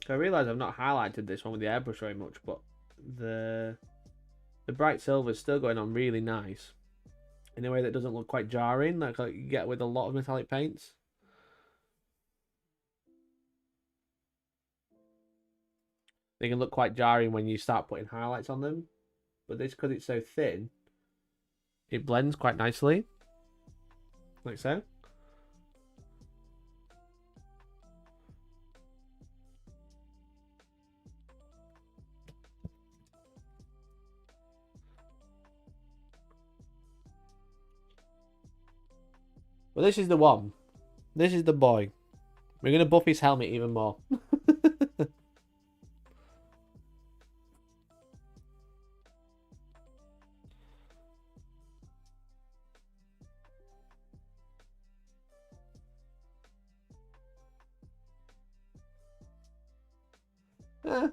So I realise I've not highlighted this one with the airbrush very much, but the bright silver is still going on really nice in a way that doesn't look quite jarring, like you get with a lot of metallic paints. They can look quite jarring when you start putting highlights on them, but this, because it's so thin, it blends quite nicely, like so. Well, this is the one. This is the boy. We're going to buff his helmet even more. Eh.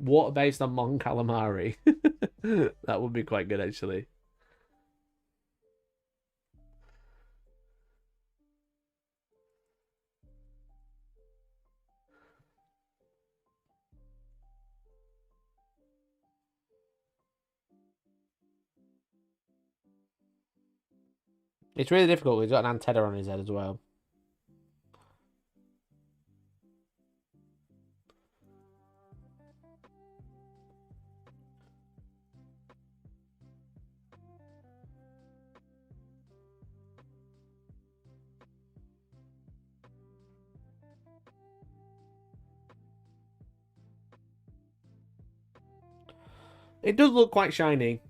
Water based on Mon Calamari. That would be quite good, actually. It's really difficult. He's got an antenna on his head as well. It does look quite shiny.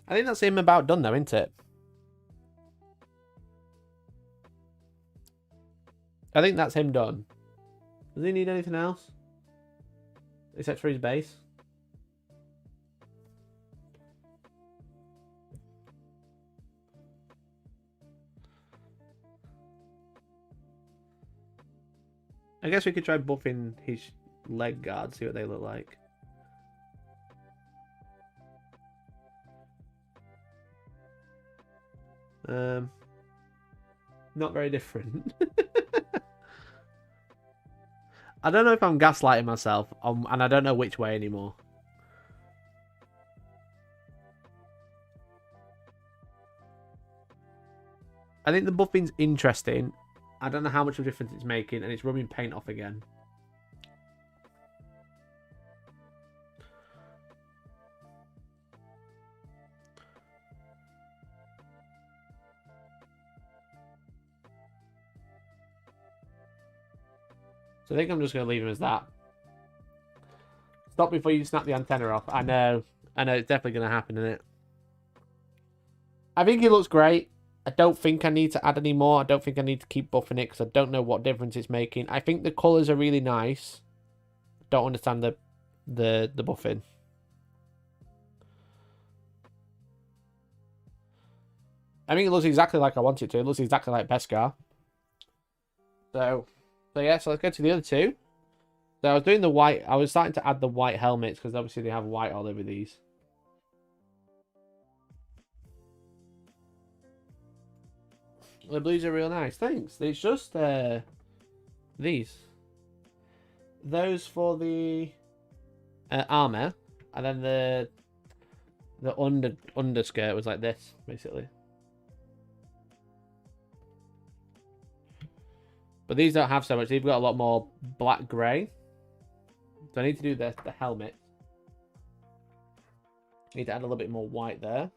I think that's him about done though, isn't it? I think that's him done. Does he need anything else? Except for his base? I guess we could try buffing his leg guard, see what they look like. Not very different. I don't know if I'm gaslighting myself, and I don't know which way anymore. I think the buffing's interesting. I don't know how much of a difference it's making, and it's rubbing paint off again. So I think I'm just going to leave him as that. Stop before you snap the antenna off. I know. I know, it's definitely going to happen, isn't it? I think it looks great. I don't think I need to add any more. I don't think I need to keep buffing it because I don't know what difference it's making. I think the colours are really nice. Don't understand the buffing. I think it looks exactly like I want it to. It looks exactly like Beskar. So yeah, so let's go to the other two. So I was doing the white. I was starting to add the white helmets because obviously they have white all over these. The blues are real nice. Thanks. It's just these. Those for the armor, and then the underskirt was like this, basically. But these don't have so much. They've got a lot more black grey. So I need to do the helmet. Need to add a little bit more white there.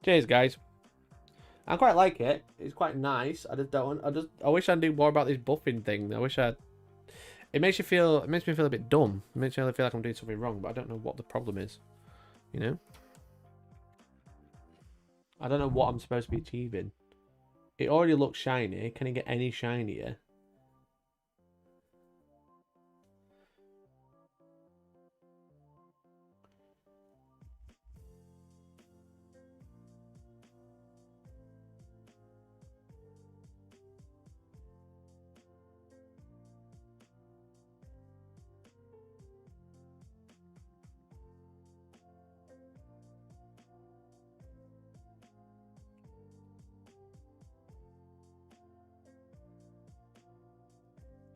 Cheers, guys. I quite like it. It's quite nice. I just don't. I wish I'd do more about this buffing thing. I wish I. It makes me feel a bit dumb. It makes me feel like I'm doing something wrong, but I don't know what the problem is. You know. I don't know what I'm supposed to be achieving. It already looks shiny. Can it get any shinier?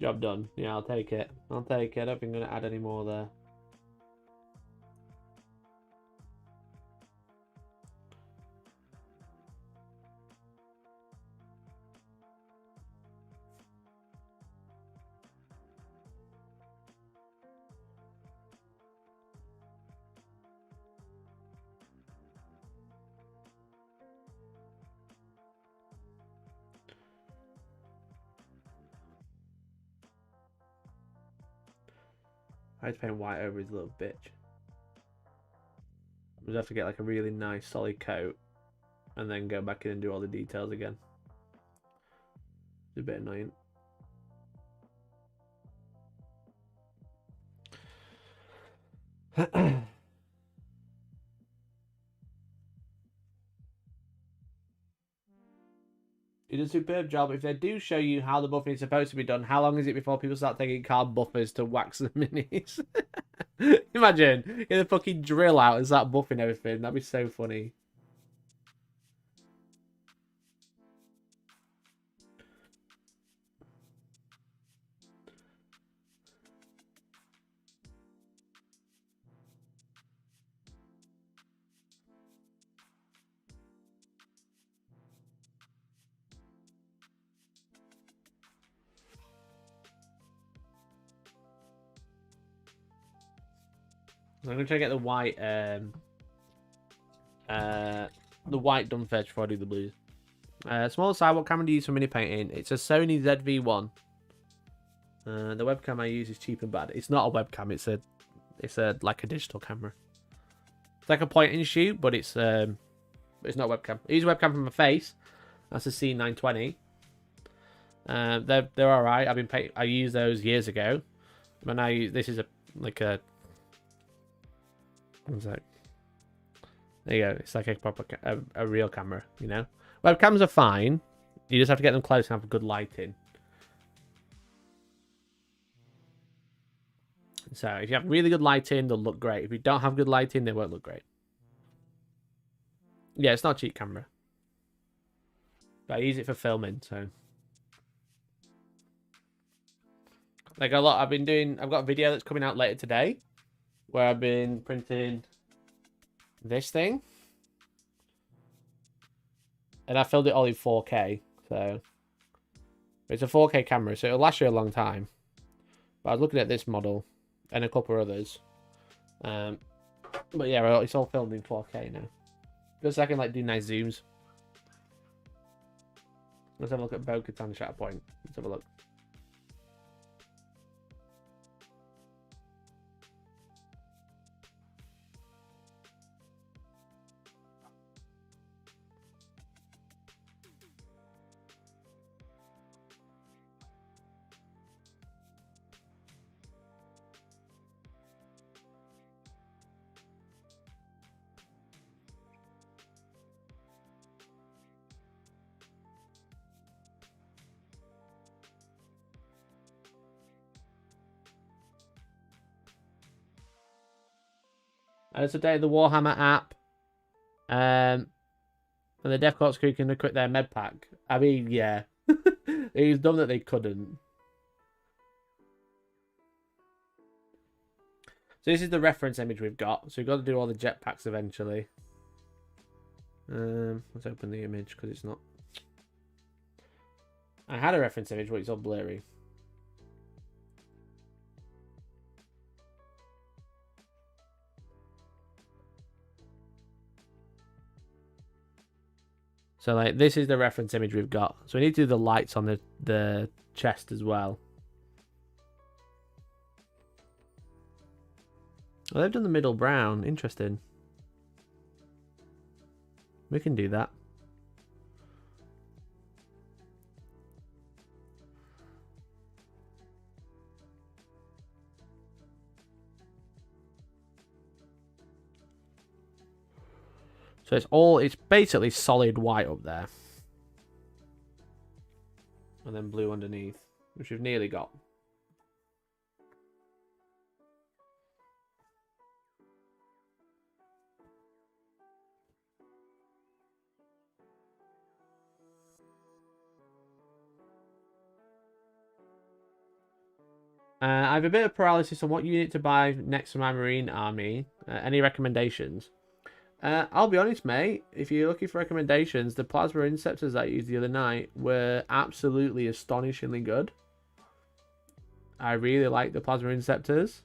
Job done. Yeah, I'll take it. I'll take it. I don't think I'm going to add any more there. I had to paint white over his little bitch. I'm gonna have to get like a really nice solid coat and then go back in and do all the details again. It's a bit annoying. You did a superb job. If they do show you how the buffing is supposed to be done, how long is it before people start taking card buffers to wax the minis? Imagine, get a fucking drill out and start buffing everything. That'd be so funny. So I'm gonna try to get the white done first before I do the blues. Small side, what camera do you use for mini painting? It's a Sony ZV-1. The webcam I use is cheap and bad. It's not a webcam. It's a like a digital camera. It's like a point and shoot, but it's not a webcam. I use a webcam from my face. That's a C920. They're all right. I used those years ago. But now this is like a. What's that? There you go. It's like a proper a real camera, you know. Webcams are fine. You just have to get them close and have good lighting. So if you have really good lighting, they'll look great. If you don't have good lighting, they won't look great. Yeah, it's not a cheap camera. But I use it for filming, so. Like a lot, I've got a video that's coming out later today where I've been printing this thing. And I filmed it all in 4K, so it's a 4K camera, so it'll last you a long time. But I was looking at this model and a couple of others. But yeah, it's all filmed in 4K now. Just so I can like do nice zooms. Let's have a look at Bo-Katan Shatterpoint. Let's have a look. Today the Warhammer app, and the Death Corps crew can equip their med pack. I mean, yeah, it was dumb that they couldn't. So this is the reference image we've got. So we've got to do all the jetpacks eventually. Let's open the image because it's not. I had a reference image, but it's all blurry. So like this is the reference image we've got. So we need to do the lights on the chest as well. Well, they've done the middle brown. Interesting. We can do that. So it's basically solid white up there. And then blue underneath, which we've nearly got. I have a bit of paralysis on what unit to buy next for my Marine army. Any recommendations? I'll be honest, mate. If you're looking for recommendations, the Plasma Inceptors that I used the other night were absolutely astonishingly good. I really like the Plasma Inceptors.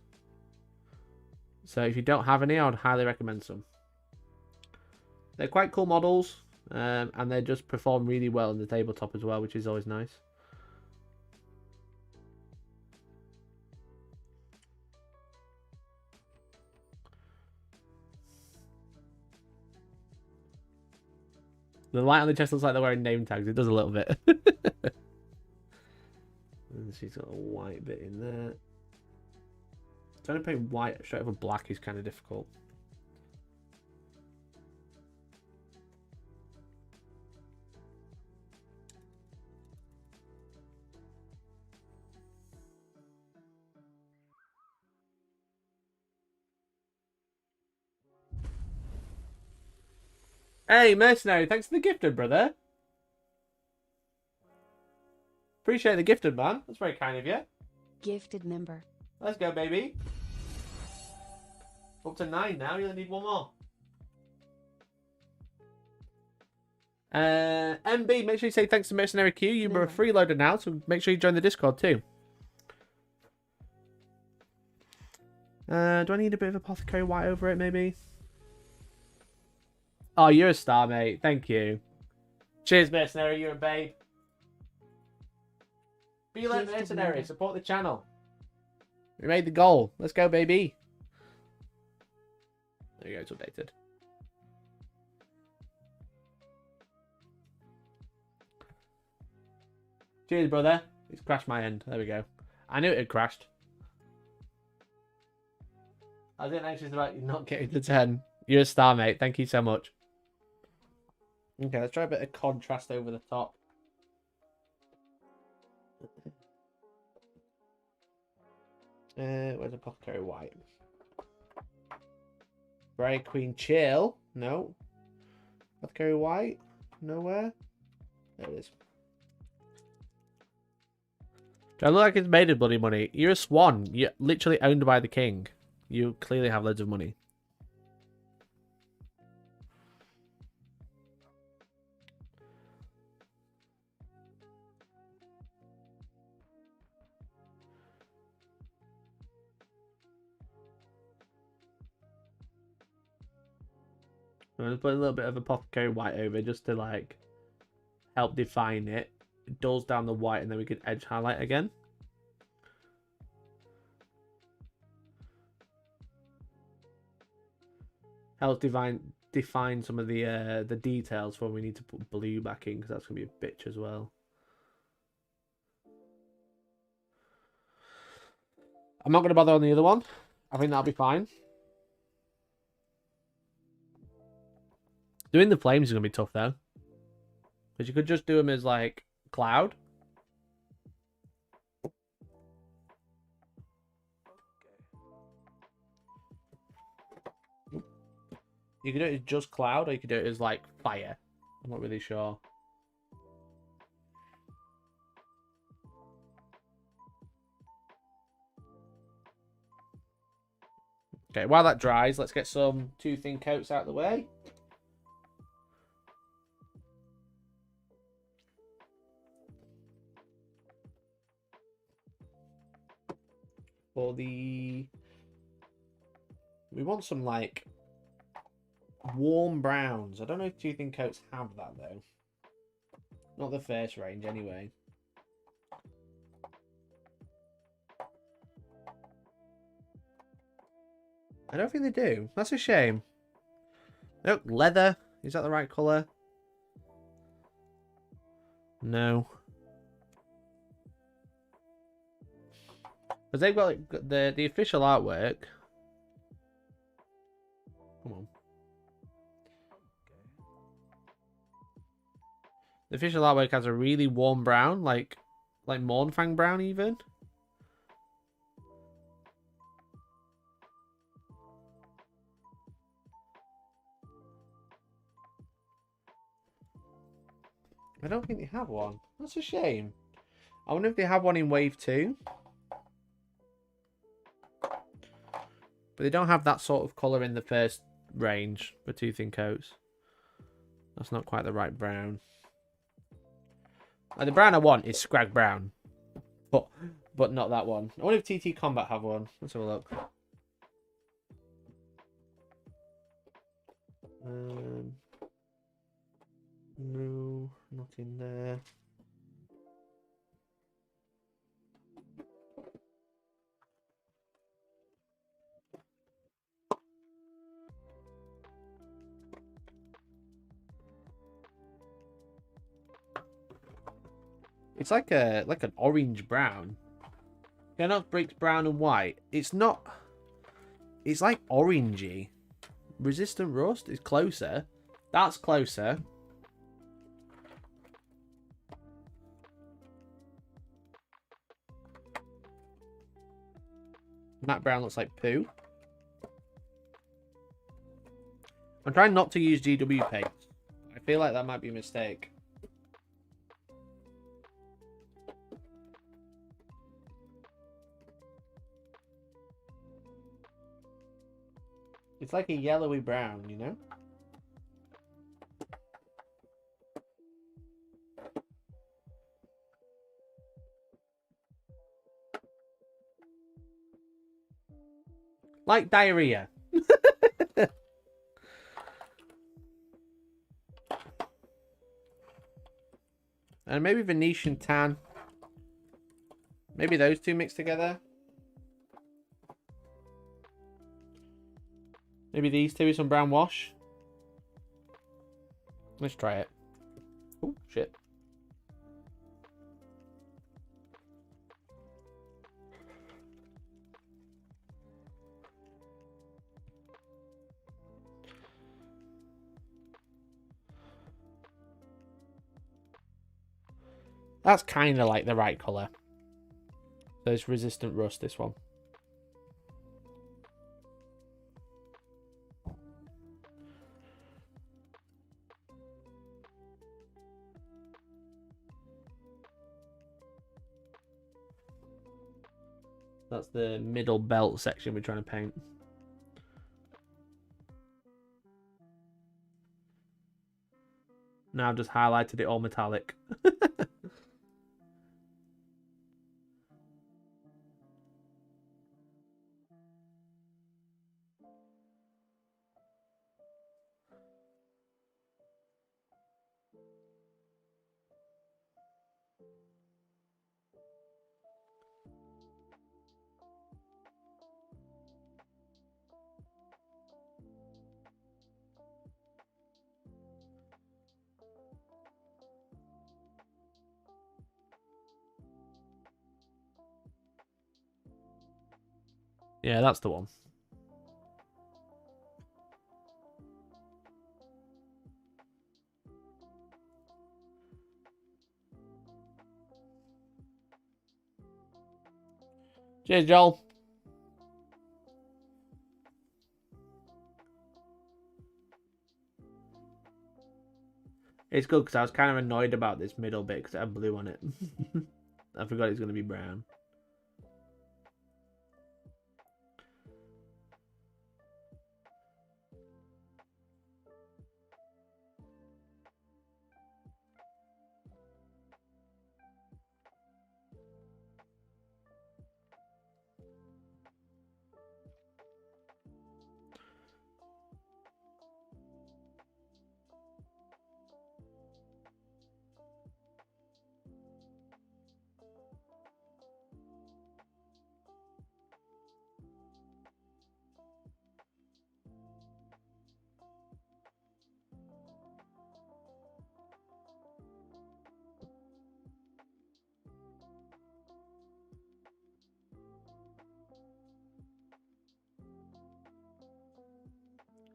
So if you don't have any, I would highly recommend some. They're quite cool models, and they just perform really well in the tabletop as well, which is always nice. The light on the chest looks like they're wearing name tags. It does a little bit. And she's got a white bit in there. Trying to paint white straight over black is kind of difficult. Hey, Mercenary, thanks for the gifted, brother. Appreciate the gifted, man. That's very kind of you. Gifted member. Let's go, baby. Up to 9 now. You only need one more. MB, make sure you say thanks to Mercenary Q. You're a freeloader now, so make sure you join the Discord too. Do I need a bit of Apothecary White over it, maybe? Oh, you're a star, mate. Thank you. Cheers, Mercenary. You're a babe. Be like Mercenary. Support the channel. We made the goal. Let's go, baby. There you go. It's updated. Cheers, brother. It's crashed my end. There we go. I knew it had crashed. I was getting anxious about you not getting to 10. You're a star, mate. Thank you so much. Okay, let's try a bit of contrast over the top. Where's Apothecary White? Briar Queen Chill. No. Apothecary White. Nowhere. There it is. Do I look like it's made of bloody money? You're a swan. You're literally owned by the king. You clearly have loads of money. I'm going to put a little bit of apothecary white over just to like help define it. It dulls down the white and then we can edge highlight again. Helps define some of the details for when we need to put blue back in, because that's going to be a bitch as well. I'm not going to bother on the other one. I think that'll be fine. Doing the flames is going to be tough though. Because you could just do them as like cloud. You could do it as just cloud, or you could do it as like fire. I'm not really sure. Okay, while that dries, let's get some 2 thin coats out of the way. For the... We want some, like, warm browns. I don't know if 2 thin coats have that, though. Not the first range, anyway. I don't think they do. That's a shame. Look, leather. Is that the right colour? No. Because they've got like, the official artwork. Come on. The official artwork has a really warm brown, like Mornfang brown even. I don't think they have one. That's a shame. I wonder if they have one in Wave 2. But they don't have that sort of colour in the first range for 2 thin coats. That's not quite the right brown. Like, the brown I want is Scrag Brown. But not that one. I wonder if TT Combat have one. Let's have a look. No, not in there. It's like an orange brown. Yeah, not bricks brown and white. It's not. It's like orangey. Resistant rust is closer. That's closer. Matte brown looks like poo. I'm trying not to use GW paint. I feel like that might be a mistake. It's like a yellowy brown, you know? Like diarrhea. And maybe Venetian tan. Maybe those two mixed together. Maybe these two with some brown wash. Let's try it. Oh, shit. That's kind of like the right colour. So it's resistant rust, this one. That's the middle belt section we're trying to paint. Now I've just highlighted it all metallic. Yeah, that's the one. Cheers, Joel. It's good because I was kind of annoyed about this middle bit because it had blue on it. I forgot it's going to be brown.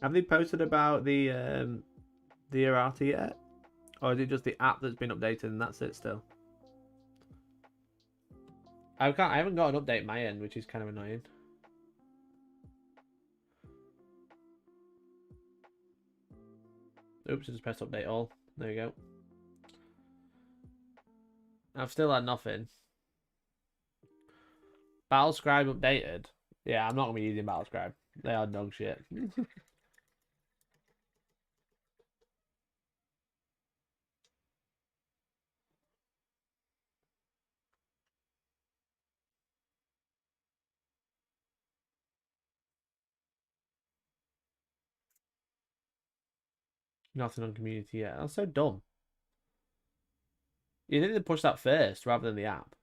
Have they posted about the errata yet? Or is it just the app that's been updated and that's it still? I haven't got an update on my end, which is kind of annoying. Oops, I just pressed update all. There you go. I've still had nothing. Battlescribe updated. Yeah, I'm not going to be using Battlescribe. They are dog shit. Nothing on community yet. That's so dumb. You need to push that first rather than the app.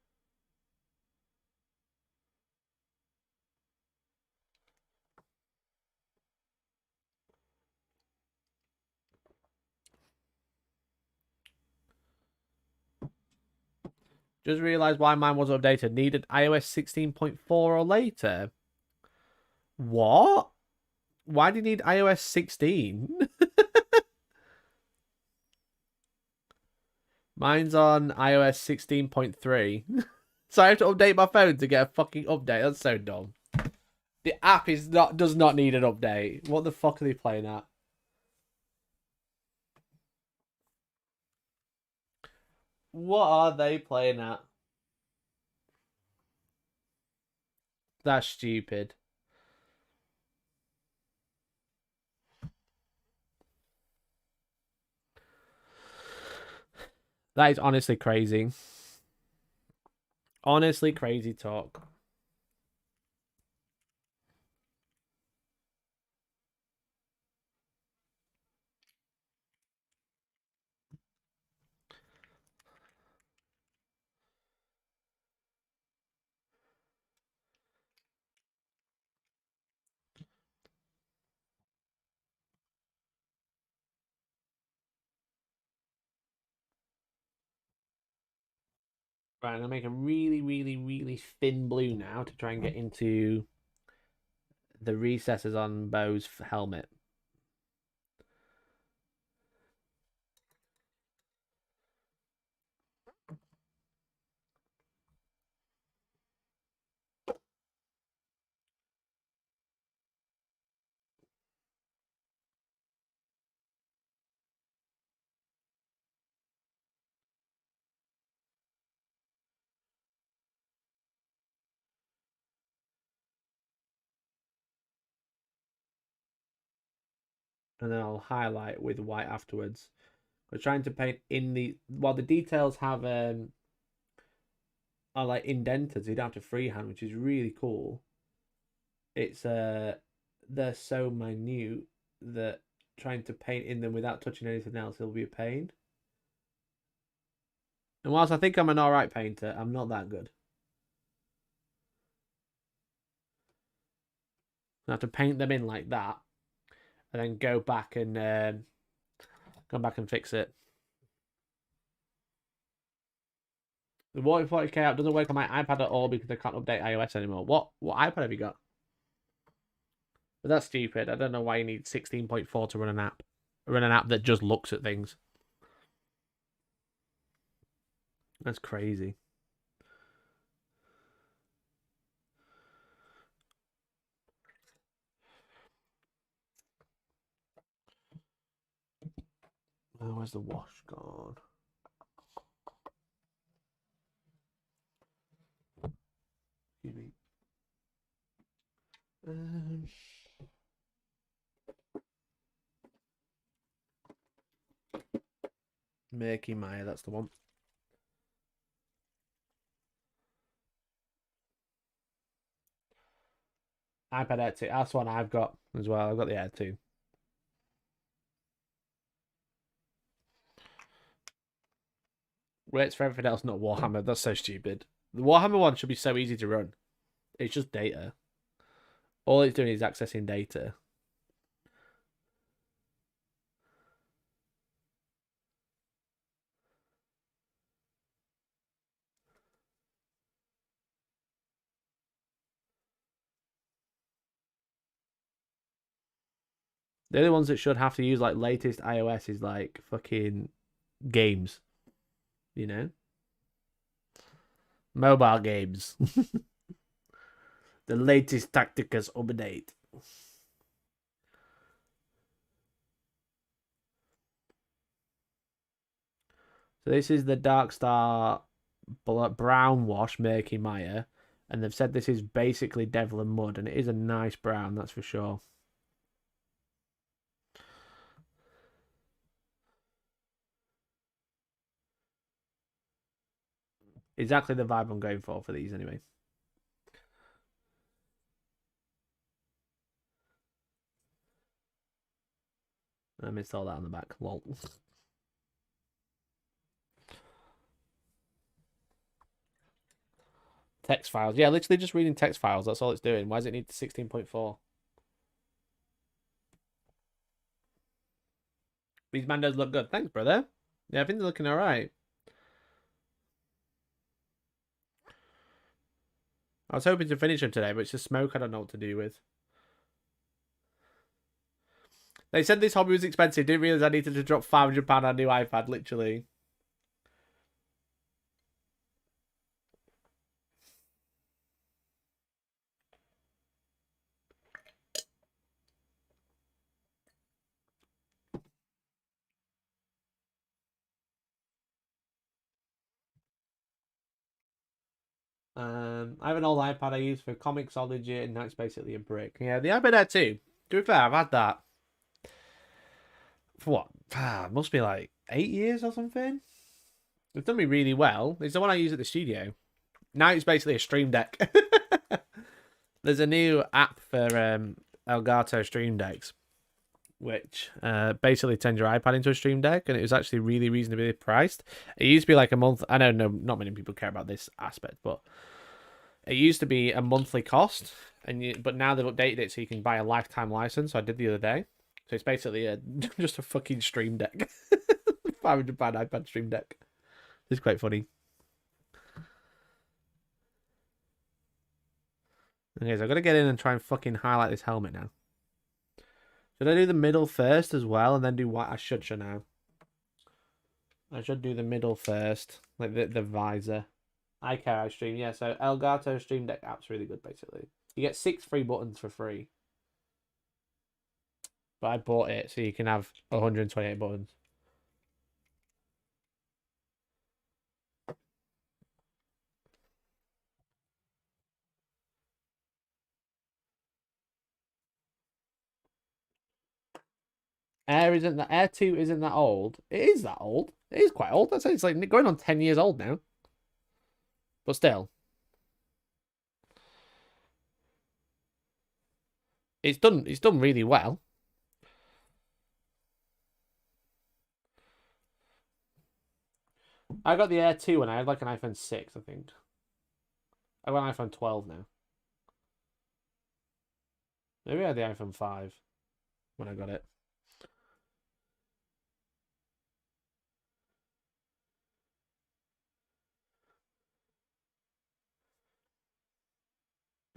Just realised why mine wasn't updated. Needed iOS 16.4 or later. What? Why do you need iOS 16? Mine's on iOS 16.3. So I have to update my phone to get a fucking update. That's so dumb. The app does not need an update. What the fuck are they playing at? What are they playing at? That's stupid. That is honestly crazy. Honestly crazy talk. Right, I'm gonna make a really, really, really thin blue now to try and get into the recesses on Bo's helmet. And then I'll highlight with white afterwards. We're trying to paint in while the details have are like indented, so you don't have to freehand, which is really cool. It's they're so minute that trying to paint in them without touching anything else will be a pain. And whilst I think I'm an alright painter, I'm not that good. I have to paint them in like that, and then go back and fix it. The 40K app doesn't work on my iPad at all because I can't update iOS anymore. What iPad have you got? But that's stupid. I don't know why you need 16.4 to run an app. Run an app that just looks at things. That's crazy. Oh, where's the wash gone? Excuse me. Murky Maya, that's the one. iPad Air 2. That's one I've got as well. I've got the Air 2. Waits for everything else, not Warhammer. That's so stupid. The Warhammer one should be so easy to run. It's just data. All it's doing is accessing data. The only ones that should have to use like latest iOS is like fucking games. You know? Mobile games. The latest Tacticus update. So this is the Dark Star brown wash Murky Maya. And they've said this is basically Devil and Mud. And it is a nice brown, that's for sure. Exactly the vibe I'm going for these anyway. I missed all that on the back. Lol. Text files. Yeah, literally just reading text files. That's all it's doing. Why does it need 16.4? These mandos look good. Thanks, brother. Yeah, I think they're looking alright. I was hoping to finish them today, but it's just smoke I don't know what to do with. They said this hobby was expensive. Didn't realise I needed to drop £500 on a new iPad, literally. I have an old iPad I use for comics all legit, and that's basically a brick. Yeah, the iPad Air 2. To be fair, I've had that for what? Must be like 8 years or something. It's done me really well. It's the one I use at the studio. Now it's basically a Stream Deck. There's a new app for Elgato Stream Decks, which basically turns your iPad into a Stream Deck, and it was actually really reasonably priced. It used to be like a month. I know not many people care about this aspect, but it used to be a monthly cost, but now they've updated it so you can buy a lifetime license. So I did the other day. So it's basically just a fucking Stream Deck, £500 iPad Stream Deck. It's quite funny. Okay, so I've got to get in and try and fucking highlight this helmet now. Should I do the middle first as well and then do what I should now? I should do the middle first, like the visor. I care I stream, yeah. So Elgato Stream Deck app's really good, basically. You get 6 free buttons for free. But I bought it so you can have 128 buttons. Air 2 isn't that old. It is that old. It is quite old. I'd say it's like going on 10 years old now. But still. It's done really well. I got the Air 2 when I had like an iPhone 6, I think. I got an iPhone 12 now. Maybe I had the iPhone 5 when I got it.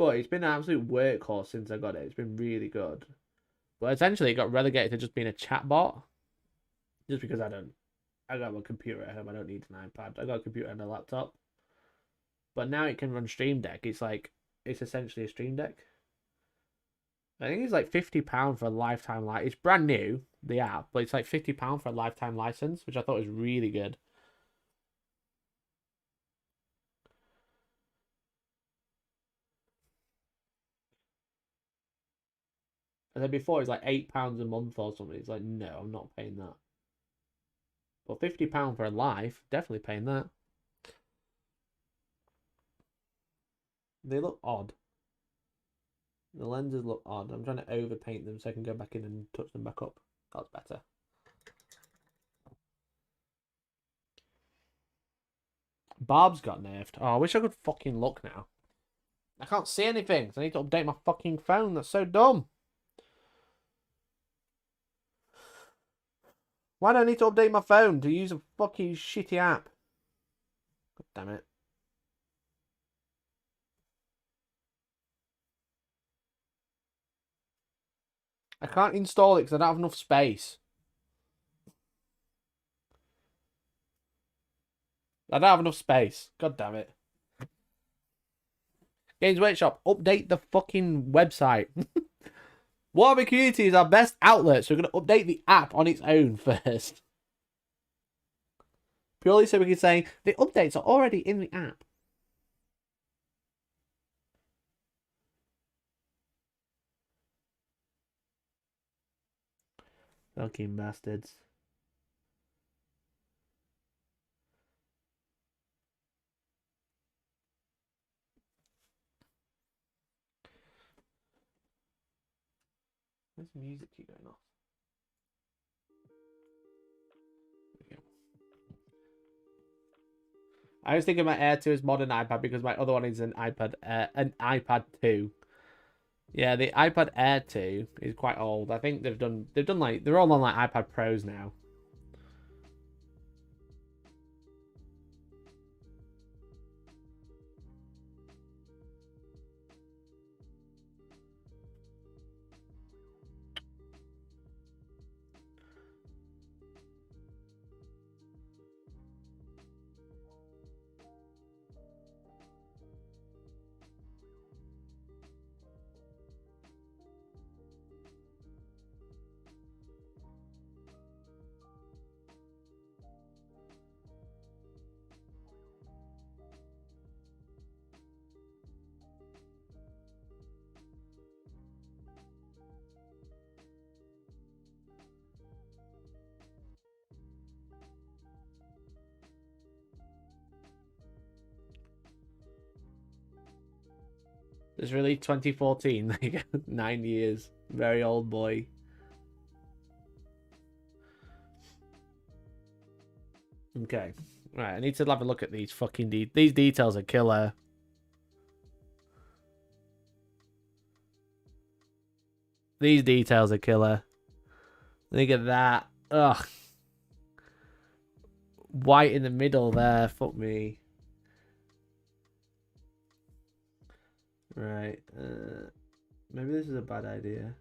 But it's been an absolute workhorse since I got it. It's been really good. But essentially, it got relegated to just being a chatbot. Just because I got a computer at home. I don't need an iPad. I got a computer and a laptop. But now it can run Stream Deck. It's essentially a Stream Deck. I think it's like £50 for a lifetime license. It's brand new, the app, but it's like £50 for a lifetime license, which I thought was really good. And then before, it's like £8 a month or something. It's like, no, I'm not paying that. But £50 for a life, definitely paying that. They look odd. The lenses look odd. I'm trying to overpaint them so I can go back in and touch them back up. That's better. Barb's got nerfed. Oh, I wish I could fucking look now. I can't see anything. So I need to update my fucking phone. That's so dumb. Why do I need to update my phone to use a fucking shitty app? God damn it. I can't install it because I don't have enough space. I don't have enough space. God damn it. Games Workshop, update the fucking website. Wargaming Community is our best outlet, so we're going to update the app on its own first. Purely so we can say the updates are already in the app. Fucking bastards. Where's the music keep going off? I was thinking my Air 2 is modern iPad because my other one is an iPad 2. Yeah, the iPad Air 2 is quite old. I think they've done like they're all on like iPad Pros now. It's really 2014. There you go. 9 years. Very old boy. Okay. Right, I need to have a look at these fucking these details are killer. These details are killer. Look at that. Ugh. White in the middle there. Fuck me. Right. Maybe this is a bad idea.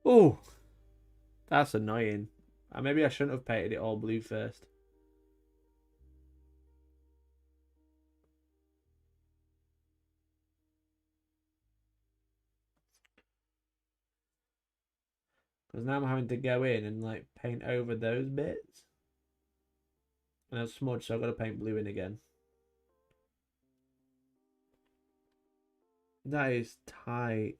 Oh, that's annoying. Maybe I shouldn't have painted it all blue first. Because now I'm having to go in and like paint over those bits. And it's smudged, so I've got to paint blue in again. That is tight.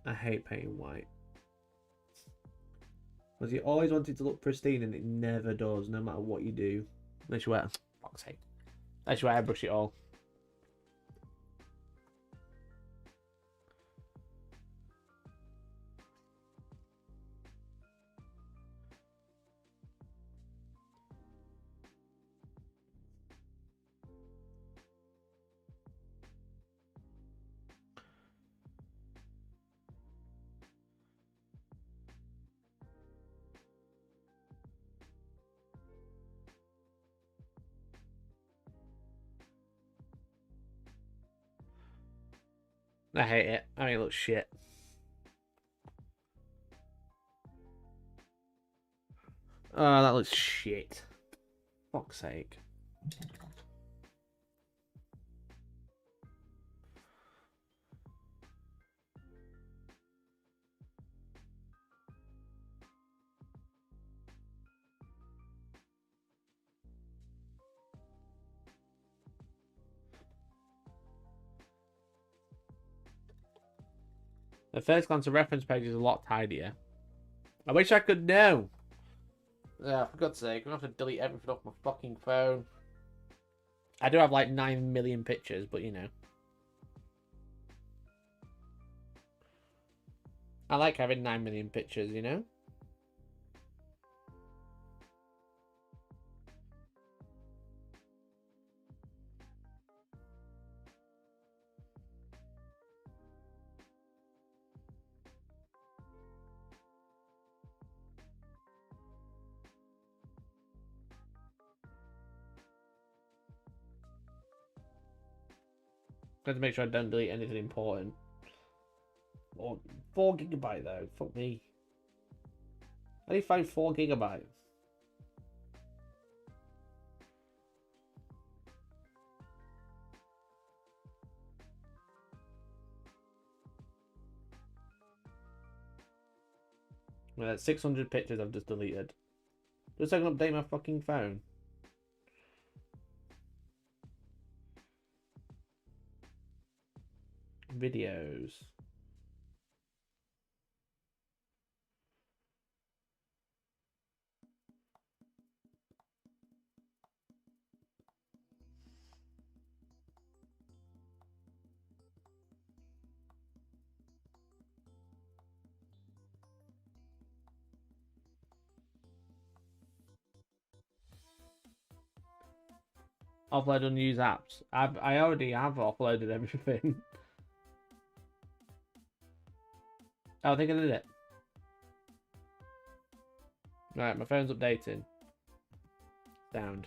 I hate painting white. Because you always want it to look pristine and it never does, no matter what you do. Unless you wear, fuck's sake. Unless you airbrush it all. I hate it. I mean, it looks shit. Oh, that looks shit. Fuck's sake. The first glance of reference page is a lot tidier. I wish I could know. Yeah, for God's sake, I'm gonna have to delete everything off my fucking phone. I do have like 9 million pictures, but you know. I like having 9 million pictures, you know? Got to make sure I don't delete anything important. Or 4 gigabyte though, fuck me. How do you find 4 gigabytes? Well, that's 600 pictures I've just deleted. Just so I can update my fucking phone. Videos. Upload unused apps. I already have uploaded everything. Oh, I think I did it. Right, my phone's updating. Sound.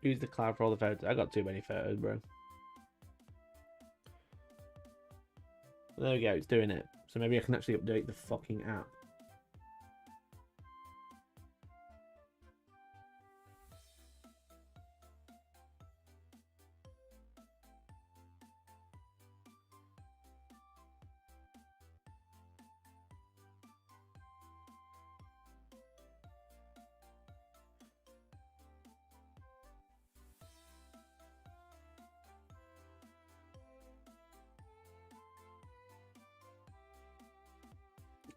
Use the cloud for all the photos. I got too many photos, bro. There we go, it's doing it. So maybe I can actually update the fucking app.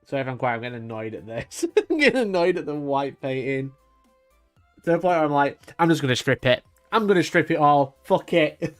So if I'm quiet, I'm getting annoyed at this. I'm getting annoyed at the white painting. To the point where I'm like, I'm just going to strip it. I'm going to strip it all. Fuck it.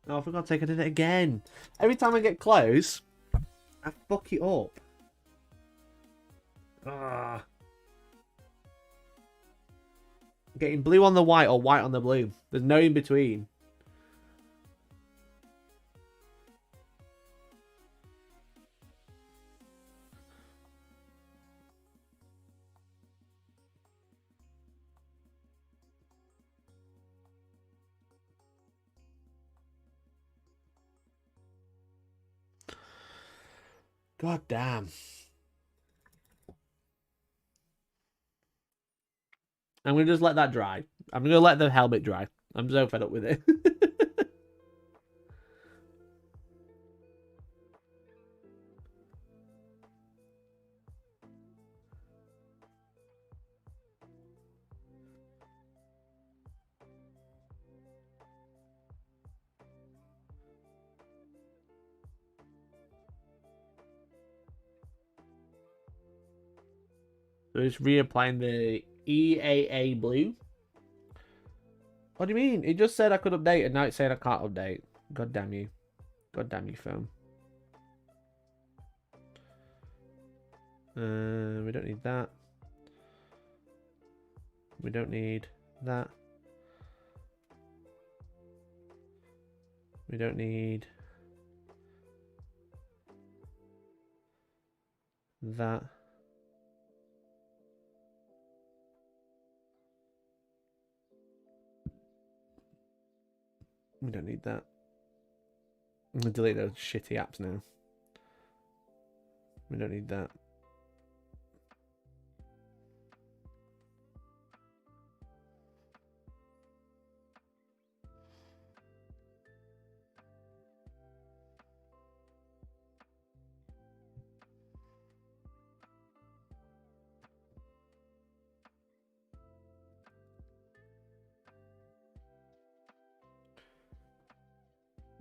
Oh, for God's sake, I did it again. Every time I get close, I fuck it up. Getting blue on the white or white on the blue. There's no in between. God damn. I'm going to just let that dry. I'm going to let the helmet dry. I'm so fed up with it. So just reapplying the EAA blue. What do you mean? It just said I could update and now it's saying I can't update. God damn you. God damn you, phone. We don't need that. We don't need that. We don't need that. We don't need that. I'm going to delete those shitty apps now. We don't need that.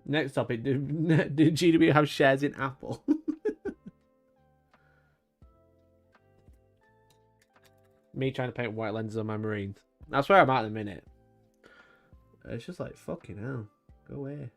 Next topic, did GW have shares in Apple? Me trying to paint white lenses on my Marines. That's where I'm at the minute. It's just like, fucking hell. Go away.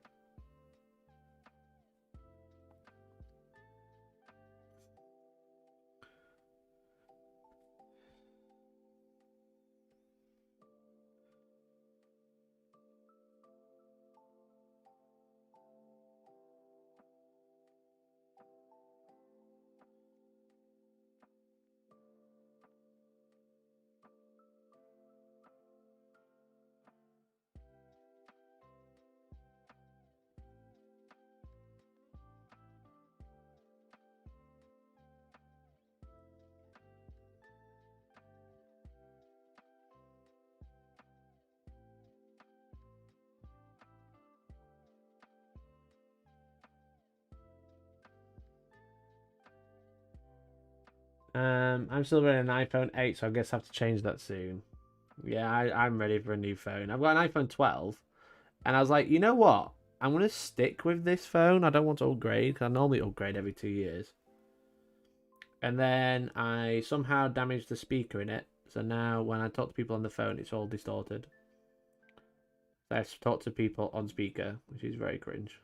I'm still running an iPhone 8, so I guess I have to change that soon. Yeah, I'm ready for a new phone. I've got an iPhone 12, and I was like, you know what? I'm going to stick with this phone. I don't want to upgrade, because I normally upgrade every 2 years. And then I somehow damaged the speaker in it, so now when I talk to people on the phone, it's all distorted. So I talk to people on speaker, which is very cringe.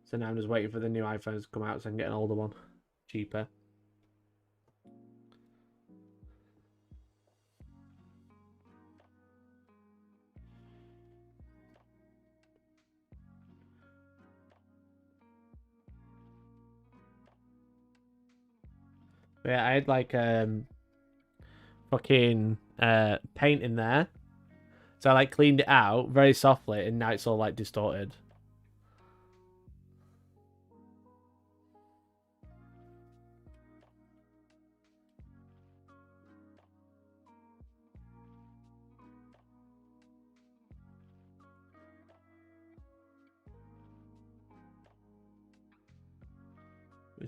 So now I'm just waiting for the new iPhones to come out so I can get an older one. Cheaper. But yeah, I had like fucking paint in there. So I like cleaned it out very softly and now it's all like distorted.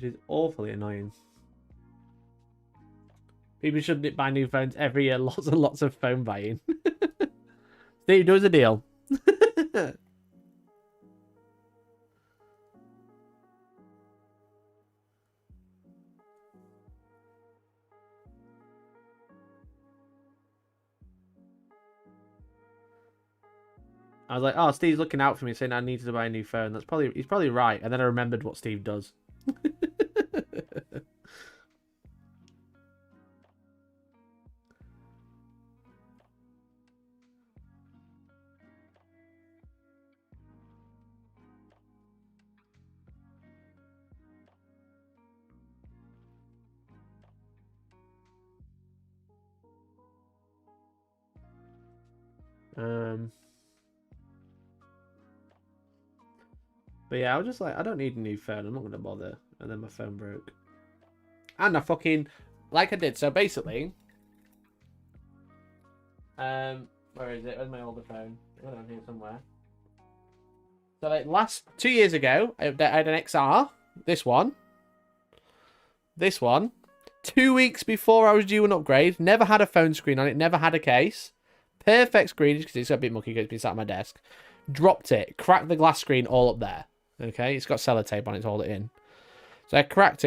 which is awfully annoying. People shouldn't buy new phones every year. Lots and lots of phone buying. Steve, do us a deal. I was like, oh, Steve's looking out for me saying I needed to buy a new phone. He's probably right. And then I remembered what Steve does. But yeah, I was just like, I don't need a new phone. I'm not going to bother. And then my phone broke. And I fucking... Like I did. So basically... where is it? Where's my older phone? Oh, down here somewhere. So like 2 years ago, I had an XR. This one. 2 weeks before I was due an upgrade. Never had a phone screen on it. Never had a case. Perfect screen, because it's a bit mucky because it's been sat on my desk. Dropped it. Cracked the glass screen all up there. Okay, it's got sellotape on it to hold it in. So I dropped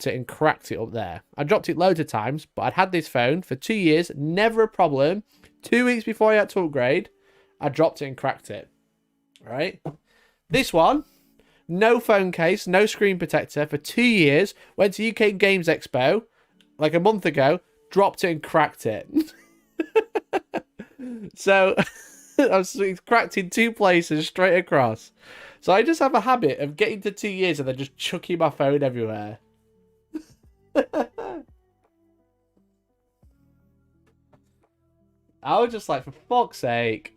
it and cracked it up there. I dropped it loads of times, but I'd had this phone for 2 years, never a problem. 2 weeks before I had to upgrade, I dropped it and cracked it. Right? This one, no phone case, no screen protector for 2 years. Went to UK Games Expo like a month ago, dropped it and cracked it. So I was cracked in 2 places straight across. So I just have a habit of getting to 2 years and then just chucking my phone everywhere. I was just like, for fuck's sake.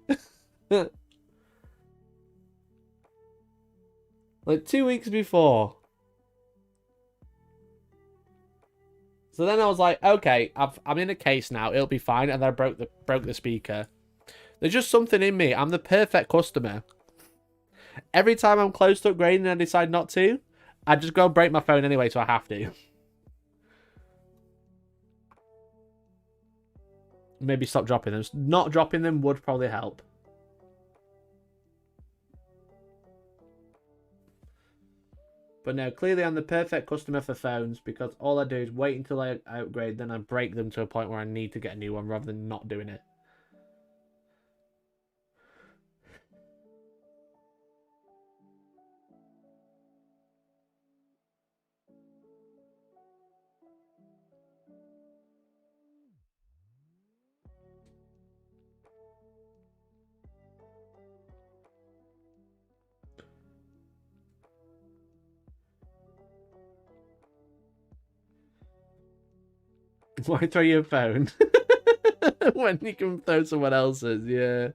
Like 2 weeks before. So then I was like, okay, I'm in a case now. It'll be fine. And then I broke the speaker. There's just something in me. I'm the perfect customer. Every time I'm close to upgrading and I decide not to, I just go and break my phone anyway, so I have to. Maybe stop dropping them. Not dropping them would probably help. But no, clearly I'm the perfect customer for phones because all I do is wait until I upgrade, then I break them to a point where I need to get a new one rather than not doing it. Why throw your phone? When you can throw someone else's, yeah.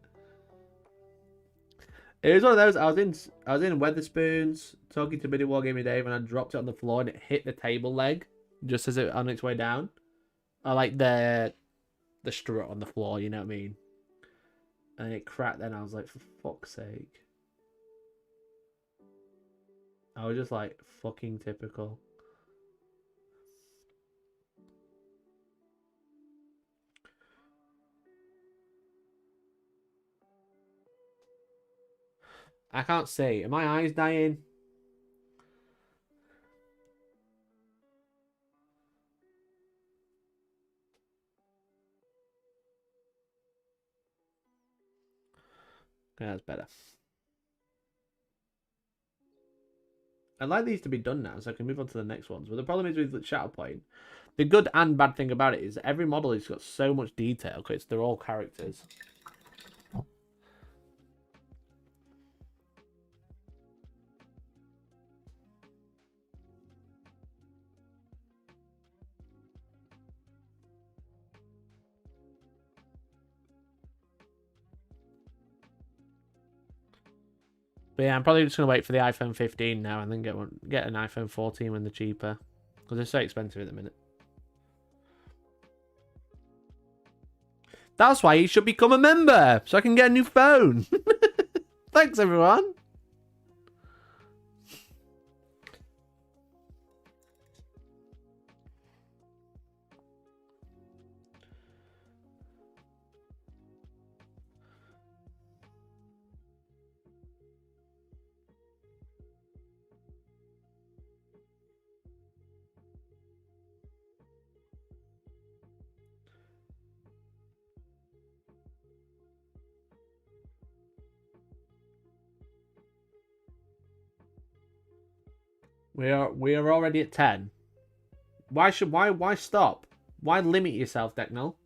It was one of those. I was in Weatherspoons talking to Mini Wargaming Dave, and I dropped it on the floor, and it hit the table leg just as it on its way down. I like the strut on the floor, you know what I mean? And it cracked. Then I was like, for fuck's sake. I was just like, fucking typical. I can't see. Are my eyes dying? Yeah, that's better. I'd like these to be done now so I can move on to the next ones. But the problem is with the Shatterpoint, the good and bad thing about it is every model has got so much detail because they're all characters. But yeah, I'm probably just going to wait for the iPhone 15 now and then get an iPhone 14 when they're cheaper. Because they're so expensive at the minute. That's why you should become a member, so I can get a new phone. Thanks, everyone. We are already at 10. Why stop? Why limit yourself, Decknell?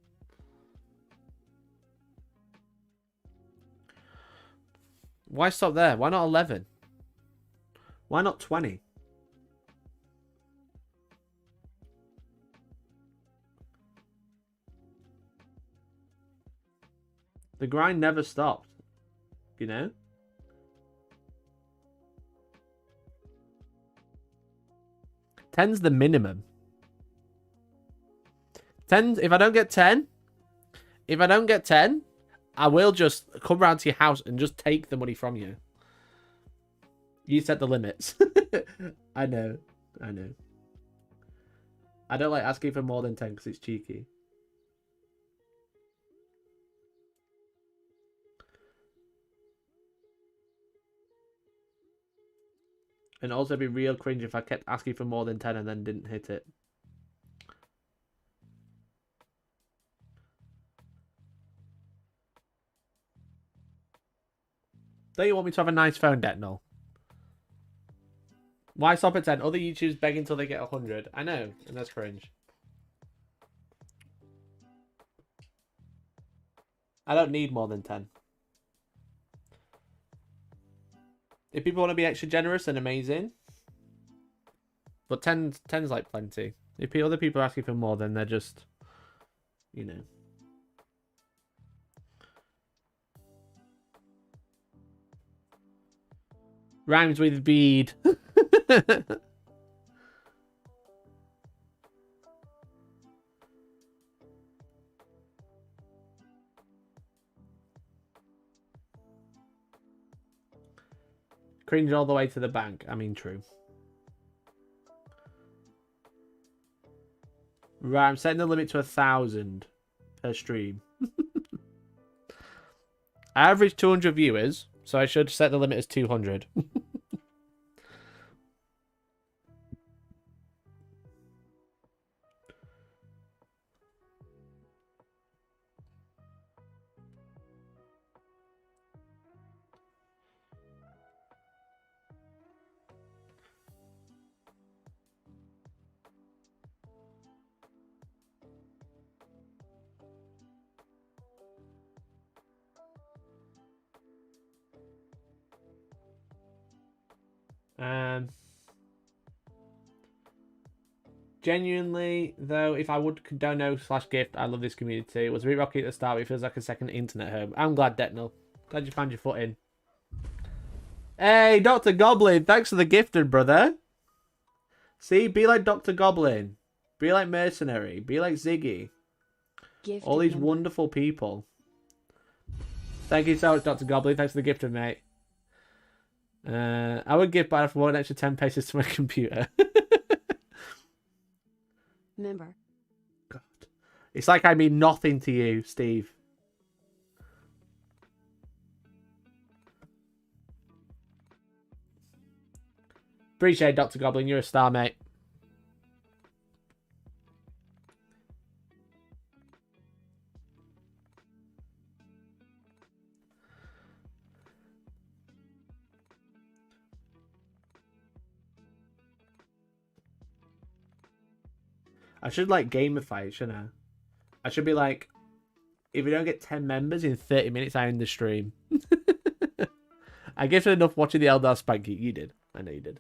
Why stop there? Why not 11? Why not 20? The grind never stopped, you know? Ten's the minimum. 10, if I don't get 10, I will just come round to your house and just take the money from you. You set the limits. I know. I don't like asking for more than 10 because it's cheeky. And also be real cringe if I kept asking for more than 10 and then didn't hit it. Don't you want me to have a nice phone, Detnol? Why stop at 10? Other YouTubers beg until they get 100. I know, and that's cringe. I don't need more than 10. If people want to be extra generous, then amazing. But 10's like plenty. If other people are asking for more, then they're just, you know. Rhymes with bead. Cringe all the way to the bank. I mean, true. Right, I'm setting the limit to 1,000 per stream. I average 200 viewers, so I should set the limit as 200. Genuinely, though, if I would dono/gift, I love this community. It was a bit rocky at the start, but it feels like a second internet home. I'm glad, Detnell. Glad you found your foot in. Hey, Dr. Goblin, thanks for the gifted, brother. See, be like Dr. Goblin. Be like Mercenary. Be like Ziggy. Gifted all these member. Wonderful people. Thank you so much, Dr. Goblin. Thanks for the gifted, mate. I would give back for an extra 10 paces to my computer. Member. God. It's like I mean nothing to you, Steve. Appreciate it, Dr. Goblin. You're a star, mate. I should like gamify it, shouldn't I? I should be like, if we don't get 10 members in 30 minutes, I end the stream. I gifted enough watching the Eldar Spanky. You did. I know you did.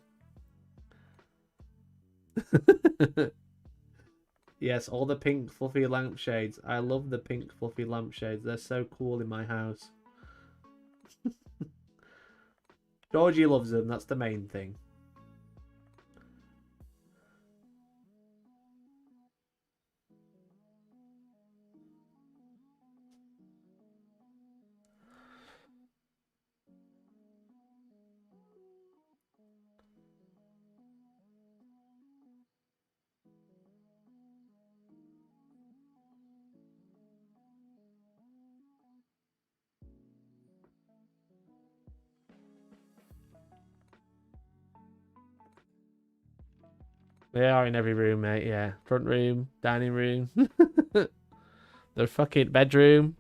Yes, all the pink fluffy lampshades. I love the pink fluffy lampshades. They're so cool in my house. Georgie loves them. That's the main thing. They are in every room, mate. Yeah. Front room, dining room. The fucking bedroom.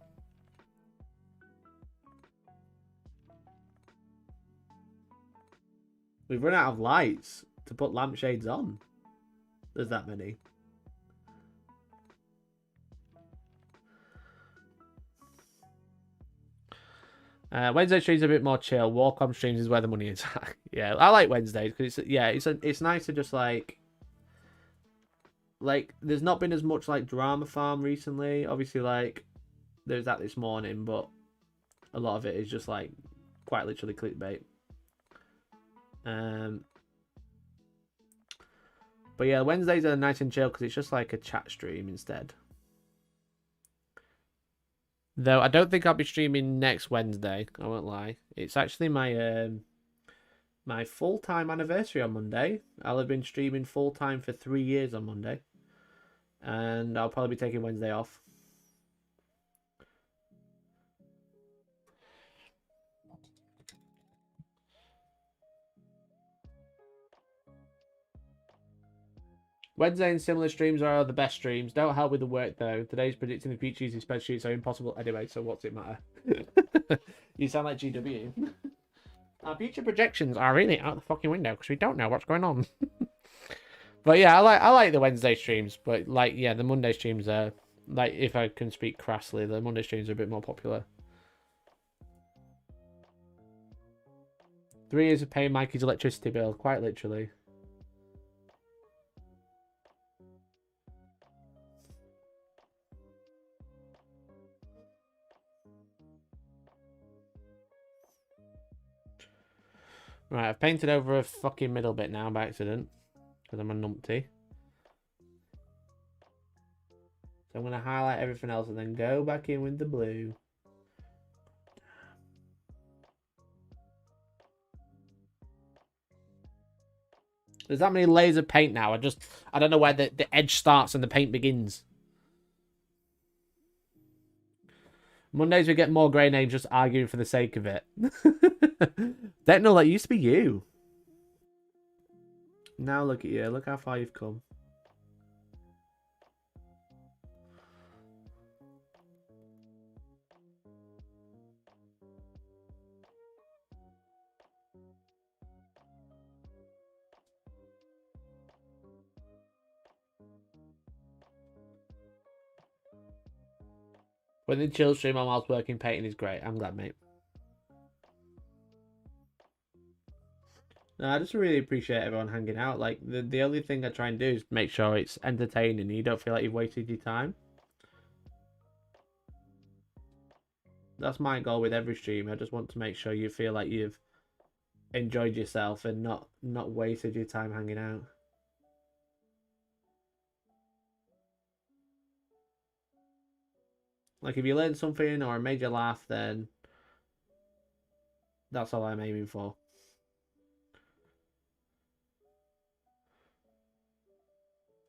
We've run out of lights. to put lampshades on. There's that many. Wednesday streams are a bit more chill. Warcom streams is where the money is. Yeah, I like Wednesdays because it's nice to just like there's not been as much like drama farm recently. Obviously, like there's that this morning, but a lot of it is just like quite literally clickbait. But yeah, Wednesdays are nice and chill because it's just like a chat stream instead. Though I don't think I'll be streaming next Wednesday. I won't lie. It's actually my my full-time anniversary on Monday. I'll have been streaming full-time for 3 years on Monday. And I'll probably be taking Wednesday off. Wednesday and similar streams are the best streams. Don't help with the work though. Today's predicting the future using spreadsheets are impossible anyway, so what's it matter? You sound like GW. Our future projections are really out the fucking window because we don't know what's going on. But yeah, I like the Wednesday streams, but like yeah, the Monday streams are like, if I can speak crassly, the Monday streams are a bit more popular. 3 years of paying Mikey's electricity bill, quite literally. Right, I've painted over a fucking middle bit now by accident. Because I'm a numpty. So I'm going to highlight everything else and then go back in with the blue. There's that many layers of paint now. I don't know where the edge starts and the paint begins. Mondays we get more grey names just arguing for the sake of it. Don't know, that used to be you. Now look at you. Look how far you've come. When the chill stream on whilst working painting is great. I'm glad, mate. No, I just really appreciate everyone hanging out. Like, the only thing I try and do is make sure it's entertaining and you don't feel like you've wasted your time. That's my goal with every stream. I just want to make sure you feel like you've enjoyed yourself and not wasted your time hanging out. Like, if you learned something or made you laugh, then that's all I'm aiming for.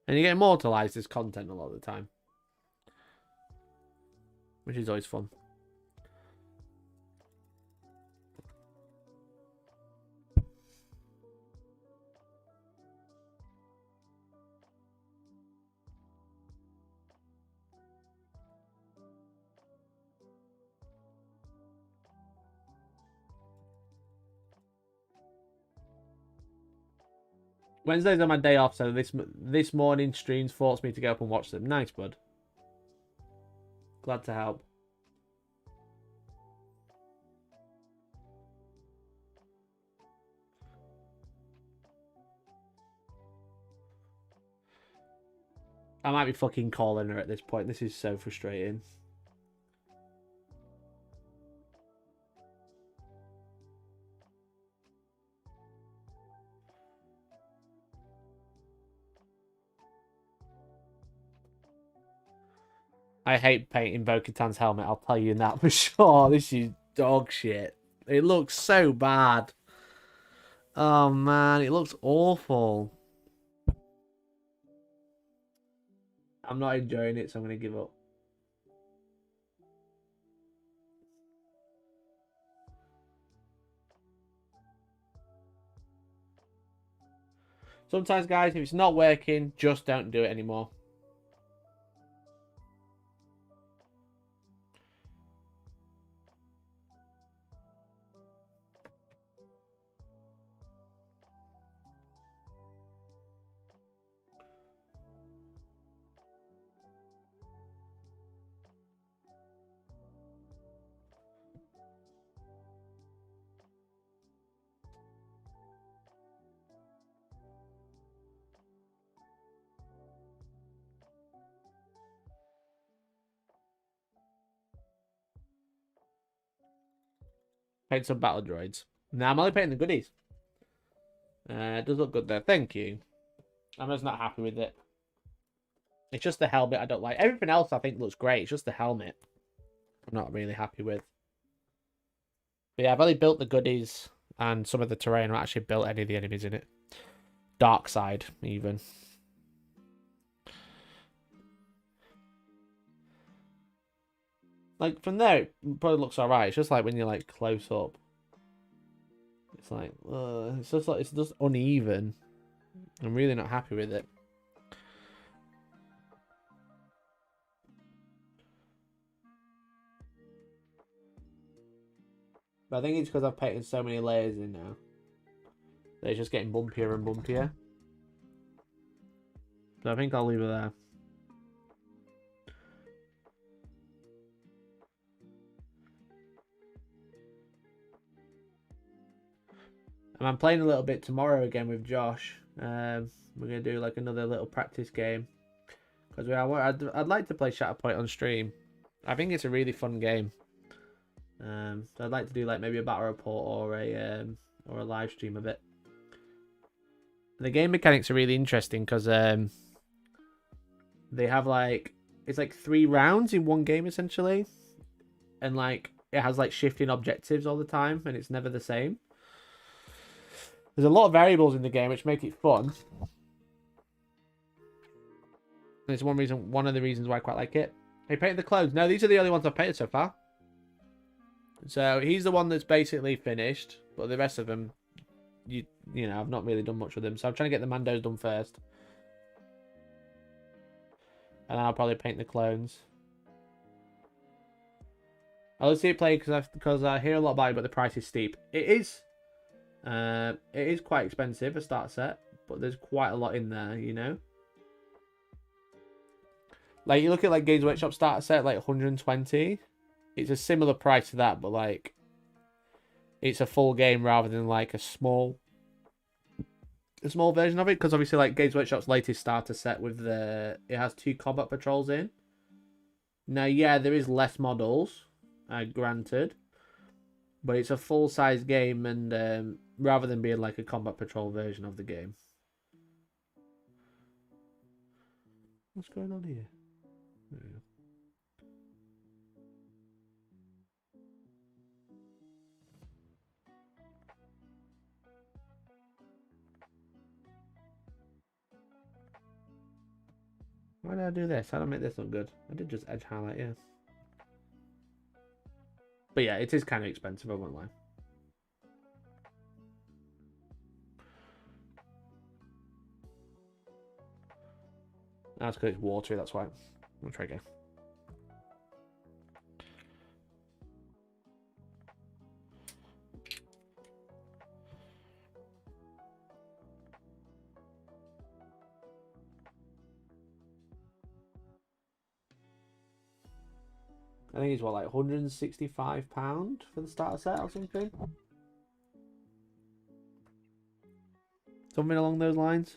And you get immortalized as content a lot of the time, which is always fun. Wednesdays are my day off, so this morning streams forced me to go up and watch them. Nice, bud. Glad to help. I might be fucking calling her at this point. This is so frustrating. I hate painting Bo-Katan's helmet, I'll tell you that for sure. This is dog shit. It looks so bad. Oh man, it looks awful. I'm not enjoying it, so I'm going to give up. Sometimes, guys, if it's not working, just don't do it anymore. Paint some battle droids. Now I'm only painting the goodies. It does look good there. Thank you. I'm just not happy with it. It's just the helmet I don't like. Everything else I think looks great. It's just the helmet I'm not really happy with. But yeah, I've only built the goodies and some of the terrain. I've not actually built any of the enemies in it. Dark side, even. Like, from there, it probably looks alright. It's just like when you're, like, close up. It's like, it's just uneven. I'm really not happy with it. But I think it's because I've painted so many layers in now. That it's just getting bumpier and bumpier. So I think I'll leave it there. And I'm playing a little bit tomorrow again with Josh. We're going to do like another little practice game. Because I'd like to play Shatterpoint on stream. I think it's a really fun game. So I'd like to do like maybe a battle report or a live stream of it. The game mechanics are really interesting because they have like, it's like 3 rounds in one game essentially. And like it has like shifting objectives all the time and it's never the same. There's a lot of variables in the game which make it fun. And it's one of the reasons why I quite like it. He painted the clothes. No, these are the only ones I've painted so far. So he's the one that's basically finished, but the rest of them, you know, I've not really done much with them. So I'm trying to get the Mandos done first. And then I'll probably paint the clones. I'll see it play because I hear a lot about it, but the price is steep. It is quite expensive, a start set, but there's quite a lot in there, you know. Like you look at like Games Workshop starter set, like 120. It's a similar price to that, but like it's a full game rather than like a small version of it. Because obviously, like Games Workshop's latest starter set with it has 2 combat patrols in. Now, yeah, there is less models, granted. But it's a full-size game, and rather than being like a combat patrol version of the game. What's going on here? There we go. Why did I do this? How do I make this look good? I did just edge highlight, yeah. But yeah, it is kind of expensive, I won't lie. That's because it's watery, that's why. I'll try again. I think it's what, like £165 for the starter set or something? Something along those lines.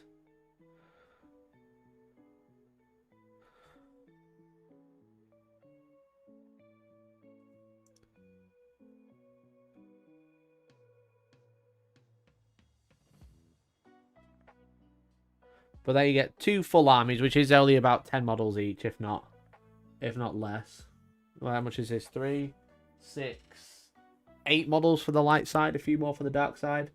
But then you get 2 full armies, which is only about 10 models each, if not less. Well, how much is this? 3, 6, 8 models for the light side, a few more for the dark side.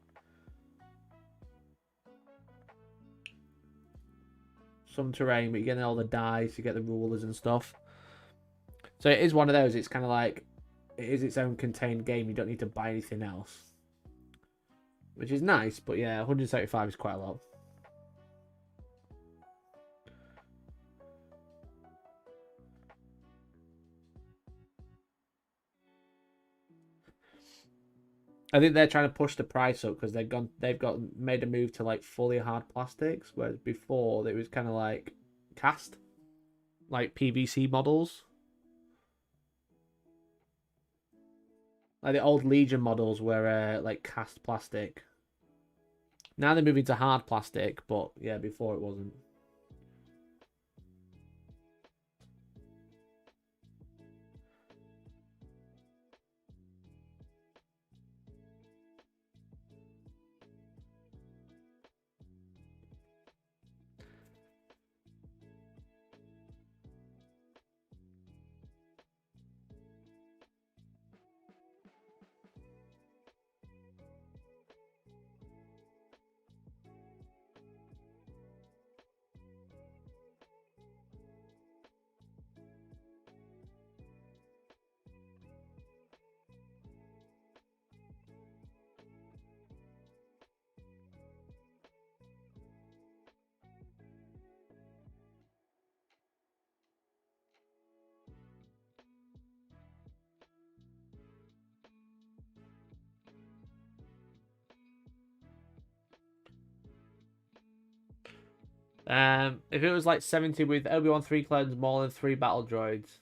Some terrain, but you get all the dice, you get the rulers and stuff. So it is one of those, it's kind of like, it is its own contained game, you don't need to buy anything else. Which is nice, but yeah, 175 is quite a lot. I think they're trying to push the price up because they've made a move to like fully hard plastics, whereas before it was kind of like cast, like PVC models. Like the old Legion models were like cast plastic. Now they're moving to hard plastic, but yeah, before it wasn't. If it was like 70 with Obi-Wan 3 clones, more than 3 battle droids.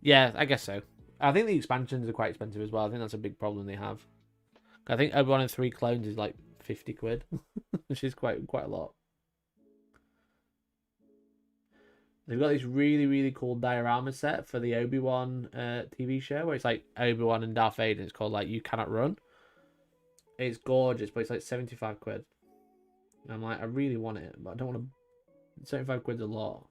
Yeah, I guess so. I think the expansions are quite expensive as well. I think that's a big problem they have. I think Obi-Wan and 3 clones is like 50 quid, which is quite a lot. They've got this really, really cool diorama set for the Obi-Wan TV show where it's like Obi-Wan and Darth Vader. It's called like You Cannot Run. It's gorgeous, but it's like 75 quid. And I'm like, I really want it, but I don't want to. 75 quid's a lot.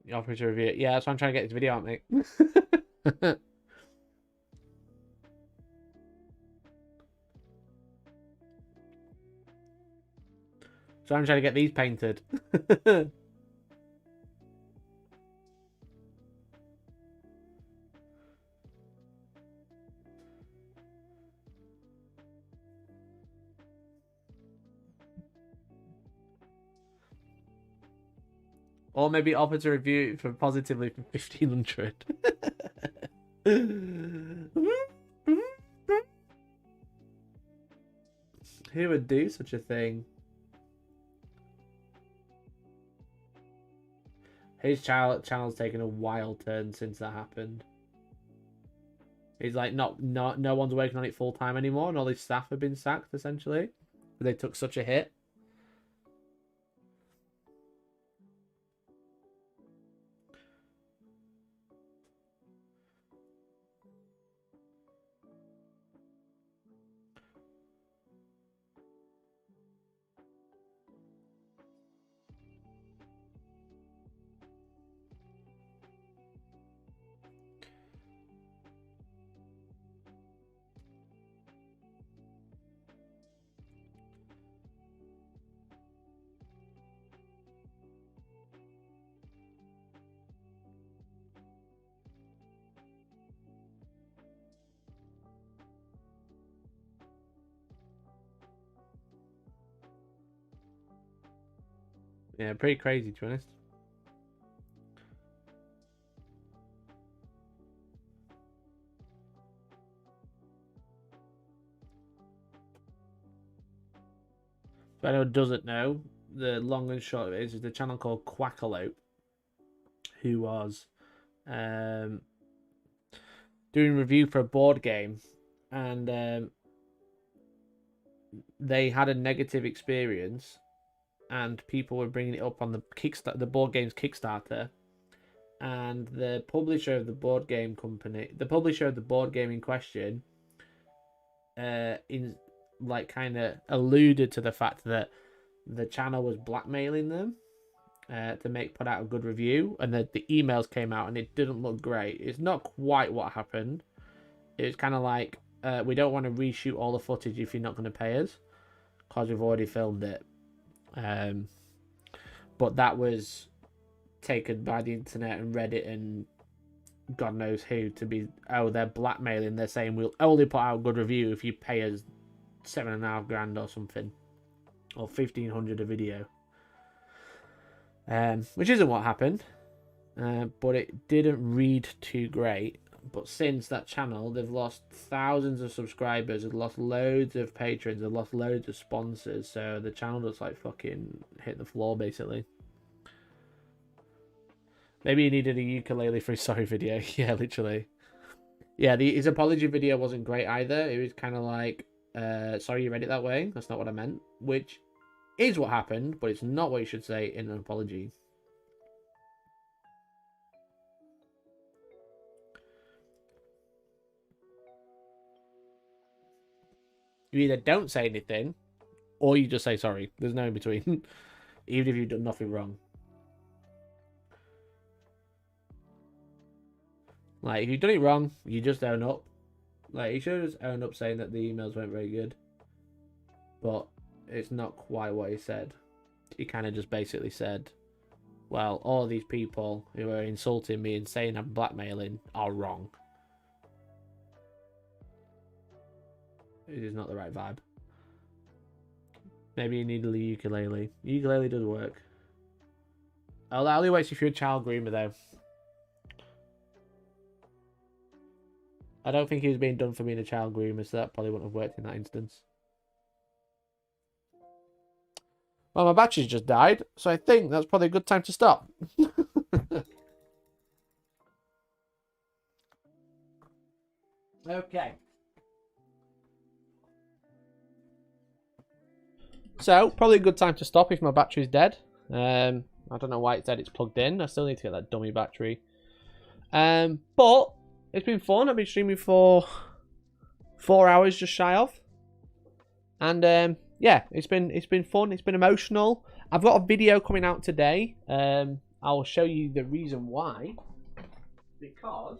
You offer to review it. Yeah, that's why I'm trying to get this video out, mate. So I'm trying to get these painted. Or maybe offer to review it for positively for 1500. Who would do such a thing? His channel's taken a wild turn since that happened. He's like no one's working on it full time anymore, and all his staff have been sacked essentially. They took such a hit. Yeah, pretty crazy to be honest. For anyone who doesn't know, the long and short of it is the channel called Quackalope, who was doing a review for a board game, and they had a negative experience, and people were bringing it up on the board game's Kickstarter, and the publisher of the board game company, the publisher of the board game in question, kind of alluded to the fact that the channel was blackmailing them to put out a good review, and the emails came out and it didn't look great. It's not quite what happened. It's kind of like, we don't want to reshoot all the footage if you're not going to pay us, because we've already filmed it. But that was taken by the internet and Reddit and God knows who to be, oh, they're blackmailing. They're saying we'll only put out a good review if you pay us $7,500 or something, or 1,500 a video. Which isn't what happened, but it didn't read too great. But since that channel, they've lost thousands of subscribers, they've lost loads of patrons, they've lost loads of sponsors, so the channel just like fucking hit the floor basically. Maybe he needed a ukulele for his sorry video. Yeah, literally. Yeah, his apology video wasn't great either. It was kind of like, sorry you read it that way, that's not what I meant, which is what happened, but it's not what you should say in an apology. You either don't say anything, or you just say sorry. There's no in between. Even if you've done nothing wrong. Like, if you've done it wrong, you just own up. Like, you should have just owned up saying that the emails weren't very good. But it's not quite what he said. He kind of just basically said, well, all these people who are insulting me and saying I'm blackmailing are wrong. It is not the right vibe. Maybe you need a ukulele. Ukulele does work. Oh, that only works if you're a child groomer, though. I don't think he was being done for being a child groomer, so that probably wouldn't have worked in that instance. Well, my battery's just died, so I think that's probably a good time to stop. Okay. So, probably a good time to stop if my battery's dead. I don't know why it said it's plugged in. I still need to get that dummy battery. But it's been fun. I've been streaming for 4 hours, just shy of. And yeah, it's been fun. It's been emotional. I've got a video coming out today. I'll show you the reason why. Because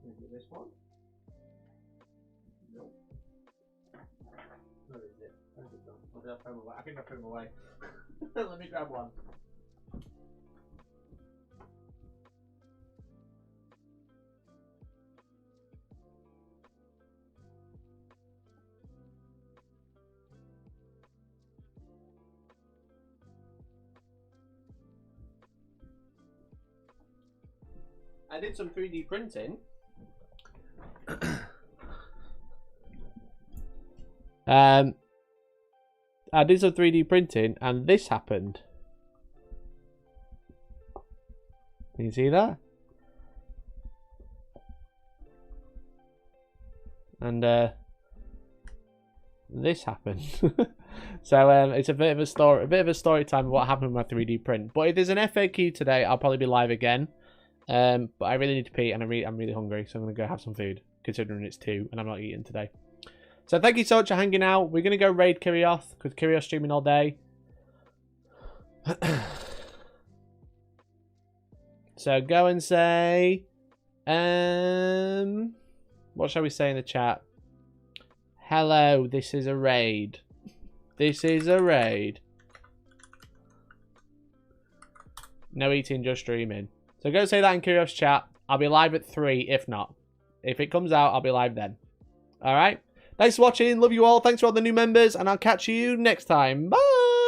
is it this one? No. Where is it? Where's it gone? Or did I throw them away? I think I threw them away. Let me grab one. I did some 3D printing. I did some 3D printing and this happened. Can you see that? And this happened. So it's a bit of a story time of what happened with my 3D print. But if there's an FAQ today, I'll probably be live again. But I really need to pee and I'm really hungry, so I'm gonna go have some food, considering it's 2 and I'm not eating today. So thank you so much for hanging out. We're gonna go raid Kirioth because Kirioth's streaming all day. So go and say, what shall we say in the chat? Hello, this is a raid. This is a raid. No eating, just streaming. So go say that in Kirioth's chat. I'll be live at 3, if not. If it comes out, I'll be live then. Alright? Thanks for watching. Love you all. Thanks for all the new members. And I'll catch you next time. Bye!